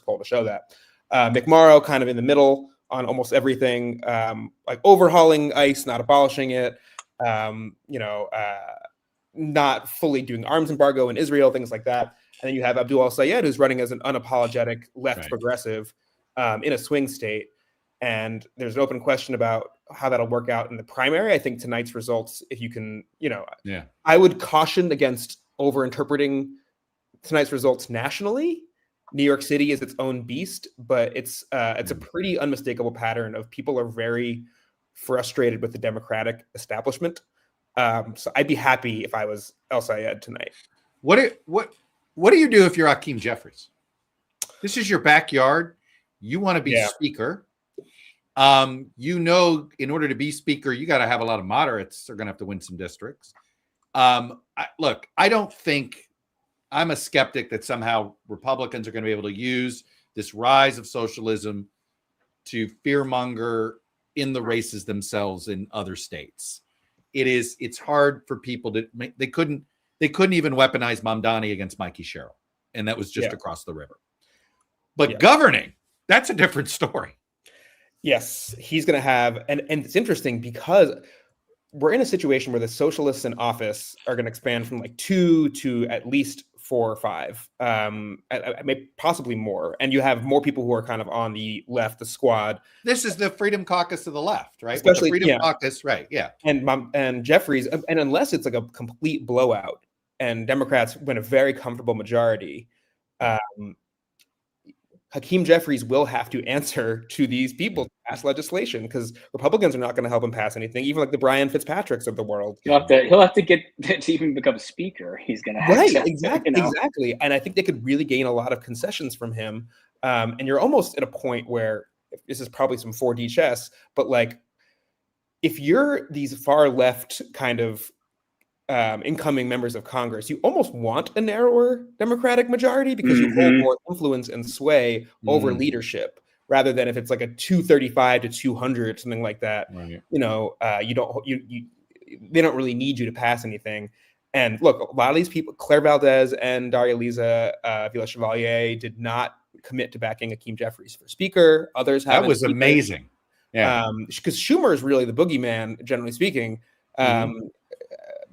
S9: poll to show that. McMorrow kind of in the middle on almost everything, like overhauling ICE, not abolishing it, not fully doing arms embargo in Israel, things like that. And then you have Abdul Al-Sayed, who's running as an unapologetic left progressive in a swing state. And there's an open question about how that'll work out in the primary. I think tonight's results, if you can, I would caution against over-interpreting tonight's results nationally. New York City is its own beast, but it's a pretty unmistakable pattern of people are very frustrated with the Democratic establishment. So I'd be happy if I was El-Sayed tonight.
S1: What do you do if you're Hakeem Jeffries? This is your backyard. You want to be speaker. In order to be speaker, you got to have a lot of moderates. They're going to have to win some districts. Look, I don't think, I'm a skeptic that somehow Republicans are going to be able to use this rise of socialism to fearmonger in the races themselves in other states. It's hard for people to make, they couldn't even weaponize Mamdani against Mikey Sherrill. And that was just across the river. But governing, that's a different story.
S9: Yes, he's going to have, and it's interesting because we're in a situation where the socialists in office are going to expand from like 2 to at least 4 or 5, possibly more. And you have more people who are kind of on the left, the squad.
S1: This is the Freedom Caucus to the left, right?
S9: Especially
S1: With the Freedom Caucus, right? Yeah.
S9: And Jeffries, and unless it's like a complete blowout and Democrats win a very comfortable majority, Hakeem Jeffries will have to answer to these people to pass legislation because Republicans are not going to help him pass anything, even like the Brian Fitzpatricks of the world.
S2: He'll have to get to even become speaker. He's going to have to,
S9: exactly. And I think they could really gain a lot of concessions from him. And you're almost at a point where this is probably some 4D chess, but like if you're these far left kind of incoming members of Congress, you almost want a narrower Democratic majority because you hold more influence and sway over leadership rather than if it's like a 235 to 200, something like that.
S1: Right.
S9: They don't really need you to pass anything. And look, a lot of these people, Claire Valdez and Daria Liza, Vila Chevalier, did not commit to backing Hakeem Jeffries for speaker. Others have.
S1: That was amazing. Yeah.
S9: Because Schumer is really the boogeyman, generally speaking.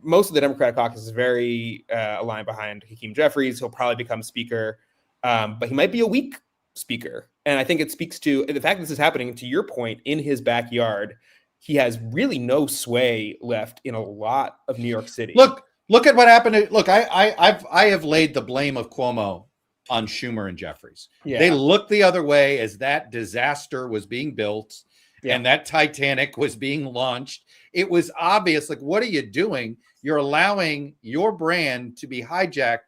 S9: Most of the Democratic caucus is very aligned behind Hakeem Jeffries. He'll probably become speaker, but he might be a weak speaker. And I think it speaks to the fact that this is happening, to your point, in his backyard. He has really no sway left in a lot of New York City.
S1: Look at what happened. I have laid the blame of Cuomo on Schumer and Jeffries. Yeah. They looked the other way as that disaster was being built and that Titanic was being launched. It was obvious, like, what are you doing? You're allowing your brand to be hijacked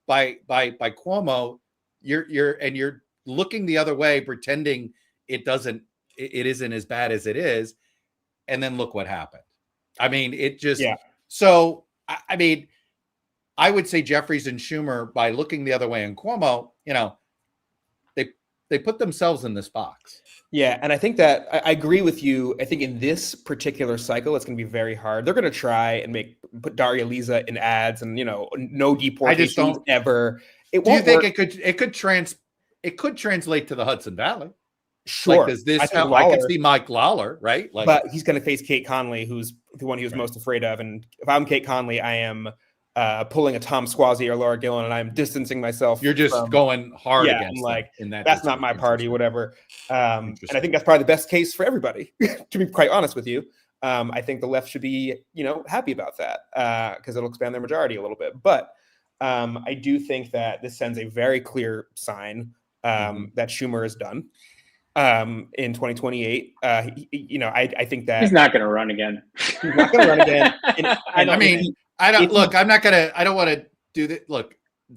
S1: by Cuomo. You're looking the other way, pretending it isn't as bad as it is. And then look what happened. I mean, it just so I mean, I would say Jeffries and Schumer, by looking the other way, and Cuomo, they put themselves in this box.
S9: Yeah, and I think that I agree with you. I think in this particular cycle, it's going to be very hard. They're going to try and put Daria Liza in ads, and no deportations ever. Do
S1: you think it could translate to the Hudson Valley?
S9: Sure,
S1: I could see Mike Lawler, right?
S9: But he's going to face Kate Conley, who's the one he was most afraid of. And if I'm Kate Conley, I am pulling a Tom Squazzi or Laura Gillen, and I'm distancing myself.
S1: You're just going hard against
S9: like
S1: in that.
S9: That's not my party, whatever. And I think that's probably the best case for everybody. To be quite honest with you, I think the left should be happy about that because it'll expand their majority a little bit. But I do think that this sends a very clear sign that Schumer is done. In 2028, I think that
S2: he's not going to run again.
S9: He's not going to run again.
S1: I don't want to do that. Look,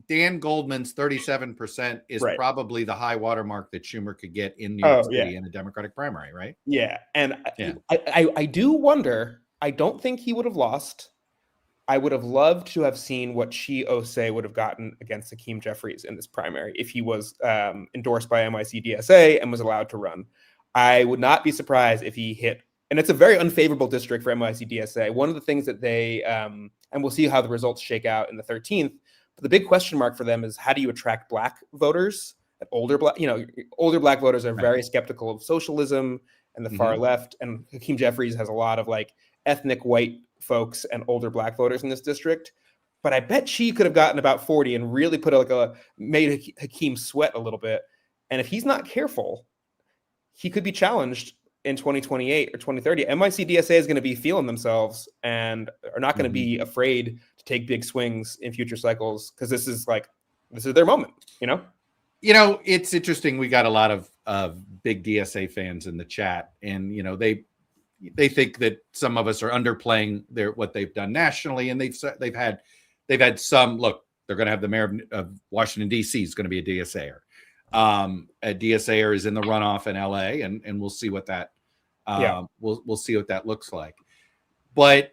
S1: Dan Goldman's 37% is probably the high watermark that Schumer could get in New York City in a Democratic primary, right?
S9: Yeah. And I do wonder, I don't think he would have lost. I would have loved to have seen what Chi Osei would have gotten against Hakeem Jeffries in this primary if he was endorsed by NYC-DSA and was allowed to run. I would not be surprised if he hit, and it's a very unfavorable district for NYC-DSA. One of the things that they, and we'll see how the results shake out in the 13th, but the big question mark for them is how do you attract Black voters? Older Black voters are very skeptical of socialism and the far left, and Hakeem Jeffries has a lot of like ethnic white folks and older Black voters in this district, but I bet she could have gotten about 40 and really made Hakeem sweat a little bit. And if he's not careful, he could be challenged in 2028 or 2030. NYC-DSA is going to be feeling themselves and are not going to be afraid to take big swings in future cycles because this is their moment.
S1: It's interesting. We got a lot of big DSA fans in the chat, and they think that some of us are underplaying what they've done nationally, and they've had some. Look, they're going to have the mayor of Washington D.C. is going to be a DSAer. A DSAer is in the runoff in L.A. and we'll see what that We'll see what that looks like. But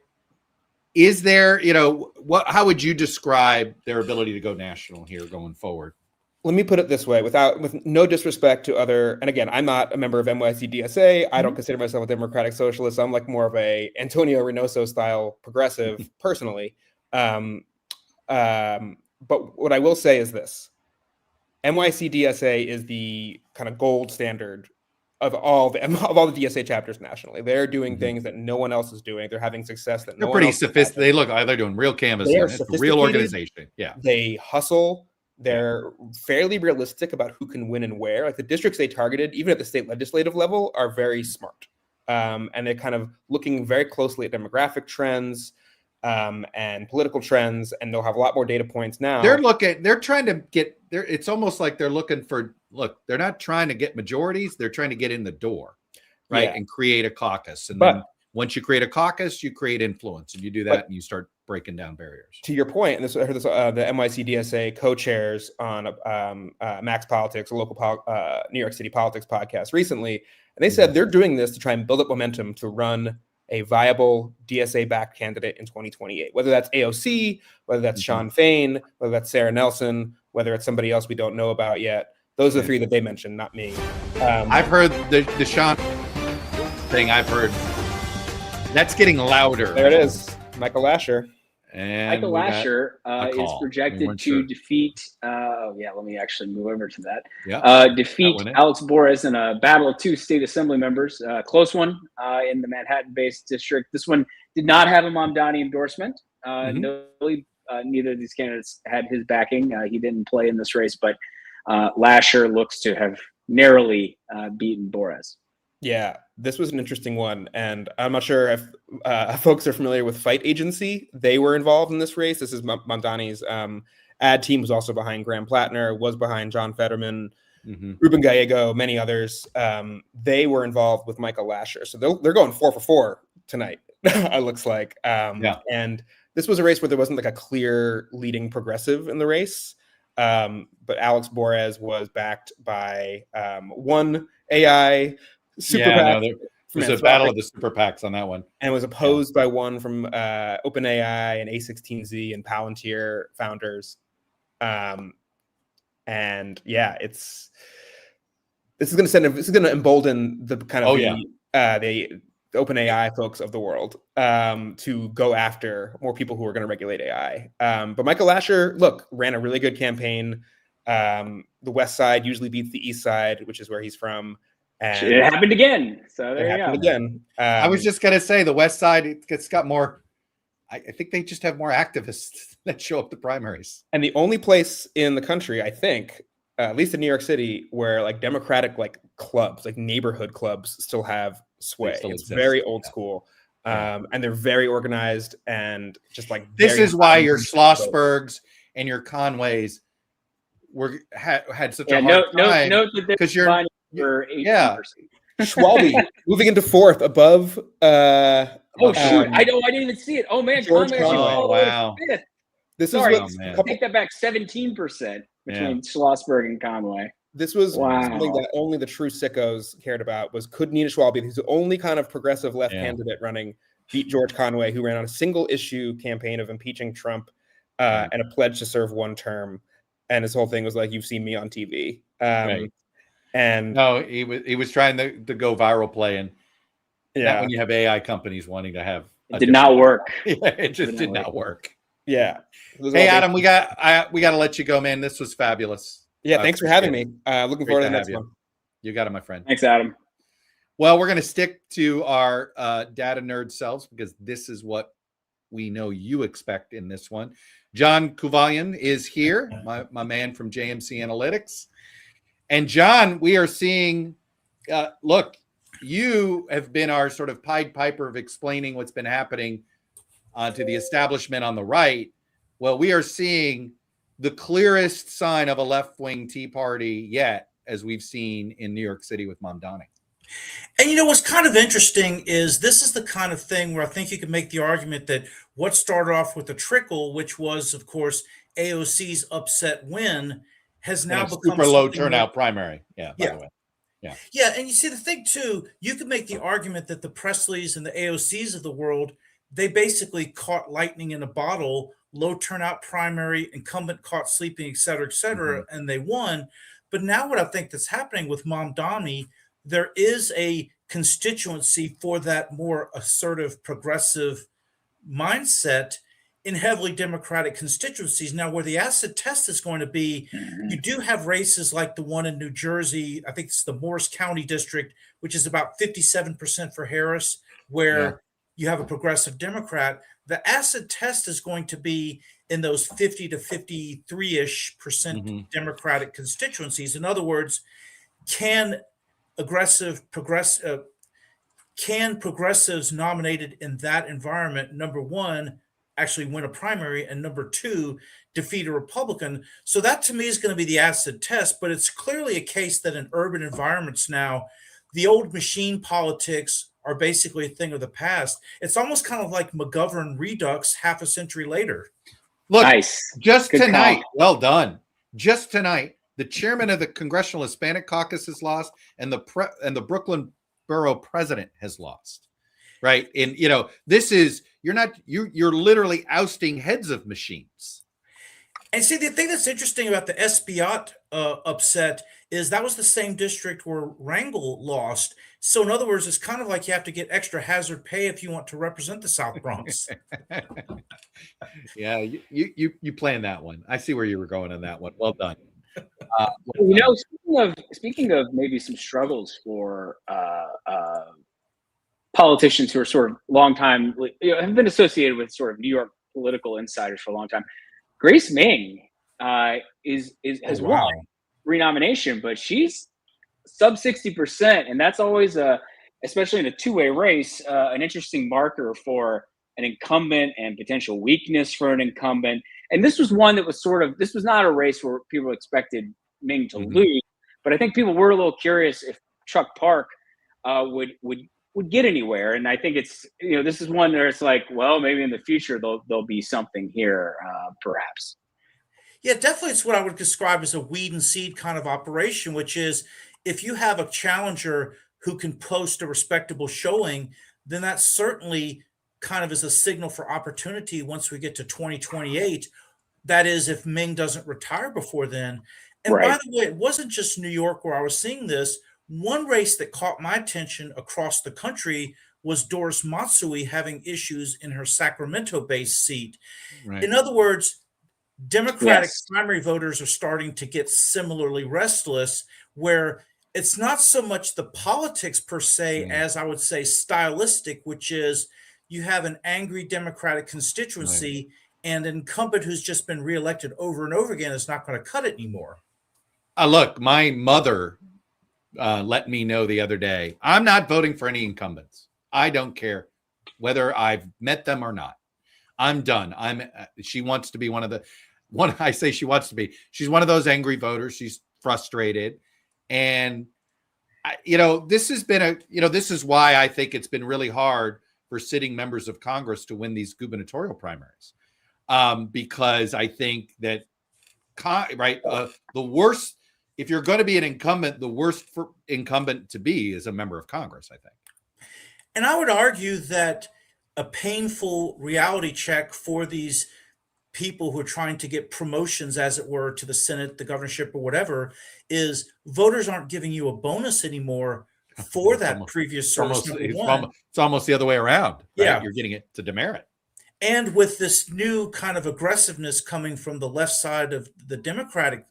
S1: is there, how would you describe their ability to go national here going forward?
S9: Let me put it this way, with no disrespect to other, and again, I'm not a member of NYC DSA. I don't consider myself a democratic socialist. I'm like more of a Antonio Reynoso style progressive personally. But what I will say is this: NYC DSA is the kind of gold standard of all the DSA chapters nationally. They're doing things that no one else is doing. They're having success that
S1: they're pretty sophisticated. They're doing real canvassing. It's a real organization. Yeah,
S9: they hustle. They're fairly realistic about who can win and where. Like the districts they targeted, even at the state legislative level, are very smart. And they're kind of looking very closely at demographic trends and political trends, and they'll have a lot more data points now.
S1: They're trying to get there. It's almost like they're looking for, they're not trying to get majorities. They're trying to get in the door, right? And create a caucus. And then once you create a caucus, you create influence, and you do that and you start breaking down barriers.
S9: To your point, and I heard this, the NYC DSA co-chairs on Max Politics, a local New York City politics podcast recently, and they said they're doing this to try and build up momentum to run a viable DSA-backed candidate in 2028, whether that's AOC, whether that's Sean Fain, whether that's Sarah Nelson, whether it's somebody else we don't know about yet. Those are the three that they mentioned, not me.
S1: I've heard the Sean thing. I've heard that's getting louder.
S9: There it is. Michael Lasher.
S1: And
S2: Michael Lasher is projected to defeat. Let me actually move over to that. Defeat Alex Borres in a battle of two state assembly members. Close one in the Manhattan-based district. This one did not have a Mamdani endorsement. Neither of these candidates had his backing. He didn't play in this race, but Lasher looks to have narrowly beaten Borres.
S9: Yeah, this was an interesting one, and I'm not sure if folks are familiar with Fight Agency. They were involved in this race. This is Mamdani's ad team was also behind Graham Plattner, was behind John Fetterman, Ruben Gallego, many others. They were involved with Michael Lasher, so they're going 4 for 4 tonight. It looks like, and this was a race where there wasn't like a clear leading progressive in the race, but Alex Borres was backed by one AI. Super PAC.
S1: It was a battle of the super PACs on that one,
S9: and was opposed by one from OpenAI and A16Z and Palantir founders. This is going to embolden the kind of the OpenAI folks of the world to go after more people who are going to regulate AI. But Michael Lasher, ran a really good campaign. The West Side usually beats the East Side, which is where he's from. And
S2: it happened again. So there you go.
S9: Again.
S1: I was just going to say the West Side, it's got more. I think they just have more activists that show up to primaries.
S9: And the only place in the country, I think, at least in New York City, where like Democratic clubs, like neighborhood clubs, still have sway. It's very old school, and they're very organized and just like.
S1: This is why your Schlossbergs and your Conways had such a hard time because you're.
S9: Schwalbe moving into 4th above.
S2: I didn't even see it. Oh man,
S1: George wow.
S9: This
S2: Sorry,
S9: is
S2: take that back. 17% between Schlossberg and Conway.
S9: This was something that only the true sickos cared about. Was could Nina Schwalbe, who's the only kind of progressive left candidate running, beat George Conway, who ran on a single issue campaign of impeaching Trump and a pledge to serve one term, and his whole thing was like, "You've seen me on TV." And
S1: no, he was trying to go viral play, and when you have AI companies wanting to have,
S2: it did not work.
S1: It just did not work.
S9: Yeah.
S1: Hey Adam, we got to let you go, man. This was fabulous.
S9: Yeah, thanks for having me. Looking forward to the next one.
S1: You got it, my friend.
S2: Thanks, Adam.
S1: Well, we're going to stick to our data nerd selves because this is what we know you expect in this one. John Kuvalian is here, my man from JMC Analytics. And John, we are seeing, you have been our sort of Pied Piper of explaining what's been happening to the establishment on the right. Well, we are seeing the clearest sign of a left-wing Tea Party yet, as we've seen in New York City with Mamdani.
S10: And what's kind of interesting is this is the kind of thing where I think you can make the argument that what started off with a trickle, which was, of course, AOC's upset win, has now become
S1: super low turnout primary. By the way.
S10: Yeah, and you see the thing too, you could make the argument that the Presleys and the AOCs of the world, they basically caught lightning in a bottle, low turnout primary, incumbent caught sleeping, et cetera, and they won. But now what I think that's happening with Mom Donnie, there is a constituency for that more assertive, progressive mindset in heavily Democratic constituencies. Now, where the acid test is going to be, you do have races like the one in New Jersey. I think it's the Morris County district, which is about 57% for Harris, where you have a progressive Democrat. The acid test is going to be in those 50 to 53-ish percent Democratic constituencies. In other words, can progressives nominated in that environment, number one, actually win a primary, and number two, defeat a Republican? So that to me is going to be the acid test, but it's clearly a case that in urban environments now, the old machine politics are basically a thing of the past. It's almost kind of like McGovern Redux half a century later.
S1: Look,
S2: nice.
S1: Just
S2: Good
S1: tonight,
S2: call.
S1: well done. Just tonight, the chairman of the Congressional Hispanic Caucus has lost, and the Brooklyn Borough president has lost. Right. And this is you're literally ousting heads of machines.
S10: And see, the thing that's interesting about the Espiat upset is that was the same district where Rangel lost. So in other words, it's kind of like you have to get extra hazard pay if you want to represent the South Bronx.
S1: Yeah, you planned that one. I see where you were going on that one. Well done.
S2: Speaking of maybe some struggles for politicians who are sort of long time, have been associated with sort of New York political insiders for a long time. Grace Ming has won renomination, but she's sub 60%, and that's always especially in a two-way race, an interesting marker for an incumbent and potential weakness for an incumbent. And this was one that was this was not a race where people expected Ming to lose, but I think people were a little curious if Chuck Park would get anywhere. And I think it's, this is one where it's like, well, maybe in the future there'll be something here, perhaps.
S10: Yeah, definitely. It's what I would describe as a weed and seed kind of operation, which is if you have a challenger who can post a respectable showing, then that certainly kind of is a signal for opportunity once we get to 2028. That is, if Ming doesn't retire before then. And by the way, it wasn't just New York where I was seeing this. One race that caught my attention across the country was Doris Matsui having issues in her Sacramento-based seat. Right. In other words, Democratic primary voters are starting to get similarly restless, where it's not so much the politics per se as I would say stylistic, which is you have an angry Democratic constituency and an incumbent who's just been reelected over and over again is not going to cut it anymore.
S1: Look, my mother let me know the other day, I'm not voting for any incumbents. I don't care whether I've met them or not. I'm done. She wants to be she's one of those angry voters. She's frustrated. And, this has been this is why I think it's been really hard for sitting members of Congress to win these gubernatorial primaries. Because I think that, the worst, if you're going to be an incumbent, the worst for incumbent to be is a member of Congress, I think.
S10: And I would argue that a painful reality check for these people who are trying to get promotions, as it were, to the Senate, the governorship, or whatever, is voters aren't giving you a bonus anymore for that previous service.
S1: It's almost the other way around. Right? Yeah. You're getting it to demerit.
S10: And with this new kind of aggressiveness coming from the left side of the Democratic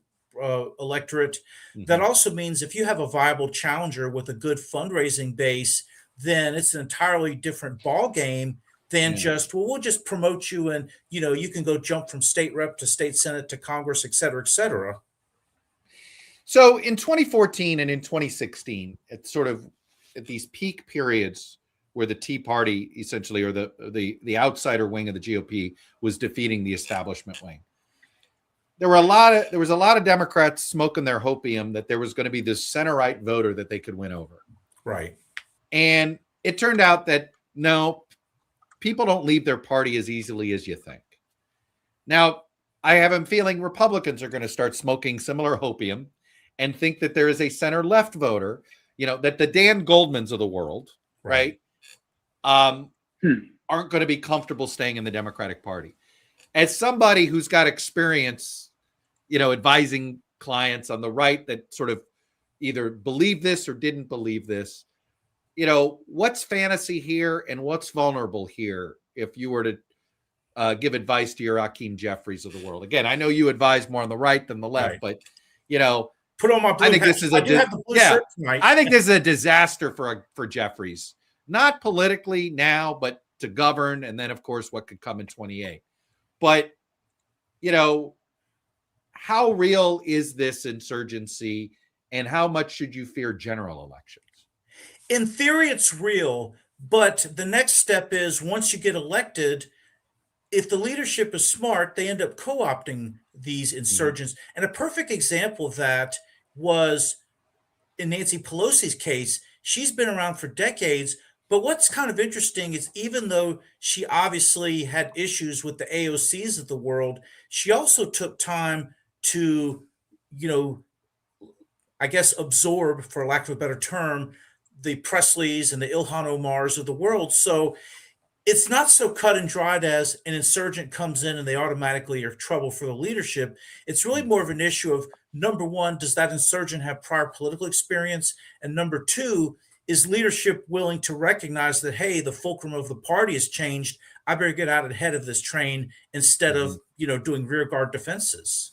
S10: electorate, that also means if you have a viable challenger with a good fundraising base, then it's an entirely different ball game than just, we'll just promote you and, you can go jump from state rep to state senate to Congress, et cetera, et cetera.
S1: So in 2014 and in 2016, it's sort of at these peak periods where the Tea Party essentially, or the outsider wing of the GOP, was defeating the establishment wing. There was a lot of Democrats smoking their hopium that there was going to be this center-right voter that they could win over.
S10: Right.
S1: And it turned out that no, people don't leave their party as easily as you think. Now, I have a feeling Republicans are going to start smoking similar hopium and think that there is a center-left voter that the Dan Goldmans of the world, right, aren't going to be comfortable staying in the Democratic Party. As somebody who's got experience, advising clients on the right that sort of either believe this or didn't believe this, what's fantasy here and what's vulnerable here if you were to give advice to your Hakeem Jeffries of the world? Again, I know you advise more on the right than the left, but
S10: put on my blue
S1: I think
S10: hat.
S1: this is
S10: I do have the blue shirt tonight.
S1: I think this is a disaster for Jeffries, not politically now, but to govern, and then of course what could come in 28. But how real is this insurgency, and how much should you fear general elections?
S10: In theory, it's real, but the next step is once you get elected, if the leadership is smart, they end up co-opting these insurgents. And a perfect example of that was in Nancy Pelosi's case. She's been around for decades, but what's kind of interesting is even though she obviously had issues with the AOCs of the world, she also took time to, I guess, absorb, for lack of a better term, the Presleys and the Ilhan Omars of the world. So it's not so cut and dried as an insurgent comes in and they automatically are trouble for the leadership. It's really more of an issue of, number one, does that insurgent have prior political experience? And number two, is leadership willing to recognize that, hey, the fulcrum of the party has changed. I better get out ahead of this train instead of, doing rear guard defenses.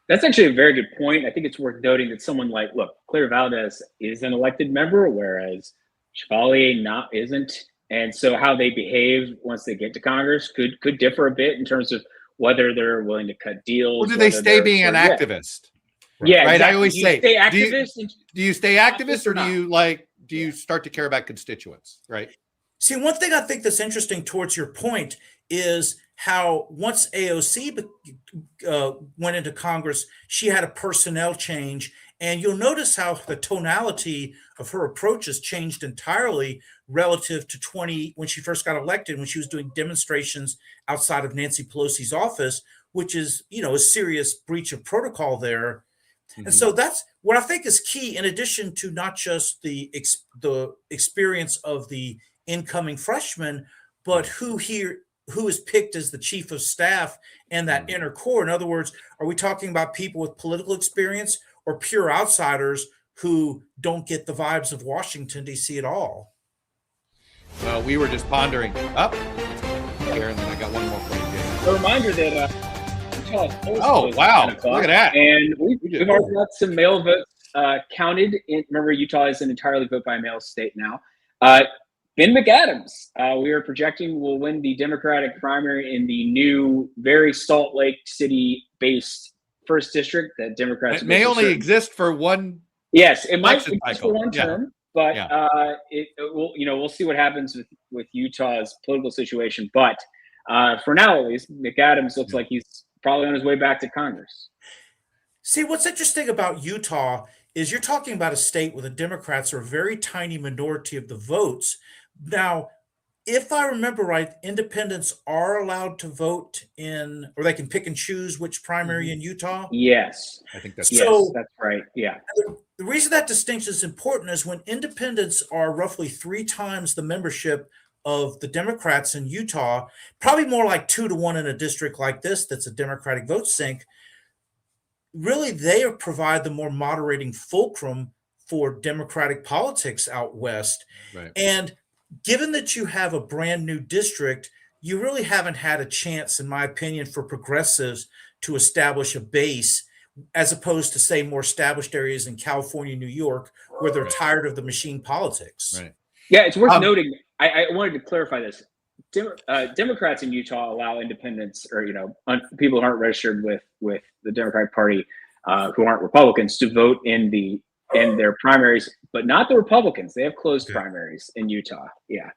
S2: That's actually a very good point. I think it's worth noting that someone like, Claire Valdez is an elected member, whereas Chevalier isn't. And so how they behave once they get to Congress could differ a bit in terms of whether they're willing to cut deals.
S1: Or do they stay being an activist?
S2: Yeah,
S1: right.
S2: Exactly.
S1: I always say,
S2: stay activist.
S1: Do you stay activist, or do you start to care about constituents? Right.
S10: See, one thing I think that's interesting towards your point is how once AOC went into Congress, she had a personnel change. And you'll notice how the tonality of her approach has changed entirely relative to when she first got elected, when she was doing demonstrations outside of Nancy Pelosi's office, which is, a serious breach of protocol there. And so that's what I think is key, in addition to not just the experience of the incoming freshman, but who is picked as the chief of staff and that inner core. In other words, are we talking about people with political experience or pure outsiders who don't get the vibes of Washington, D.C. at all?
S1: Well, we were just pondering here, and then I got one more for you, Jason.
S2: A reminder that
S1: oh, wow. Look at that.
S2: And we've already got some mail votes counted. Remember, Utah is an entirely vote-by-mail state now. Ben McAdams, we are projecting, will win the Democratic primary in the new, very Salt Lake City-based first district that Democrats...
S1: It may only exist for one...
S2: Yes, it might exist for one term, but
S1: it
S2: will, we'll see what happens with Utah's political situation. But for now, at least, McAdams looks like he's probably on his way back to Congress.
S10: See, what's interesting about Utah is you're talking about a state where the Democrats are a very tiny minority of the votes. Now, if I remember right, independents are allowed to vote or they can pick and choose which primary in Utah.
S2: Yes.
S1: I think that's
S2: that's right. Yeah.
S10: The reason that distinction is important is when independents are roughly 3 times the membership of the Democrats in Utah, probably more like 2-to-1 in a district like this that's a Democratic vote sink. Really, they provide the more moderating fulcrum for Democratic politics out west.
S1: Right.
S10: And given that you have a brand new district, you really haven't had a chance, in my opinion, for progressives to establish a base, as opposed to, say, more established areas in California, New York, where they're tired of the machine politics.
S1: Right.
S2: Yeah, it's worth noting. I wanted to clarify this. Democrats in Utah allow independents, or people who aren't registered with the Democratic Party, who aren't Republicans, to vote in their primaries, but not the Republicans. They have closed primaries in Utah. Yeah.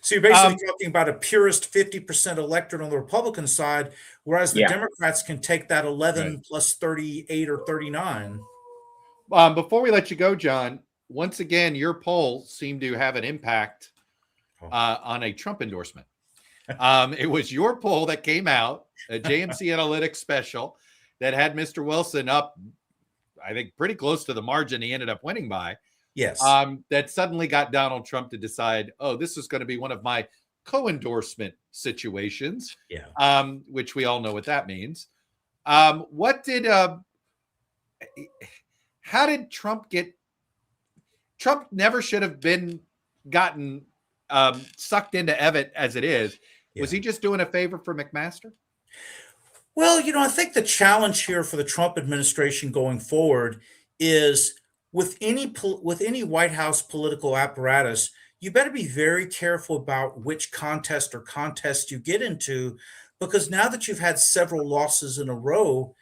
S10: So you're basically talking about a purist 50% electorate on the Republican side, whereas the Democrats can take that 11 plus 38 or 39.
S1: Before we let you go, John, once again, your poll seemed to have an impact on a Trump endorsement. It was your poll that came out, a JMC Analytics special, that had Mr. Wilson up I think, pretty close to the margin he ended up winning by.
S10: Yes.
S1: That suddenly got Donald Trump to decide, oh, this is going to be one of my co-endorsement situations, which we all know what that means. How did Trump get? Trump never should have gotten sucked into Evitt as it is. Yeah. Was he just doing a favor for McMaster?
S10: Well, I think the challenge here for the Trump administration going forward is with any White House political apparatus, you better be very careful about which contest or contest you get into, because now that you've had several losses in a row,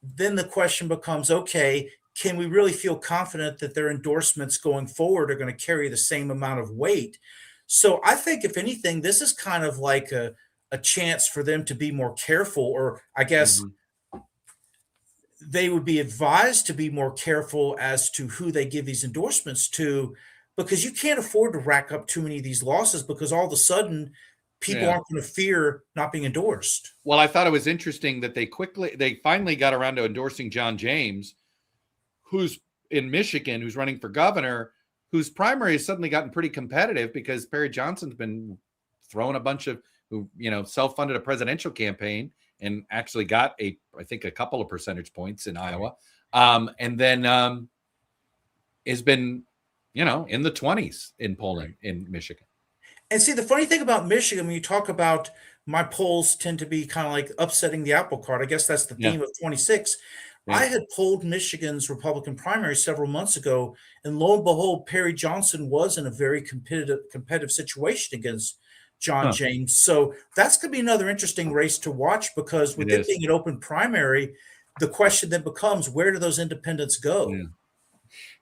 S10: then the question becomes, okay, can we really feel confident that their endorsements going forward are going to carry the same amount of weight? So I think, if anything, this is kind of like a chance for them to be more careful, or I guess they would be advised to be more careful as to who they give these endorsements to, because you can't afford to rack up too many of these losses, because all of a sudden people aren't going to fear not being endorsed.
S1: Well, I thought it was interesting that they finally got around to endorsing John James, who's in Michigan, who's running for governor, whose primary has suddenly gotten pretty competitive because Perry Johnson's been throwing a bunch of, who self-funded a presidential campaign and actually got I think a couple of percentage points in Iowa, and then has been in the 20s in polling in Michigan.
S10: And see, the funny thing about Michigan, when you talk about, my polls tend to be kind of like upsetting the apple cart. I guess that's the theme of 26. Yeah. I had polled Michigan's Republican primary several months ago, and lo and behold, Perry Johnson was in a very competitive situation against John James. So that's going to be another interesting race to watch, because with it being an open primary, the question then becomes, where do those independents go?
S1: Yeah.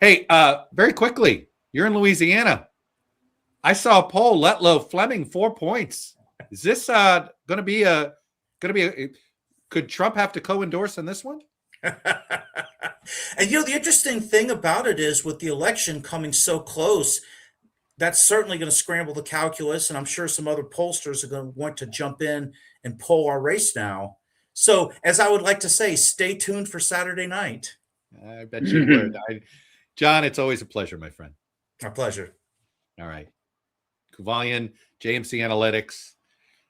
S1: Hey, very quickly, you're in Louisiana. I saw a poll, Letlow Fleming, 4 points. Is this going to be could Trump have to co-endorse on this one?
S10: And the interesting thing about it is, with the election coming so close, that's certainly going to scramble the calculus, and I'm sure some other pollsters are going to want to jump in and poll our race now. So, as I would like to say, stay tuned for Saturday night.
S1: I bet you would. John, it's always a pleasure, my friend.
S10: My pleasure.
S1: All right. Kuvalian, JMC Analytics.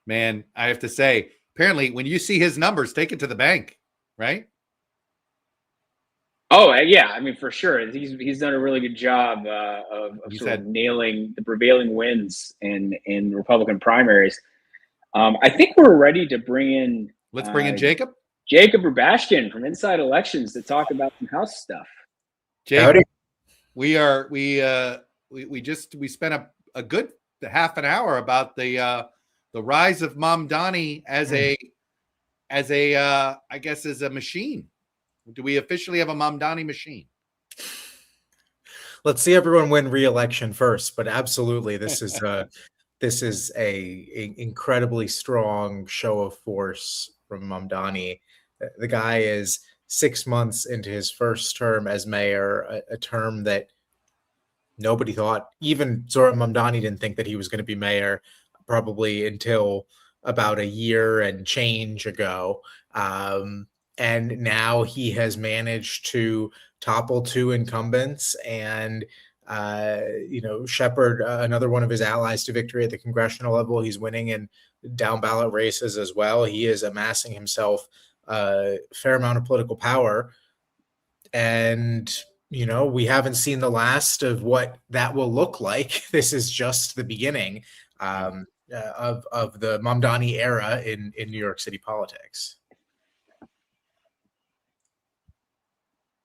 S1: Man, I have to say, apparently, when you see his numbers, take it to the bank, right?
S2: Oh, yeah. I mean, for sure. He's done a really good job of sort of nailing the prevailing wins in Republican primaries. I think we're ready to bring in.
S1: Let's bring in Jacob.
S2: Jacob Rubastian from Inside Elections to talk about some House stuff.
S1: Jacob, we spent a good half an hour about the rise of Mamdani as a machine. Do we officially have a Mamdani machine?
S11: Let's see everyone win re-election first, but absolutely, this is a incredibly strong show of force from Mamdani. The guy is 6 months into his first term as mayor, a term that nobody thought, even Zoran Mamdani didn't think that he was going to be mayor probably until about a year and change ago. And now he has managed to topple 2 incumbents and, shepherd another one of his allies to victory at the congressional level. He's winning in down ballot races as well. He is amassing himself a fair amount of political power. And, we haven't seen the last of what that will look like. This is just the beginning of the Mamdani era in New York City politics.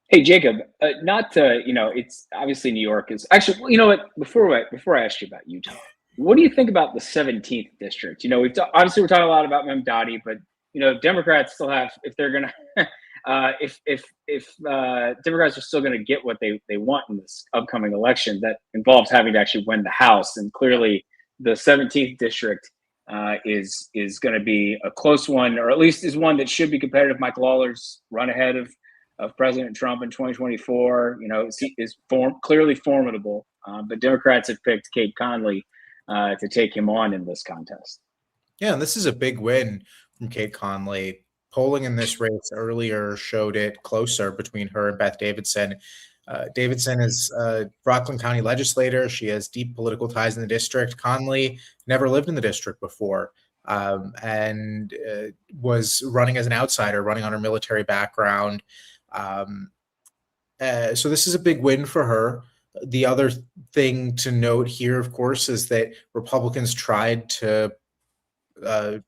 S2: Hey, Jacob, it's obviously New York is actually, before I ask you about Utah, what do you think about the 17th district? We're talking a lot about Mamdani, but, Democrats still have, if they're going to, if Democrats are still going to get what they want in this upcoming election, that involves having to actually win the House. And clearly the 17th district is going to be a close one, or at least is one that should be competitive. Mike Lawler's run ahead of President Trump in 2024, is clearly formidable. But Democrats have picked Kate Conley to take him on in this contest.
S11: Yeah, and this is a big win from Kate Conley. polling in this race earlier showed it closer between her and Beth Davidson. Davidson is a Rockland County legislator. She has deep political ties in the district. Conley never lived in the district before, and was running as an outsider, running on her military background. So this is a big win for her. The other thing to note here, of course, is that Republicans tried to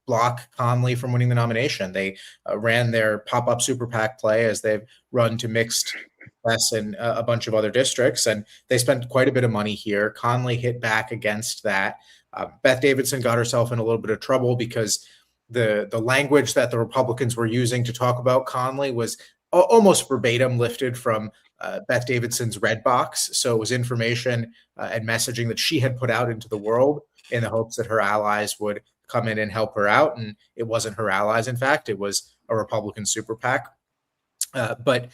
S11: block Conley from winning the nomination. They ran their pop-up super PAC play, as they've run to mixed less in a bunch of other districts, and they spent quite a bit of money here. Conley hit back against that. Beth Davidson got herself in a little bit of trouble because the language that the Republicans were using to talk about Conley was almost verbatim lifted from Beth Davidson's red box. So it was information and messaging that she had put out into the world in the hopes that her allies would come in and help her out. And it wasn't her allies. In fact, it was a Republican super PAC. But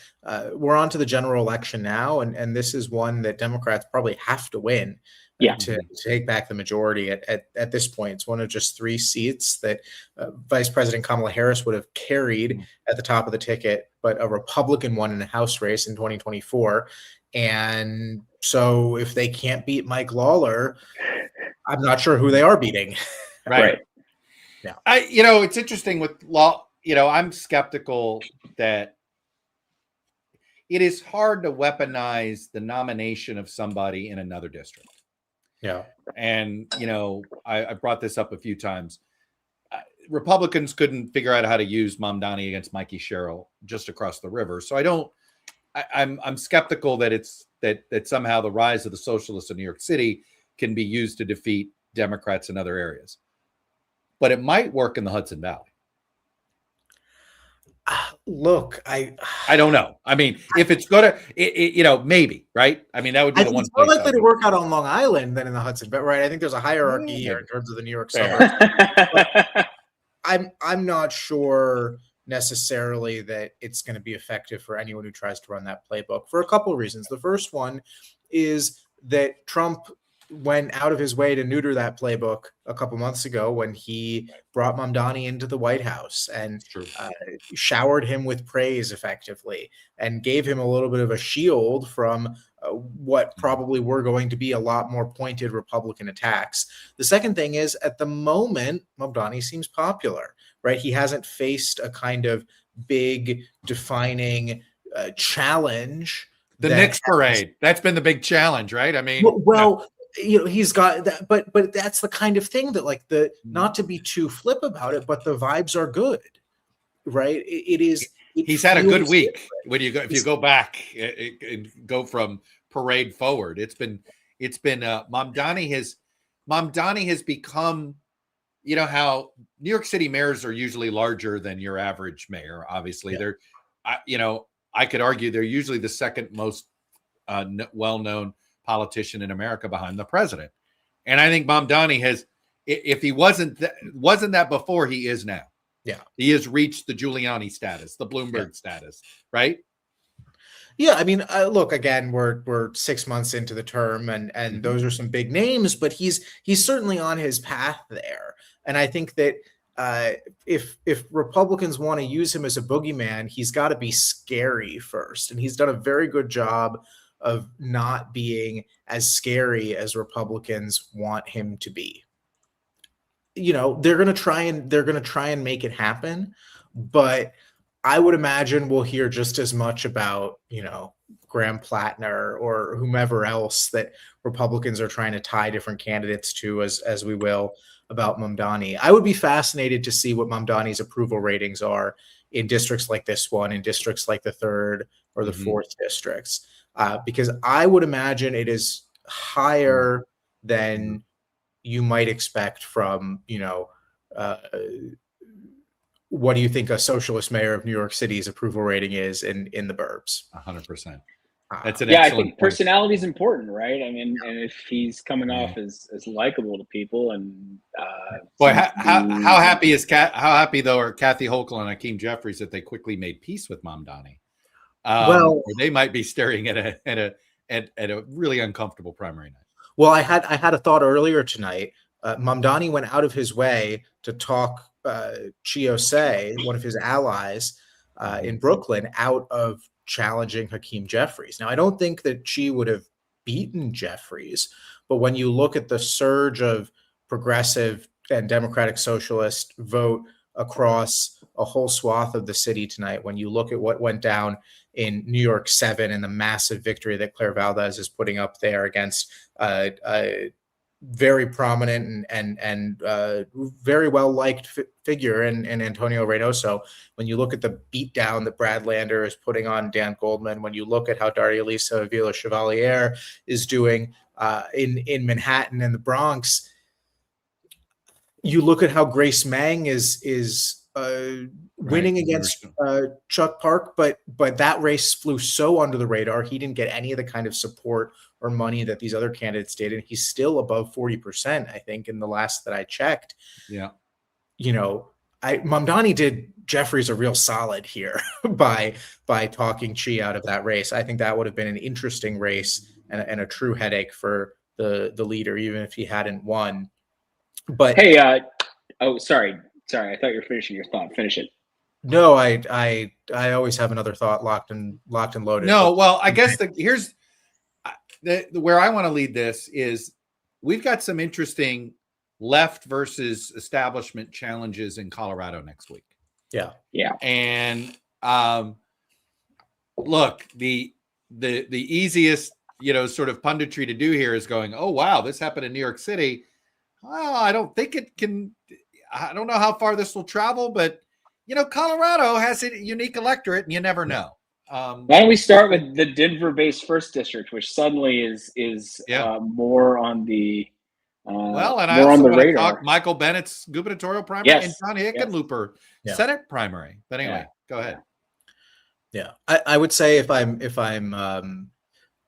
S11: we're on to the general election now. And this is one that Democrats probably have to win to take back the majority at this point. It's one of just 3 seats that Vice President Kamala Harris would have carried at the top of the ticket, but a Republican won in a House race in 2024. And so if they can't beat Mike Lawler, I'm not sure who they are beating.
S1: Right.
S11: Yeah.
S1: It's interesting with law. I'm skeptical that it is hard to weaponize the nomination of somebody in another district.
S11: Yeah.
S1: And, I brought this up a few times. Republicans couldn't figure out how to use Mamdani against Mikey Sherrill just across the river. So I'm skeptical that it's that somehow the rise of the socialists in New York City can be used to defeat Democrats in other areas. But it might work in the Hudson Valley.
S11: Look, I
S1: don't know. I mean, if it's going to, maybe, right? I mean, that would be the one.
S11: It's more likely to work out on Long Island than in the Hudson, but right? I think there's a hierarchy here in terms of the New York suburbs. I'm not sure necessarily that it's going to be effective for anyone who tries to run that playbook for a couple of reasons. The first one is that Trump went out of his way to neuter that playbook a couple months ago when he brought Mamdani into the White House and showered him with praise effectively and gave him a little bit of a shield from what probably were going to be a lot more pointed Republican attacks. The second thing is, at the moment, Mamdani seems popular, right? He hasn't faced a kind of big defining challenge.
S1: The Knicks parade. That's been the big challenge, right? I mean,
S11: he's got that, but that's the kind of thing that not to be too flip about it, but the vibes are good, right?
S1: He's had a good week when if you go back and go from parade forward. It's been Mamdani has become, how New York City mayors are usually larger than your average mayor. Obviously, they're, I could argue they're usually the second most well-known politician in America behind the president. And I think Mamdani has, if he wasn't that before, he is now.
S11: Yeah.
S1: He has reached the Giuliani status, the Bloomberg status, right?
S11: Yeah. I mean, look, again, we're 6 months into the term and those are some big names, but he's certainly on his path there. And I think that if Republicans want to use him as a boogeyman, he's got to be scary first. And he's done a very good job of not being as scary as Republicans want him to be. They're going to try and make it happen, but I would imagine we'll hear just as much about, Graham Plattner or whomever else that Republicans are trying to tie different candidates to as we will about Mamdani. I would be fascinated to see what Mamdani's approval ratings are in districts like this one, in districts like the 3rd or the 4th districts. Because I would imagine it is higher than you might expect from, what do you think a socialist mayor of New York City's approval rating is in the burbs?
S1: 100%. That's an
S2: I
S1: excellent
S2: think
S1: point.
S2: personality is important, right? I mean, and if he's coming off as likable to people, and
S1: boy, how happy though are Kathy Hochul and Hakeem Jeffries that they quickly made peace with Mamdani? Or they might be staring at a really uncomfortable primary night.
S11: Well, I had a thought earlier tonight. Mamdani went out of his way to talk Chiosei, one of his allies in Brooklyn, out of challenging Hakeem Jeffries. Now, I don't think that Chi would have beaten Jeffries, but when you look at the surge of progressive and democratic socialist vote across a whole swath of the city tonight, when you look at what went down in New York 7 and the massive victory that Claire Valdez is putting up there against a very prominent and very well liked figure in Antonio Reynoso. When you look at the beatdown that Brad Lander is putting on Dan Goldman, when you look at how Daria Lisa Avila Chevalier is doing in Manhattan and the Bronx, you look at how Grace Meng is winning against Chuck Park, but that race flew so under the radar. He didn't get any of the kind of support or money that these other candidates did, and he's still above 40%, I think, in the last that I checked.
S1: Yeah.
S11: You know, Mamdani did Jeffries a real solid here by talking Chi out of that race. I think that would have been an interesting race and a true headache for the leader, even if he hadn't won. But
S2: hey, sorry, I thought you were finishing your thought. Finish it.
S11: No, I always have another thought locked and loaded.
S1: No, well, I guess here's where I want to lead this is we've got some interesting left versus establishment challenges in Colorado next week.
S11: Yeah.
S1: And look, the easiest, sort of punditry to do here is going, oh wow, this happened in New York City. Oh, I don't think it can. I don't know how far this will travel, but Colorado has a unique electorate, and you never know.
S2: Why don't we start with the Denver-based first district, which suddenly is more on the
S1: and I also want to talk Michael Bennett's gubernatorial primary and John Hickenlooper Senate primary. But anyway, go ahead.
S11: Yeah, I would say if I'm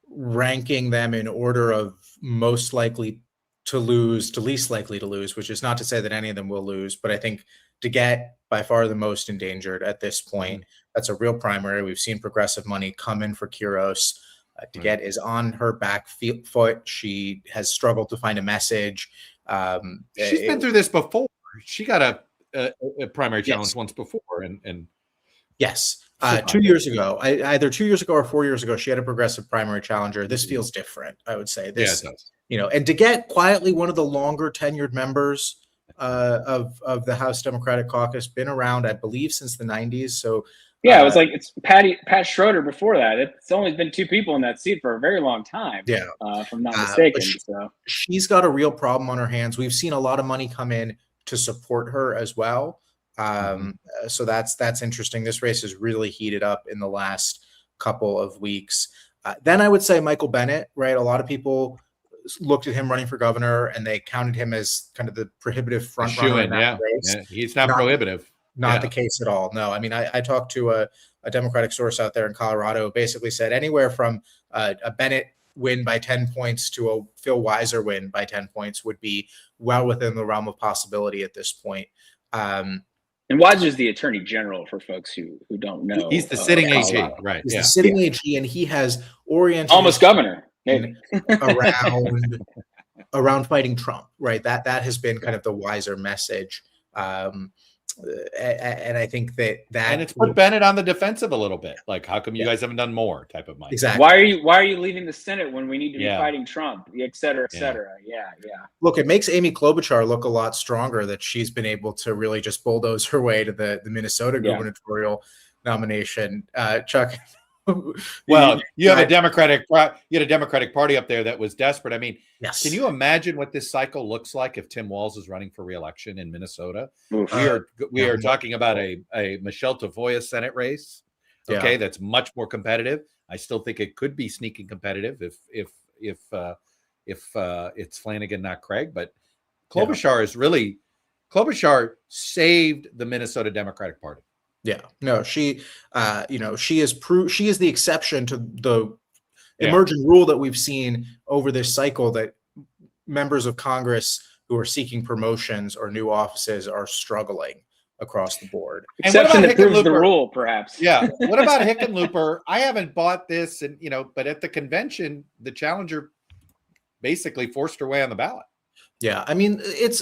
S11: ranking them in order of most likely to lose to least likely to lose, which is not to say that any of them will lose, but I think DeGette by far the most endangered at this point. That's a real primary. We've seen progressive money come in for Quiros. DeGette is on her back foot. She has struggled to find a message.
S1: She's been through this before. She got a primary challenge once before, and
S11: yes. 2 years ago, either 2 years ago or 4 years ago, she had a progressive primary challenger. This feels different, I would say. This,
S1: it does.
S11: And DeGette, quietly one of the longer tenured members of the House Democratic Caucus, been around, I believe, since the 90s. So
S2: it was like it's Pat Schroeder before that. It's only been two people in that seat for a very long time.
S11: Yeah,
S2: if I'm not mistaken.
S11: She's got a real problem on her hands. We've seen a lot of money come in to support her as well. So that's interesting. This race has really heated up in the last couple of weeks. Then I would say Michael Bennett, right? A lot of people looked at him running for governor and they counted him as kind of the prohibitive front runner in that race.
S1: Yeah, he's not prohibitive.
S11: Not the case at all. No, I mean, I talked to a Democratic source out there in Colorado who basically said anywhere from a Bennett win by 10 points to a Phil Weiser win by 10 points would be well within the realm of possibility at this point.
S2: And Weiser's the attorney general for folks who don't know.
S1: He's the sitting AG, right?
S11: He's the sitting AG, and he has oriented
S2: almost governor maybe
S11: around fighting Trump, right? That has been kind of the Weiser message. And I think that
S1: and it's put Bennett on the defensive a little bit. Like, how come you guys haven't done more? Type of mind.
S11: Exactly.
S2: Why are you leaving the Senate when we need to be fighting Trump, et cetera, et cetera? Yeah.
S11: Look, it makes Amy Klobuchar look a lot stronger that she's been able to really just bulldoze her way to the Minnesota gubernatorial nomination. Chuck.
S1: Well, you had a Democratic Party up there that was desperate. I mean, can you imagine what this cycle looks like if Tim Walz is running for re-election in Minnesota? We are talking about a Michelle Tafoya Senate race. Okay, that's much more competitive. I still think it could be sneaking competitive if it's Flanagan, not Craig. But Klobuchar Klobuchar saved the Minnesota Democratic Party.
S11: Yeah, no, she is the exception to the emerging rule that we've seen over this cycle that members of Congress who are seeking promotions or new offices are struggling across the board.
S2: Exception that proves the rule, perhaps.
S1: Yeah. What about Hickenlooper? I haven't bought this, but at the convention, the challenger basically forced her way on the ballot.
S11: Yeah, I mean, I'm
S1: it's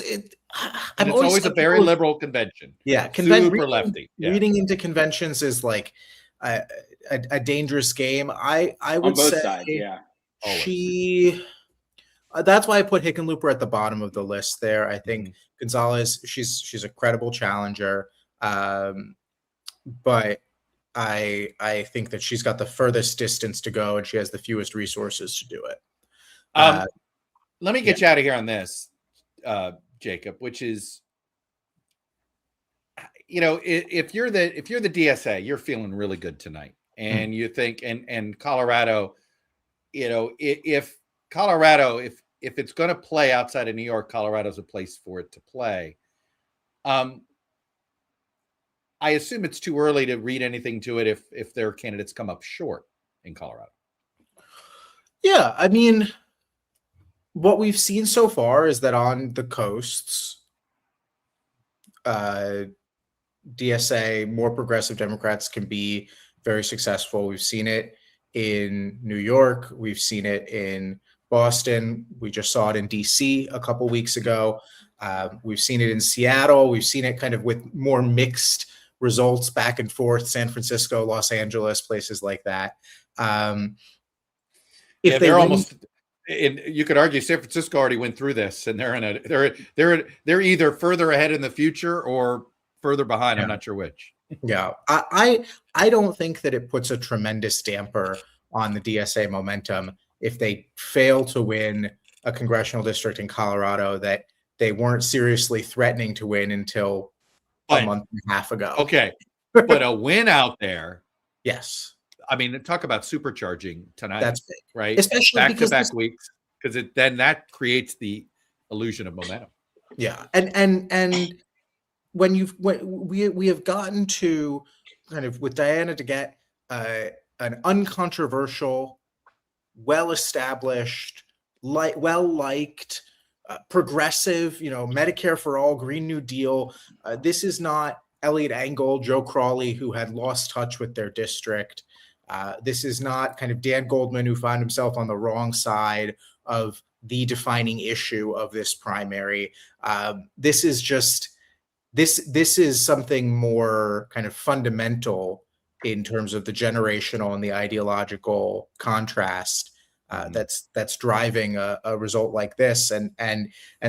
S1: always a very liberal convention.
S11: Yeah,
S1: And it's always a very liberal convention.
S11: Yeah,
S1: super lefty. Yeah.
S11: Reading into conventions is like a dangerous game. I would
S2: on both
S11: say
S2: sides. Yeah,
S11: she. That's why I put Hickenlooper at the bottom of the list there. I think Gonzalez, she's a credible challenger, but I think that she's got the furthest distance to go and she has the fewest resources to do it.
S1: Let me get you out of here on this, Jacob, which is, if you're the DSA, you're feeling really good tonight, and you think, and Colorado, if Colorado, if it's going to play outside of New York, Colorado's a place for it to play. I assume it's too early to read anything to it if their candidates come up short in Colorado.
S11: Yeah, I mean, what we've seen so far is that on the coasts, DSA, more progressive Democrats can be very successful. We've seen it in New York. We've seen it in Boston. We just saw it in DC a couple weeks ago. We've seen it in Seattle. We've seen it kind of with more mixed results back and forth, San Francisco, Los Angeles, places like that.
S1: They're almost, you could argue San Francisco already went through this, and they're either further ahead in the future or further behind. Yeah. I'm not sure which.
S11: Yeah, I don't think that it puts a tremendous damper on the DSA momentum if they fail to win a congressional district in Colorado that they weren't seriously threatening to win until a month and a half ago.
S1: Okay, but a win out there.
S11: Yes.
S1: I mean, talk about supercharging tonight.
S11: That's big,
S1: right?
S11: Especially
S1: back-to-back weeks, because then that creates the illusion of momentum.
S11: Yeah, and when we have gotten to kind of with Diana to get an uncontroversial, well-established, well-liked, progressive, Medicare for all, Green New Deal. This is not Elliot Engel, Joe Crawley, who had lost touch with their district. This is not kind of Dan Goldman, who found himself on the wrong side of the defining issue of this primary. This is just this is something more kind of fundamental in terms of the generational and the ideological contrast that's driving a result like this. And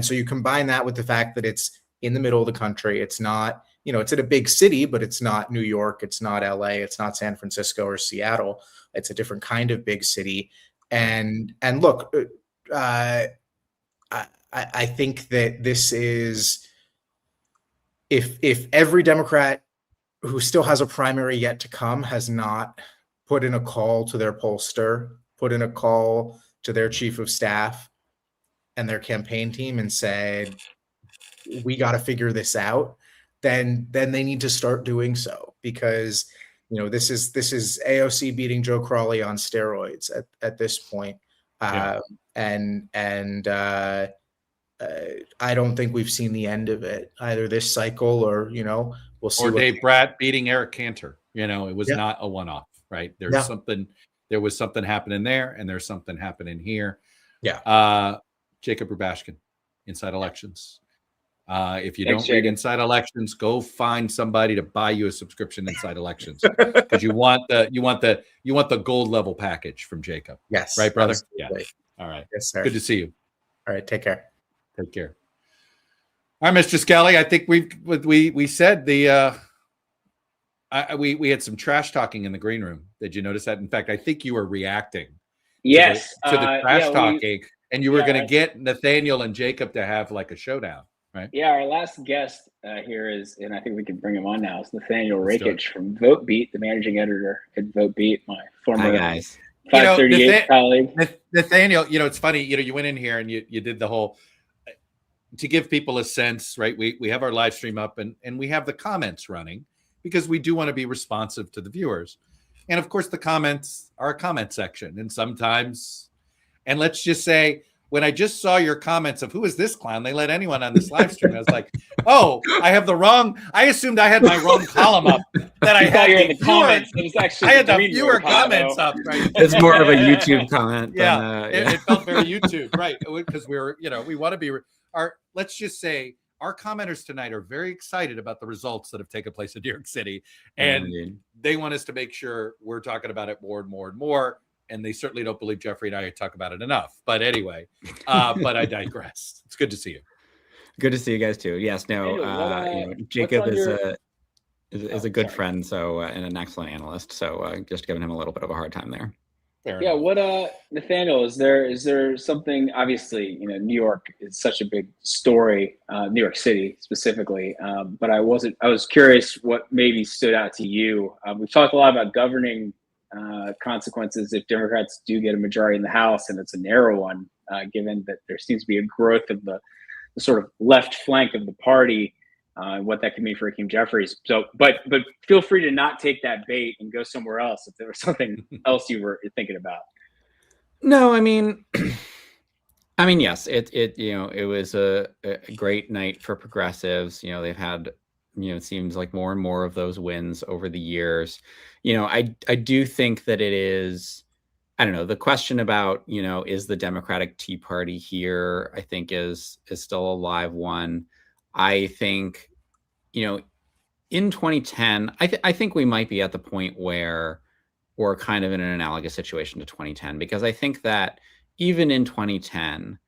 S11: so you combine that with the fact that it's in the middle of the country. It's not, it's in a big city, but it's not New York. It's not LA. It's not San Francisco or Seattle. It's a different kind of big city. And look, I think that this is, if every Democrat who still has a primary yet to come has not put in a call to their pollster, put in a call to their chief of staff and their campaign team and said, we got to figure this out, then they need to start doing so, because this is AOC beating Joe Crawley on steroids at this point. Yeah. I don't think we've seen the end of it either this cycle or we'll see.
S1: Or Dave Bratt beating Eric Cantor. It was not a one-off, right? There was something happening there, and there's something happening here.
S11: Yeah.
S1: Jacob Rubashkin, Inside Elections. If you don't read Inside Elections, go find somebody to buy you a subscription to Inside Elections, because you want the gold level package from Jacob.
S11: Yes,
S1: right, brother.
S11: Absolutely.
S1: Yeah. All right.
S11: Yes, sir.
S1: Good to see you.
S11: All right. Take care.
S1: Take care. All right, Mr. Skelly. I think we said we had some trash talking in the green room. Did you notice that? In fact, I think you were reacting.
S2: Yes.
S1: To the trash talking, and you were going to get Nathaniel and Jacob to have like a showdown. Right.
S2: Yeah, our last guest here is, and I think we can bring him on now, is Nathaniel Rakich from VoteBeat, the managing editor at VoteBeat, my former 538 colleague.
S1: Nathaniel, it's funny, you went in here and you did the whole, to give people a sense, right? We have our live stream up and we have the comments running because we do want to be responsive to the viewers. And of course, the comments are a comment section. And sometimes, and let's just say, when I just saw your comments of who is this clown, they let anyone on this live stream. I was like, oh, I assumed I had my wrong column up. That I had
S2: in the comments. It was actually
S1: I had the viewer comments up. Right?
S12: It's more of a YouTube comment.
S1: Yeah, it felt very YouTube, right? Because we want to be let's just say our commenters tonight are very excited about the results that have taken place in New York City, and they want us to make sure we're talking about it more and more and more. And they certainly don't believe Jeffrey and I talk about it enough. But anyway, but I digress. It's good to see you.
S12: Good to see you guys too. Yes, no, Jacob is a good friend, so and an excellent analyst. So just giving him a little bit of a hard time there.
S2: Fair enough. What Nathaniel, is there something? Obviously, New York is such a big story, New York City specifically. But I was curious what maybe stood out to you. We've talked a lot about governing consequences if Democrats do get a majority in the House, and it's a narrow one, given that there seems to be a growth of the sort of left flank of the party, and what that could mean for Hakeem Jeffries. So, but feel free to not take that bait and go somewhere else if there was something else you were thinking about.
S12: No, I mean, yes, it was a great night for progressives. They've had, it seems like more and more of those wins over the years. I do think that it is, I don't know, the question about, is the Democratic Tea Party here, I think is still a live one. I think, in 2010, I think we might be at the point where we're kind of in an analogous situation to 2010, because I think that even in 2010,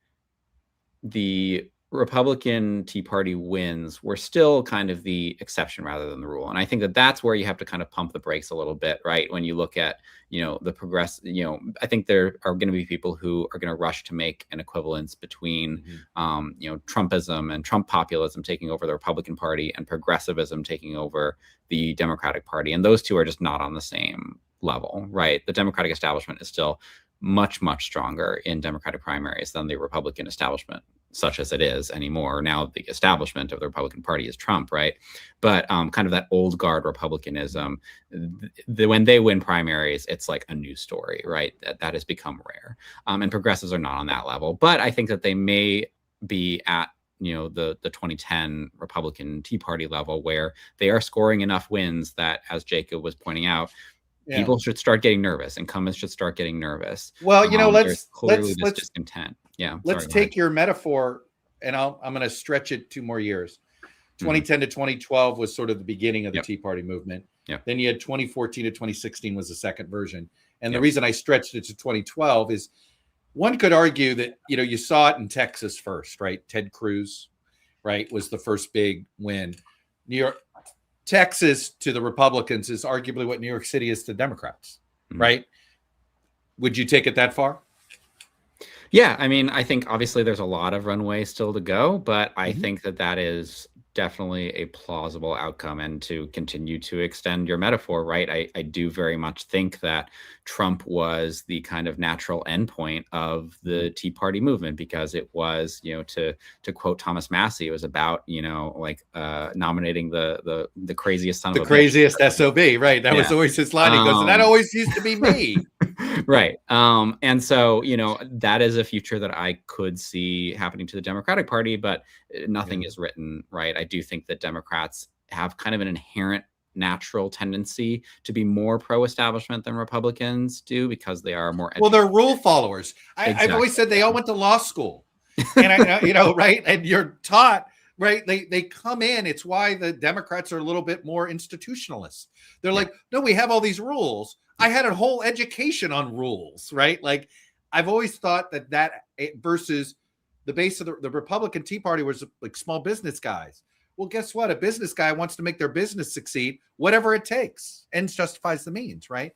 S12: the Republican Tea Party wins were still kind of the exception rather than the rule. And I think that that's where you have to kind of pump the brakes a little bit, right? When you look at, the I think there are going to be people who are going to rush to make an equivalence between, Trumpism and Trump populism taking over the Republican Party and progressivism taking over the Democratic Party. And those two are just not on the same level, right? The Democratic establishment is still much, much stronger in Democratic primaries than the Republican establishment, such as it is anymore. Now the establishment of the Republican Party is Trump, right? But kind of that old guard Republicanism, when they win primaries, it's like a new story, right? That has become rare. And progressives are not on that level. But I think that they may be at the 2010 Republican Tea Party level, where they are scoring enough wins that, as Jacob was pointing out, people should start getting nervous. Incumbents should start getting nervous.
S1: Well,
S12: let's discontent. Yeah.
S1: Let's take your metaphor, and I'm going to stretch it 2 more years. 2010 to 2012 was sort of the beginning of the Tea Party movement. Then you had 2014 to 2016 was the second version. And the reason I stretched it to 2012 is one could argue that, you saw it in Texas first, right? Ted Cruz, right, was the first big win. New York, Texas to the Republicans is arguably what New York City is to Democrats, right? Would you take it that far?
S12: Yeah, I mean, I think obviously there's a lot of runway still to go, but I think that is definitely a plausible outcome. And to continue to extend your metaphor, right, I do very much think that Trump was the kind of natural endpoint of the Tea Party movement, because it was, to quote Thomas Massey, it was about, nominating the craziest son of a
S1: craziest SOB, right? That was always his line. He goes, and that always used to be me.
S12: Right. And so, that is a future that I could see happening to the Democratic Party, but nothing is written, right? I do think that Democrats have kind of an inherent natural tendency to be more pro-establishment than Republicans do, because they are more educated.
S1: Well, they're rule followers. I've always said they all went to law school, and right. And you're taught, right? They come in. It's why the Democrats are a little bit more institutionalist. They're like, no, we have all these rules. I had a whole education on rules, right? Like, I've always thought that versus the base of the Republican Tea Party was like small business guys. Well, guess what? A business guy wants to make their business succeed, whatever it takes, and justifies the means, right?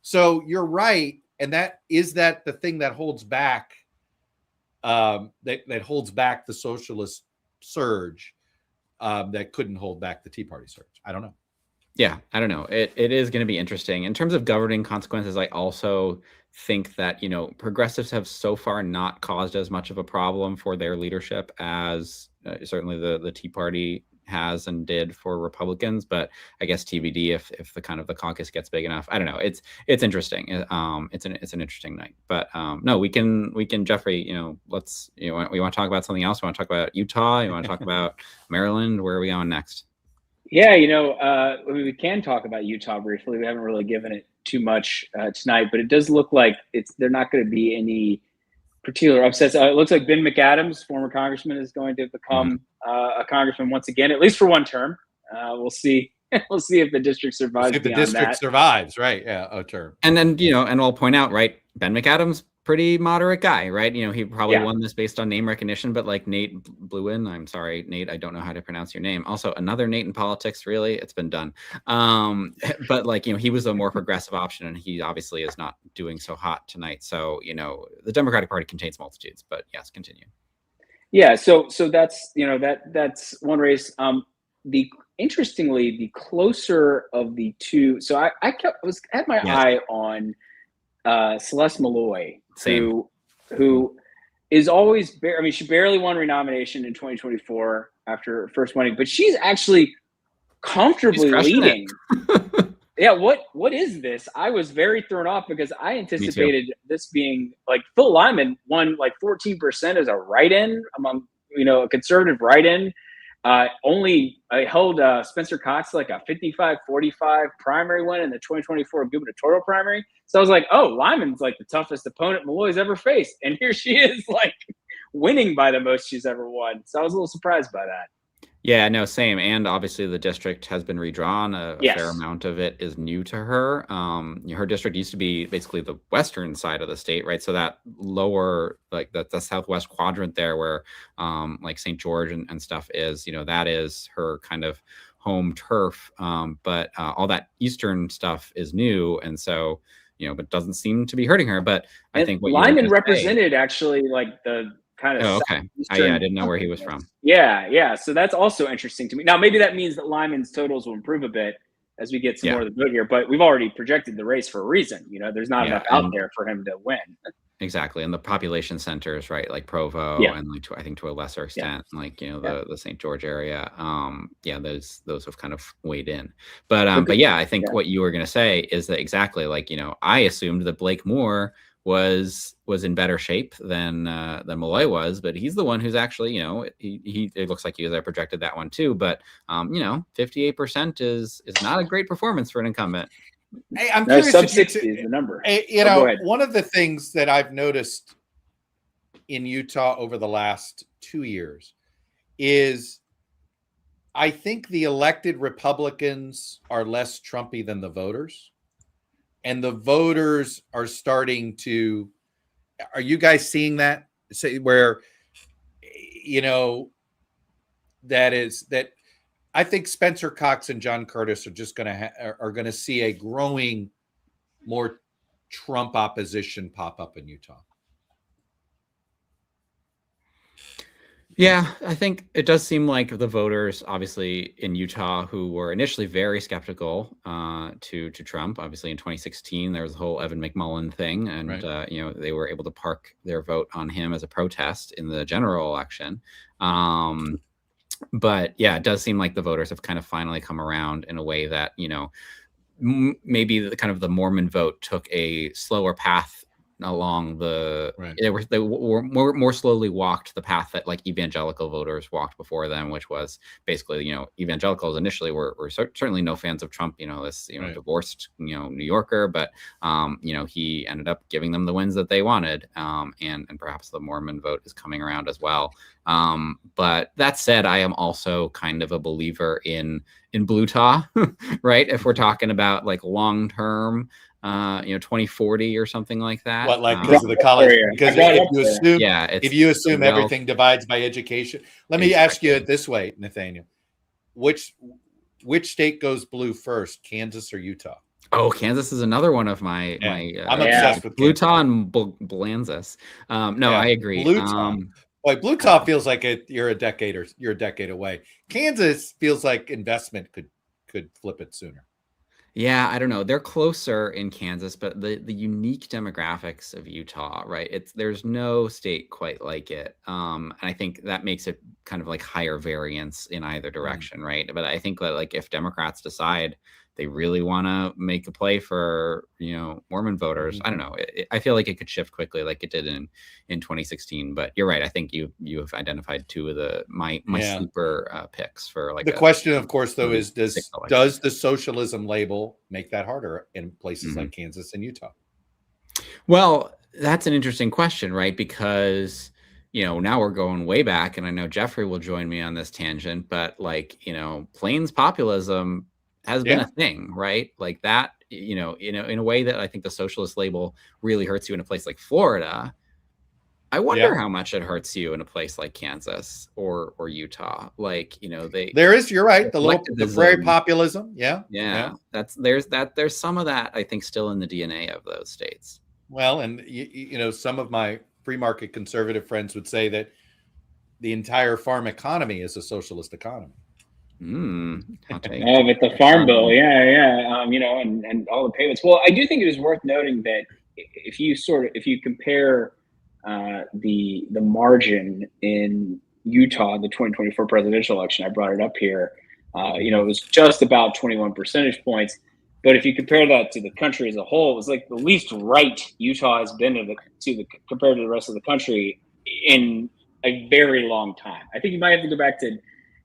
S1: So you're right, and that the thing that holds back, that holds back the socialist surge, that couldn't hold back the Tea Party surge. I don't know.
S12: Yeah, I don't know. It is going to be interesting. In terms of governing consequences, I also think that, progressives have so far not caused as much of a problem for their leadership as certainly the Tea Party has and did for Republicans. But I guess TBD if the kind of the caucus gets big enough. I don't know. It's interesting. It's an interesting night. But no, we can Jeffrey. Let's we want to talk about something else. We want to talk about Utah. You want to talk about Maryland? Where are we going next?
S2: Yeah, we can talk about Utah briefly. We haven't really given it too much tonight, but it does look like they're not going to be any particular upsets. It looks like Ben McAdams, former congressman, is going to become a congressman once again, at least for one term. We'll see. We'll see if the district survives.
S1: If the
S2: beyond
S1: district
S2: that.
S1: survives, right? Yeah, a term.
S12: And then, you know, and I'll point out, right, Ben McAdams, pretty moderate guy, right? You know, he probably won this based on name recognition, but like Nate Bluin, I'm sorry, Nate, I don't know how to pronounce your name. Also, another Nate in politics, really, it's been done. But like, you know, he was a more progressive option, and he obviously is not doing so hot tonight. So, you know, the Democratic Party contains multitudes, but yes, continue.
S2: Yeah, so that's, you know, that's one race. Interestingly, the closer of the two, so I had my eye on Celeste Malloy, who is always, I mean, she barely won renomination in 2024 after first winning, but she's actually comfortably leading. Yeah, what is this? I was very thrown off because I anticipated this being like Phil Lyman won like 14% as a write-in among, you know, a conservative write-in. Only held Spencer Cox like a 55-45 primary win in the 2024 gubernatorial primary. So I was like, oh, Lyman's like the toughest opponent Malloy's ever faced. And here she is like winning by the most she's ever won. So I was a little surprised by that.
S12: Yeah, no, same. And obviously the district has been redrawn. A fair amount of it is new to her. Her district used to be basically the western side of the state, right? So that lower, like the southwest quadrant there where like St. George and stuff is, you know, that is her kind of home turf. But all that eastern stuff is new. And so, you know, but doesn't seem to be hurting her. But I think what
S2: Lyman represented actually like the kind of
S12: okay. I didn't know where he was from.
S2: Yeah. So that's also interesting to me. Now, maybe that means that Lyman's totals will improve a bit as we get some more of the vote here, but we've already projected the race for a reason. You know, there's not enough out there for him to win.
S12: Exactly. And the population centers, right? Like Provo and like I think to a lesser extent, like, you know, the St. George area. Those have kind of weighed in. But yeah, I think what you were going to say is that exactly like, you know, I assumed that Blake Moore was in better shape than Malloy was, but he's the one who's actually, you know, he it looks like I projected that one too, but you know, 58% is not a great performance for an incumbent.
S1: Hey, I'm curious.
S2: Sub 60 is the number.
S1: You know, one of the things that I've noticed in Utah over the last 2 years is I think the elected Republicans are less Trumpy than the voters. And the voters are starting to, are you guys seeing that? Say where, you know, that I think Spencer Cox and John Curtis are just going to see a growing more Trump opposition pop up in Utah.
S12: Yeah, I think it does seem like the voters, obviously in Utah, who were initially very skeptical to Trump. Obviously, in 2016, there was the whole Evan McMullin thing, and you know, they were able to park their vote on him as a protest in the general election. But yeah, it does seem like the voters have kind of finally come around in a way that, you know, maybe the kind of the Mormon vote took a slower path along the they were more slowly walked the path that like evangelical voters walked before them, which was basically, you know, evangelicals initially were certainly no fans of Trump, you know, this, you know, divorced, you know, New Yorker, but you know, he ended up giving them the wins that they wanted, and perhaps the Mormon vote is coming around as well. But that said, I am also kind of a believer in Bluetah, right? If we're talking about like long term, you know, 2040 or something like that.
S1: What, like because of the college? Because if you assume everything divides by education, let me ask you it this way, Nathaniel: which state goes blue first, Kansas or Utah?
S12: Oh, Kansas is another one of my
S1: I'm obsessed with
S12: Bluetah and Belanzas. I agree.
S1: Boy, Bluetah feels like you're a decade away. Kansas feels like investment could flip it sooner.
S12: Yeah, I don't know. They're closer in Kansas, but the unique demographics of Utah, right? There's no state quite like it. And I think that makes it kind of like higher variance in either direction, right? But I think that like if Democrats decide they really want to make a play for, you know, Mormon voters, I don't know. I feel like it could shift quickly like it did in 2016. But you're right. I think you have identified two of my sleeper picks for like
S1: the question, of course, though, is does the socialism label make that harder in places like Kansas and Utah?
S12: Well, That's an interesting question, right? Because, now we're going way back, and I know Jeffrey will join me on this tangent, but Plains populism has been a thing, right? Like that, in a way that I think the socialist label really hurts you in a place like Florida. I wonder how much it hurts you in a place like Kansas or Utah. Like,
S1: you're right. The prairie populism. Yeah.
S12: There's some of that, I think, still in the DNA of those states.
S1: Well, and some of my free market conservative friends would say that the entire farm economy is a socialist economy.
S2: With the farm bill, and all the payments. Well, I do think it is worth noting that if you compare the margin in Utah, the 2024 presidential election, I brought it up here. It was just about 21 percentage points. But if you compare that to the country as a whole, it was like the least right Utah has been compared to the rest of the country in a very long time. I think you might have to go back to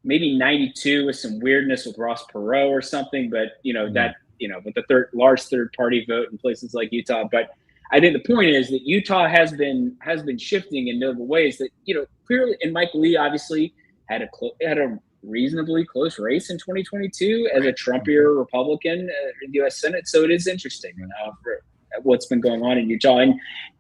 S2: maybe 92 with some weirdness with Ross Perot or something, but with the large third party vote in places like Utah. But I think the point is that Utah has been shifting in notable ways that clearly, and Mike Lee obviously had a reasonably close race in 2022 as a Trumpier Republican in the U.S. Senate. So it is interesting for what's been going on in Utah,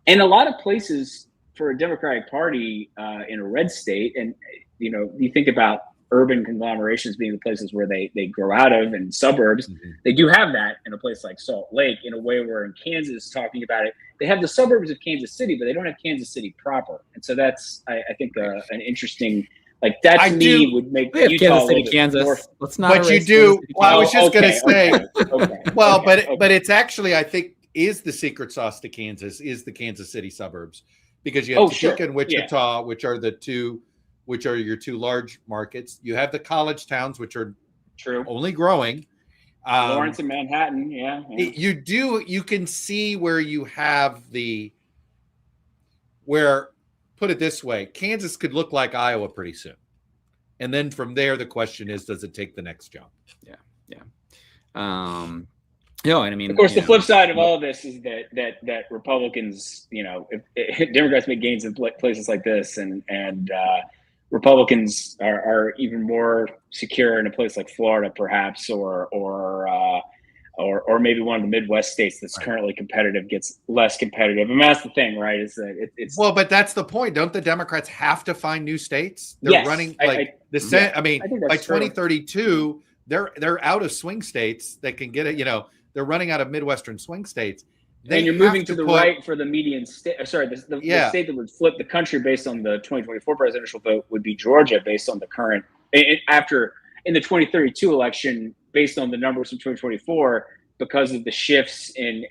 S2: and a lot of places for a Democratic Party in a red state. And you think about urban conglomerations being the places where they grow out of, and suburbs. They do have that in a place like Salt Lake, in a way where in Kansas, talking about it, they have the suburbs of Kansas City, but they don't have Kansas City proper. And so that's I think an interesting. Like that to me would make Utah
S12: Kansas City, Kansas. Let's not.
S1: But you do. Well, I was just going to say. Well, but it's actually, I think, is the secret sauce to Kansas is the Kansas City suburbs, because you have Topeka and Wichita, which are your two large markets. You have the college towns, which are only growing.
S2: Lawrence and Manhattan,
S1: You can see where you have put it this way, Kansas could look like Iowa pretty soon. And then from there, the question is, does it take the next jump?
S12: And I mean,
S2: of course, the flip side of all of this is that Republicans, if Democrats make gains in places like this, and Republicans are even more secure in a place like Florida, perhaps, or maybe one of the Midwest states that's currently competitive gets less competitive. And that's the thing, right? Is that it's
S1: well, but that's the point. Don't the Democrats have to find new states? They're running the Senate. I mean, by 2032, they're out of swing states that can get it. They're running out of Midwestern swing states.
S2: And you're moving to the right for the median state. Sorry, the state that would flip the country based on the 2024 presidential vote would be Georgia, based on the current in the 2032 election, based on the numbers from 2024, because of the shifts in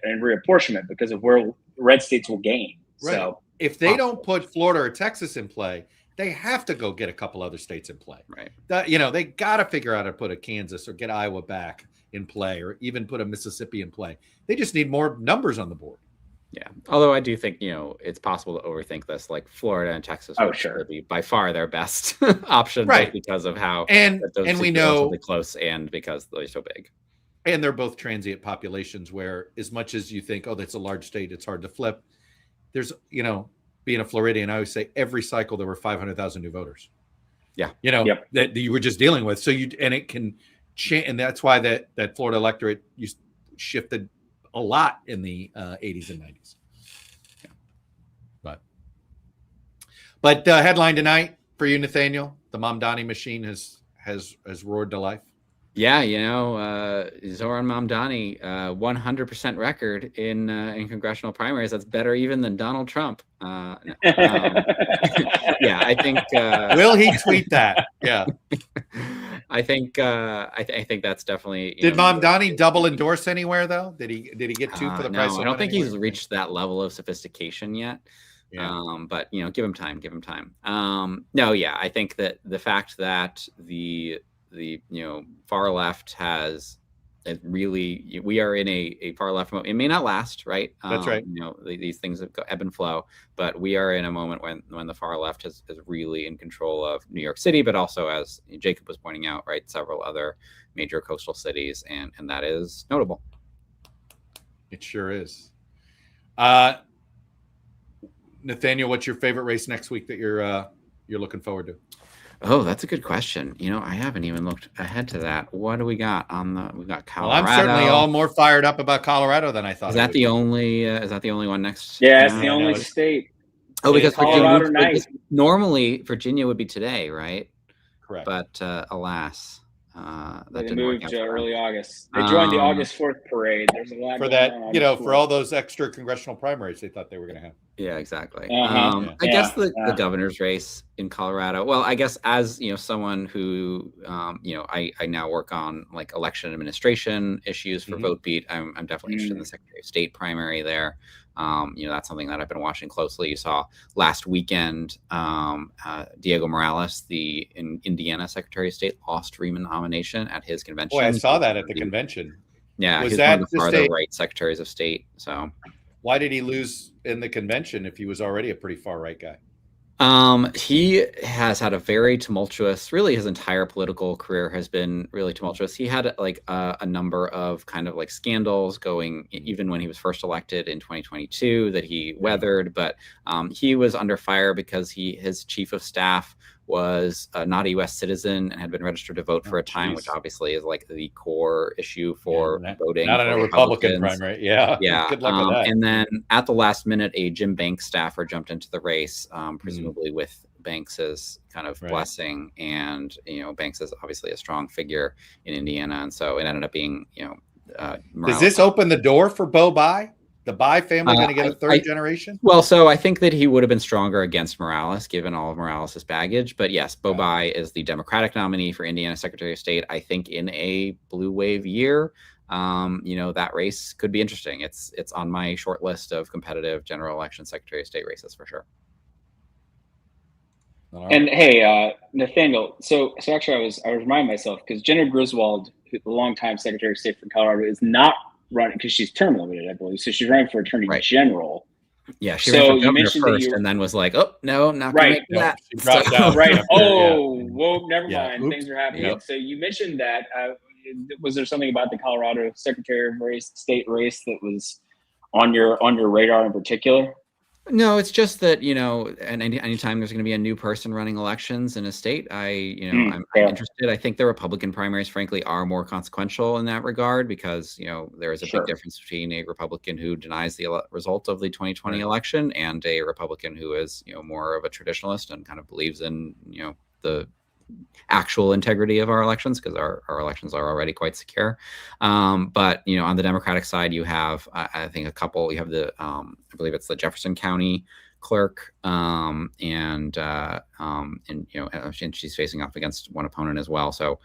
S2: reapportionment, because of where red states will gain. Right. So
S1: if they don't put Florida or Texas in play, they have to go get a couple other states in play.
S12: Right.
S1: They got to figure out how to put a Kansas or get Iowa back in play, or even put a Mississippi in play. They just need more numbers on the board.
S12: Yeah. Although I do think, it's possible to overthink this. Like Florida and Texas would be by far their best option, right? Because of how
S1: and we know
S12: close, and because they're so big.
S1: And they're both transient populations where, as much as you think, oh, that's a large state, it's hard to flip. There's, being a Floridian, I always say every cycle there were 500,000 new voters.
S12: Yeah.
S1: That you were just dealing with. So it can change. And that's why that Florida electorate shifted a lot in the 80s and 90s. Yeah. But headline tonight for you, Nathaniel, the Mamdani machine has roared to life.
S12: Yeah, Zoran Mamdani, 100% record in congressional primaries. That's better even than Donald Trump. Yeah, I think.
S1: Will he tweet that? Yeah,
S12: I think. I think that's definitely.
S1: Did Mamdani double endorse anywhere though? Did he get two for the price?
S12: I don't think he's reached that level of sophistication yet. Yeah. But give him time. I think that the fact that the far left has really, we are in a far left moment. It may not last, right?
S1: That's right.
S12: These things ebb and flow, but we are in a moment when the far left is really in control of New York City, but also, as Jacob was pointing out, right, several other major coastal cities, and that is notable.
S1: It sure is. Nathaniel, what's your favorite race next week that you're looking forward to?
S12: Oh, that's a good question. I haven't even looked ahead to that. What do we got on the? We've got Colorado.
S1: Well, I'm certainly all more fired up about Colorado than I thought.
S12: Is that the only? Is that the only one next?
S2: Yeah, it's the only state.
S12: Oh, because
S2: Colorado
S12: Virginia, normally Virginia would be today, right?
S1: Correct.
S12: But alas, that
S2: they
S12: didn't
S2: moved
S12: work out
S2: to
S12: for
S2: early August. They joined the August 4th parade. There's a lot
S1: for that, for all those extra congressional primaries they thought they were going to have.
S12: Yeah, exactly.
S2: Uh-huh.
S12: I guess the governor's race in Colorado. Well, I guess as someone who I now work on like election administration issues for VoteBeat. I'm definitely interested in the Secretary of State primary there. That's something that I've been watching closely. You saw last weekend, Diego Morales, the Indiana Secretary of State, lost re-nomination at his convention.
S1: Boy, I saw that at the convention.
S12: Yeah, he's one of the farther right secretaries of state. So
S1: why did he lose in the convention if he was already a pretty far right guy?
S12: He has had a very tumultuous, really his entire political career has been really tumultuous. He had like a number of kind of like scandals going even when he was first elected in 2022 that he weathered, but he was under fire because his chief of staff was not a U.S. citizen and had been registered to vote for a time, which obviously is like the core issue for voting.
S1: Not in a Republican primary. Yeah.
S12: Yeah.
S1: Good luck with that.
S12: And then at the last minute, a Jim Banks staffer jumped into the race, presumably with Banks's kind of blessing. And, Banks is obviously a strong figure in Indiana. And so it ended up being,
S1: Does this open the door for Bo Bai? The Bai family going to get a third generation?
S12: Well, so I think that he would have been stronger against Morales, given all of Morales' baggage. But yes, Bo Bai is the Democratic nominee for Indiana Secretary of State. I think in a blue wave year, that race could be interesting. It's on my short list of competitive general election Secretary of State races for sure.
S2: And hey, Nathaniel, so actually I was reminding myself because Jenna Griswold, the longtime Secretary of State for Colorado, is not running because she's term limited, I believe. So she's running for Attorney General.
S12: Yeah, she ran for governor first and then was like, oh, no, not going to make that.
S1: She dropped out.
S2: Right. Whoa, never mind. Oops. Things are happening. Yep. So you mentioned that. Was there something about the Colorado Secretary of State race that was on your radar in particular?
S12: No, it's just that, and anytime there's going to be a new person running elections in a state, I'm interested. I think the Republican primaries, frankly, are more consequential in that regard because, there is a big difference between a Republican who denies the result of the 2020 election and a Republican who is, more of a traditionalist and kind of believes in, the actual integrity of our elections because our elections are already quite secure. But, on the Democratic side, you have, I think you have the, I believe it's the Jefferson County clerk and she's facing off against one opponent as well. So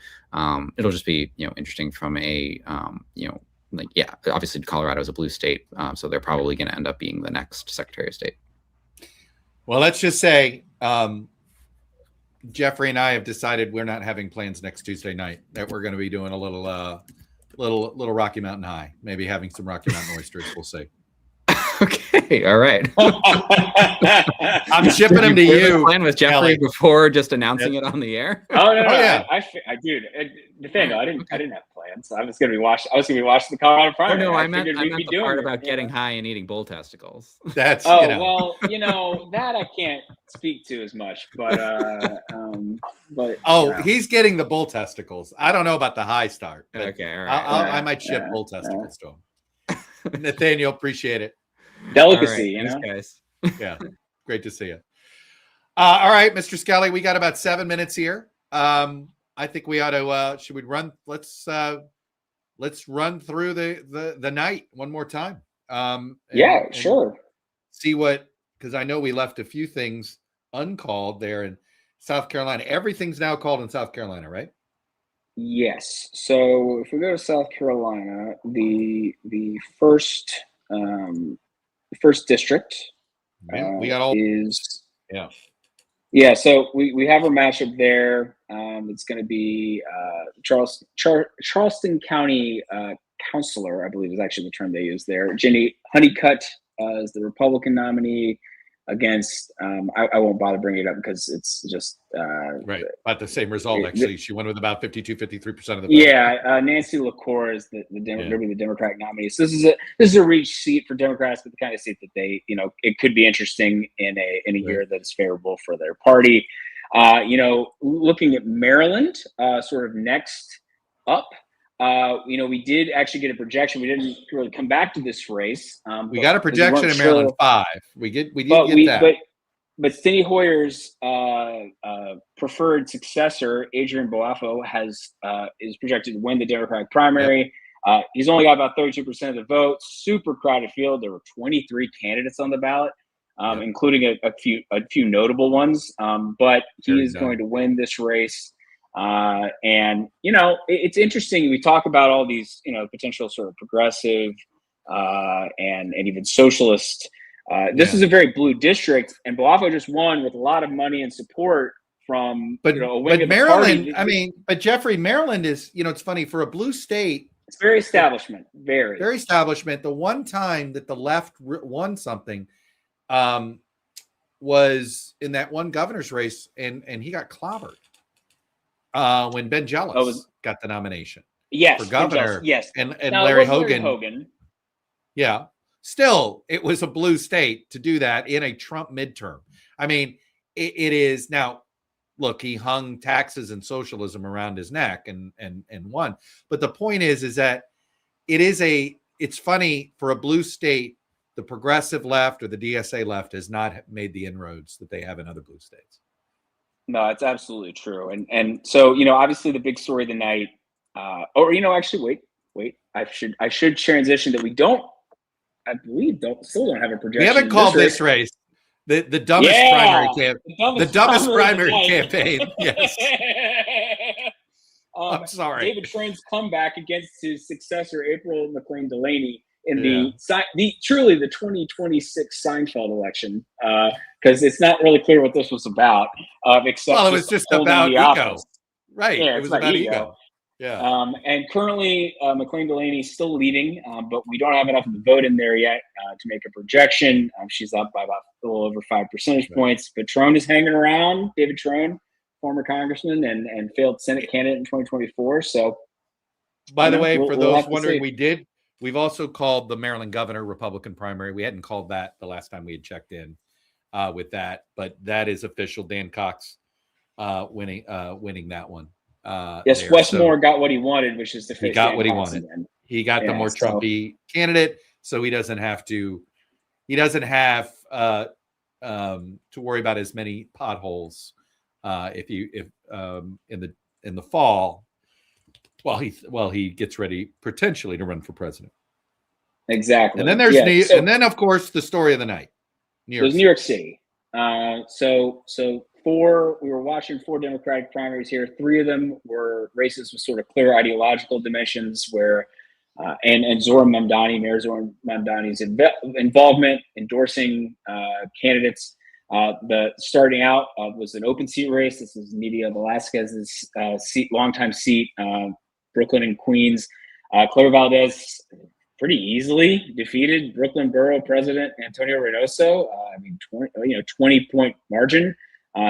S12: it'll just be, interesting from a, obviously Colorado is a blue state. So they're probably going to end up being the next Secretary of State.
S1: Well, let's just say, Jeffrey and I have decided we're not having plans next Tuesday night, that we're going to be doing a little Rocky Mountain High, maybe having some Rocky Mountain oysters. We'll see.
S12: Okay. All right.
S1: I'm shipping them to you.
S12: Plan with Jeffrey
S1: Kelly.
S12: Before just announcing it on the air.
S2: Oh no! Yeah. I dude, Nathaniel, I didn't have plans. I was going to be watching the Colorado primary.
S12: Oh no, I meant the part about getting high and eating bull testicles.
S1: That's
S2: well, that I can't speak to as much, but
S1: he's getting the bull testicles. I don't know about the high start.
S12: Okay, all
S1: right. I might ship bull testicles to him. Nathaniel, appreciate it.
S2: Delicacy,
S12: right, guys.
S1: Yeah, great to see you. All right, Mr. Skelly, we got about 7 minutes here. I think we ought to. Should we run? Let's run through the night one more time.
S2: Sure.
S1: See because I know we left a few things uncalled there in South Carolina. Everything's now called in South Carolina, right?
S2: Yes. So if we go to South Carolina, the first district
S1: we got all
S2: is
S1: yeah.
S2: So we have a matchup there. It's going to be Charleston County Councilor, I believe is actually the term they use there. Jenny Honeycutt is the Republican nominee. against, I won't bother bringing it up because it's just
S1: right. About the same result, actually. She won with about 52-53% of the vote.
S2: Yeah, Nancy LaCour is the Democratic nominee. So this is a reach seat for Democrats, but the kind of seat that they, it could be interesting in a year that is favorable for their party. Looking at Maryland, sort of next up. We did actually get a projection. We didn't really come back to this race.
S1: We got a projection in Maryland 5. We did get that.
S2: But Steny Hoyer's preferred successor, Adrian Boafo, is projected to win the Democratic primary. Yep. He's only got about 32% of the vote. Super crowded field. There were 23 candidates on the ballot, including a few notable ones. But he is going to win this race. And it's interesting. We talk about all these potential sort of progressive and even socialist. This is a very blue district, and Boafo just won with a lot of money and support from
S1: but
S2: Maryland.
S1: But Jeffrey, Maryland is it's funny for a blue state.
S2: It's very establishment, very
S1: establishment. The one time that the left won something was in that one governor's race, and he got clobbered when Ben Jealous got the nomination.
S2: Yes,
S1: for governor.
S2: Yes,
S1: and Larry Hogan. Yeah. Still, it was a blue state to do that in a Trump midterm. I mean, it is now. Look, he hung taxes and socialism around his neck and won. But the point is that it's funny for a blue state, the progressive left or the DSA left has not made the inroads that they have in other blue states.
S2: No, it's absolutely true. And so obviously the big story of the night. Actually, wait. I should transition that we don't. I believe still don't have a projection.
S1: We haven't called this race the dumbest primary campaign. The dumbest primary campaign. Yes. I'm sorry.
S2: David Train's comeback against his successor, April McLean Delaney, in the truly the 2026 Seinfeld election, because it's not really clear what this was about. Except
S1: it was just about ego. Right.
S2: Yeah,
S1: it was about ego. Yeah.
S2: And currently, McLean Delaney is still leading, but we don't have enough of the vote in there yet to make a projection. She's up by about a little over 5 percentage points. But Trone is hanging around. David Trone, former congressman and failed Senate candidate in 2024. So,
S1: by the way, for those wondering, we've also called the Maryland governor Republican primary. We hadn't called that the last time we had checked in with that, but that is official. Dan Cox winning that one.
S2: Yes, Wes Moore got what he wanted, which is
S1: he got what he wanted. He got the more Trumpy candidate, so he doesn't have to worry about as many potholes if in the fall while he gets ready potentially to run for president.
S2: Exactly.
S1: And then there's and then of course the story of the night.
S2: New York City. We were watching 4 Democratic primaries here. 3 of them were races with sort of clear ideological dimensions where, and Zohran Mamdani, Mayor Zohran Mamdani's involvement, endorsing candidates. The starting out was an open seat race. This is Nidia Velasquez's longtime seat, Brooklyn and Queens. Claire Valdez pretty easily defeated Brooklyn Borough President Antonio Reynoso. 20-point margin.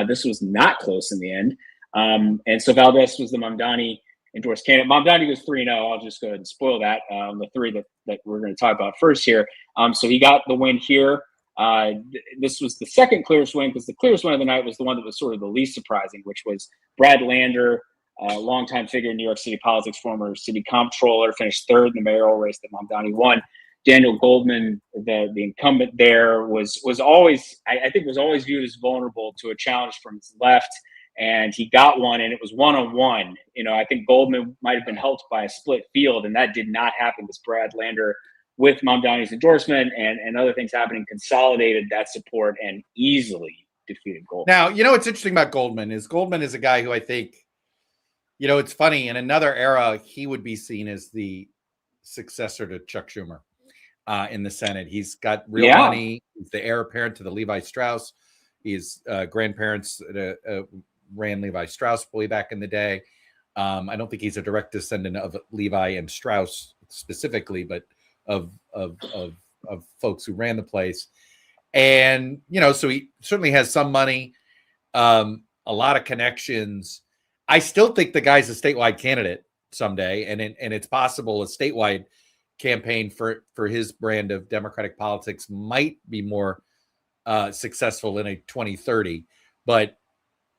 S2: This was not close in the end. And so Valdez was the Mamdani endorsed candidate. Mamdani was 3-0. I'll just go ahead and spoil that. The 3 that we're going to talk about first here. So he got the win here. This was the second clearest win because the clearest win of the night was the one that was sort of the least surprising, which was Brad Lander, longtime figure in New York City politics, former city comptroller, finished 3rd in the mayoral race that Mamdani won. Daniel Goldman, the incumbent there, was always viewed as vulnerable to a challenge from his left, and he got one, and it was 1-on-1. I think Goldman might have been helped by a split field, and that did not happen with Brad Lander, with Mamdani's endorsement and other things happening, consolidated that support and easily defeated Goldman.
S1: Now, what's interesting about Goldman is a guy who I think, it's funny, in another era, he would be seen as the successor to Chuck Schumer. In the Senate. He's got real money. He's the heir apparent to the Levi Strauss. His grandparents ran Levi Strauss way back in the day. I don't think he's a direct descendant of Levi and Strauss specifically, but of folks who ran the place. And, so he certainly has some money, a lot of connections. I still think the guy's a statewide candidate someday. And it's possible a statewide campaign for his brand of Democratic politics might be more successful in a 2030. But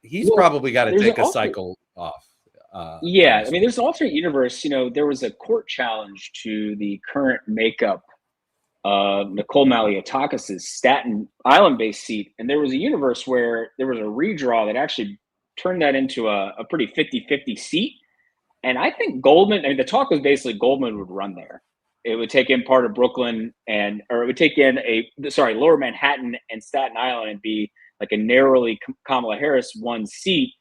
S1: he's probably got to take a cycle off.
S2: Yeah, I mean, there's an alternate universe. There was a court challenge to the current makeup of Nicole Maliotakis' Staten Island-based seat, and there was a universe where there was a redraw that actually turned that into a pretty 50-50 seat. And I think Goldman, the talk was basically Goldman would run there. It would take in part of Brooklyn or it would take in Lower Manhattan and Staten Island and be like a narrowly Kamala Harris won seat.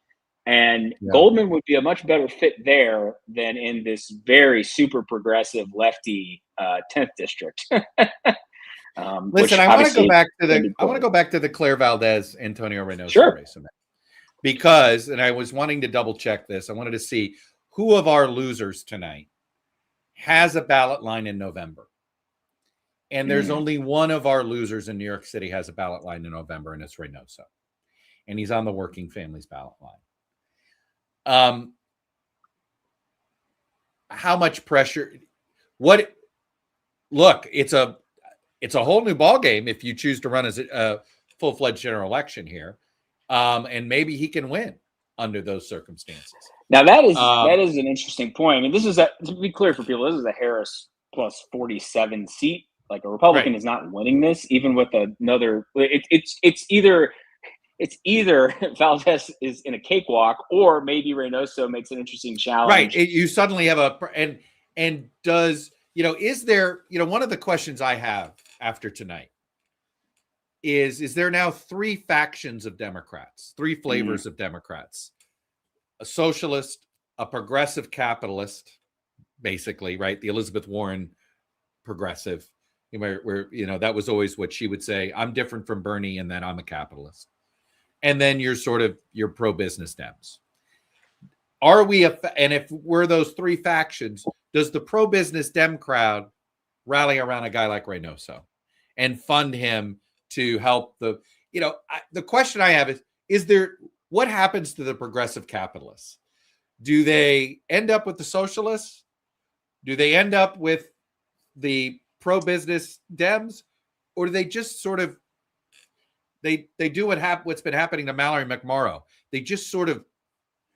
S2: And Goldman would be a much better fit there than in this very super progressive lefty 10th district.
S1: Listen, I want to go back to the Claire Valdez Antonio Reynoso race because, and I was wanting to double check this. I wanted to see who of our losers tonight has a ballot line in November. And there's only one of our losers in New York City has a ballot line in November, and it's Reynoso. And he's on the Working Families ballot line. How much pressure? Look, it's a whole new ball game if you choose to run as a full-fledged general election here, and maybe he can win under those circumstances.
S2: Now that is an interesting point. I mean, to be clear for people, this is a Harris plus 47 seat. Like a Republican is not winning this, even with another. It's either Valdez is in a cakewalk, or maybe Reynoso makes an interesting challenge.
S1: Right. You suddenly have and does, is there, one of the questions I have after tonight is there now three factions of Democrats, three flavors of Democrats, a socialist, a progressive capitalist, basically, right? The Elizabeth Warren progressive, where that was always what she would say. I'm different from Bernie in that I'm a capitalist. And then you're your pro-business Dems. Are we, and if we're those three factions, does the pro-business Dem crowd rally around a guy like Reynoso and fund him to help the question I have is there, what happens to the progressive capitalists? Do they end up with the socialists? Do they end up with the pro-business Dems? Or do they just sort of, they do what's been happening to Mallory McMorrow. They just sort of,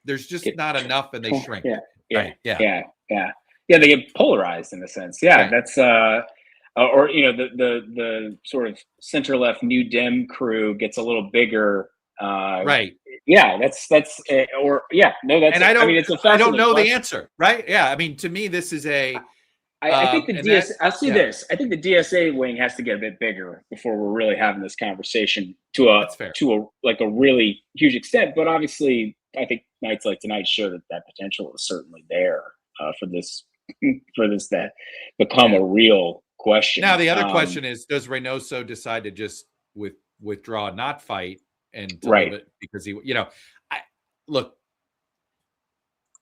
S1: there's just not enough and they shrink.
S2: They get polarized in a sense. That's the sort of center left New Dem crew gets a little bigger.
S1: And
S2: I
S1: don't know the answer. Right. Yeah. I mean, to me, this is
S2: I think I'll see this. I think the DSA wing has to get a bit bigger before we're really having this conversation to a really huge extent. But obviously, I think nights like tonight show that potential is certainly there for this to become a real question.
S1: Now, the other question is: does Reynoso decide to just withdraw, not fight, and because look.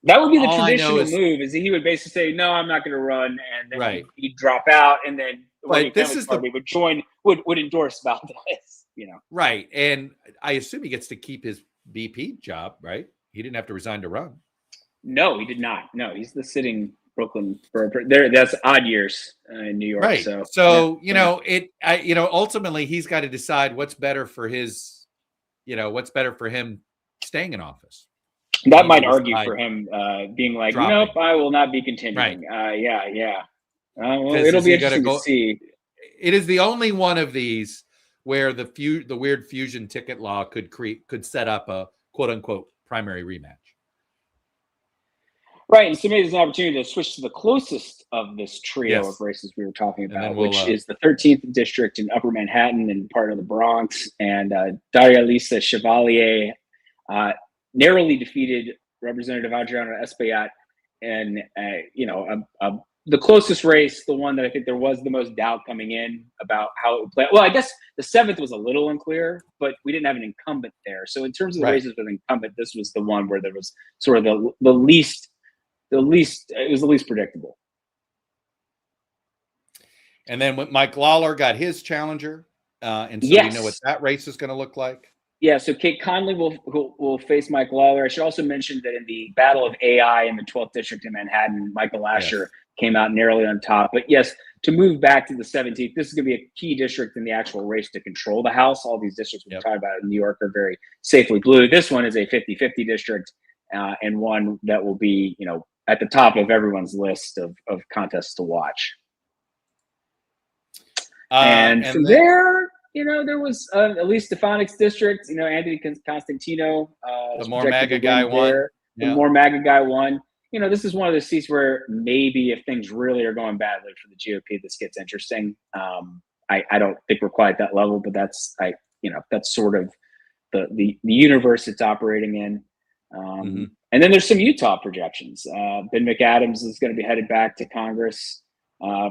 S2: That would be the traditional move. Is he would basically say, "No, I'm not going to run," and then he'd drop out, and then the party would join, would endorse Valdez.
S1: Right, and I assume he gets to keep his BP job, right? He didn't have to resign to run.
S2: No, he did not. No, he's the sitting Brooklyn there. That's odd years in New York.
S1: Right. So ultimately he's got to decide what's better for his, what's better for him staying in office.
S2: That might argue for him being like, nope, I will not be continuing.
S1: Right.
S2: Well, it'll be interesting to see.
S1: It is the only one of these where the weird fusion ticket law could set up a quote unquote primary rematch.
S2: Right, and so maybe there's an opportunity to switch to the closest of this trio of races we were talking about, which is the 13th district in Upper Manhattan and part of the Bronx, and Daria Lisa Chevalier narrowly defeated Representative Adriana Espaillat, and the closest race, the one that I think there was the most doubt coming in about how it would play. Well, I guess the 7th was a little unclear, but we didn't have an incumbent there. So in terms of the races with incumbent, this was the one where there was sort of the least predictable.
S1: And then when Mike Lawler got his challenger, And so we know what
S2: Yes.
S1: that race is going to look like.
S2: Yeah, so Kate Conley will face Mike Lawler. I should also mention that in the battle of AI in the 12th district in Manhattan, Michael Asher came out narrowly on top. But yes, to move back to the 17th, this is going to be a key district in the actual race to control the House. All these districts we're talking about in New York are very safely blue. This one is a 50-50 district, and one that will be, at the top of everyone's list of contests to watch. And from there, there was at least Stefanik's district, Anthony Constantino.
S1: The more MAGA guy won.
S2: The more MAGA guy won. This is one of the seats where maybe if things really are going badly for the GOP, this gets interesting. I don't think we're quite at that level, but that's sort of the universe it's operating in. And then there's some Utah projections. Ben McAdams is going to be headed back to Congress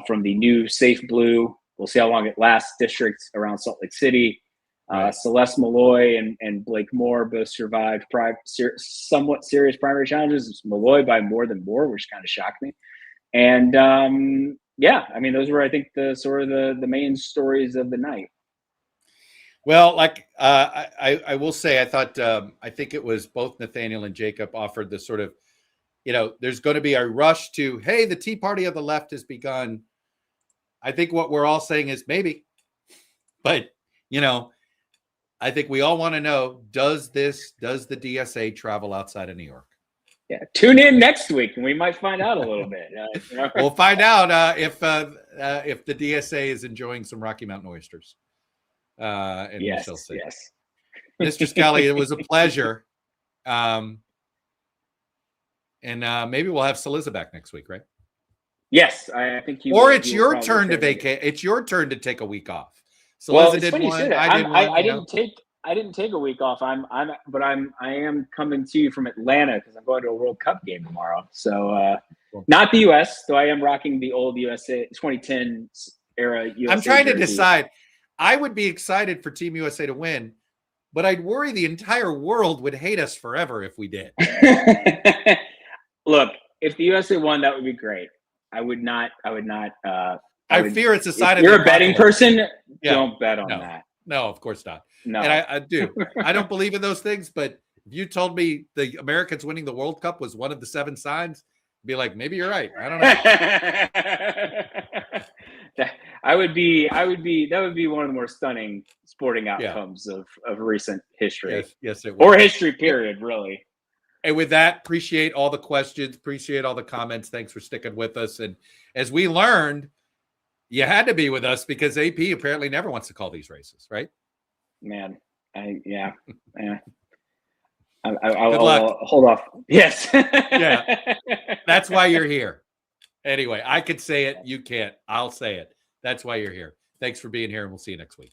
S2: from the new safe blue. We'll see how long it lasts. Districts around Salt Lake City. Celeste Malloy and Blake Moore both survived somewhat serious primary challenges. It's Malloy by more than Moore, which kind of shocked me. And those were, I think, the main stories of the night.
S1: Well, I will say, I think it was both Nathaniel and Jacob offered the sort of, there's going to be a rush to, hey, the Tea Party of the left has begun. I think what we're all saying is maybe, but, I think we all want to know, does the DSA travel outside of New York?
S2: Yeah. Tune in next week and we might find out a little bit.
S1: We'll find out if the DSA is enjoying some Rocky Mountain oysters. And we shall see.
S2: Yes.
S1: Mr. Scully, it was a pleasure. And maybe we'll have Saliza back next week, right?
S2: Yes, I think you.
S1: Or it's your turn to vacate. It's your turn to take a week off. Saliza did one.
S2: I didn't take a week off. I am coming to you from Atlanta because I'm going to a World Cup game tomorrow. So not the US, though I am rocking the old USA 2010 era USA.
S1: I'm trying to
S2: jersey.
S1: decide. I would be excited for Team USA to win, but I'd worry the entire world would hate us forever if we did.
S2: Look, if the USA won, that would be great. I would not.
S1: I fear it's a sign of.
S2: You're a betting person. Don't bet on that.
S1: No, of course not.
S2: No,
S1: and I do. I don't believe in those things. But if you told me the Americans winning the World Cup was one of the 7 signs, I'd be like, maybe you're right. I don't know.
S2: That would be one of the more stunning sporting outcomes of recent history.
S1: Yes, it would.
S2: Or history period, really.
S1: And with that, appreciate all the questions, appreciate all the comments. Thanks for sticking with us. And as we learned, you had to be with us because AP apparently never wants to call these races, right?
S2: Man, I'll hold off. Yes.
S1: Yeah. That's why you're here. Anyway, I could say it. You can't. I'll say it. That's why you're here. Thanks for being here, and we'll see you next week.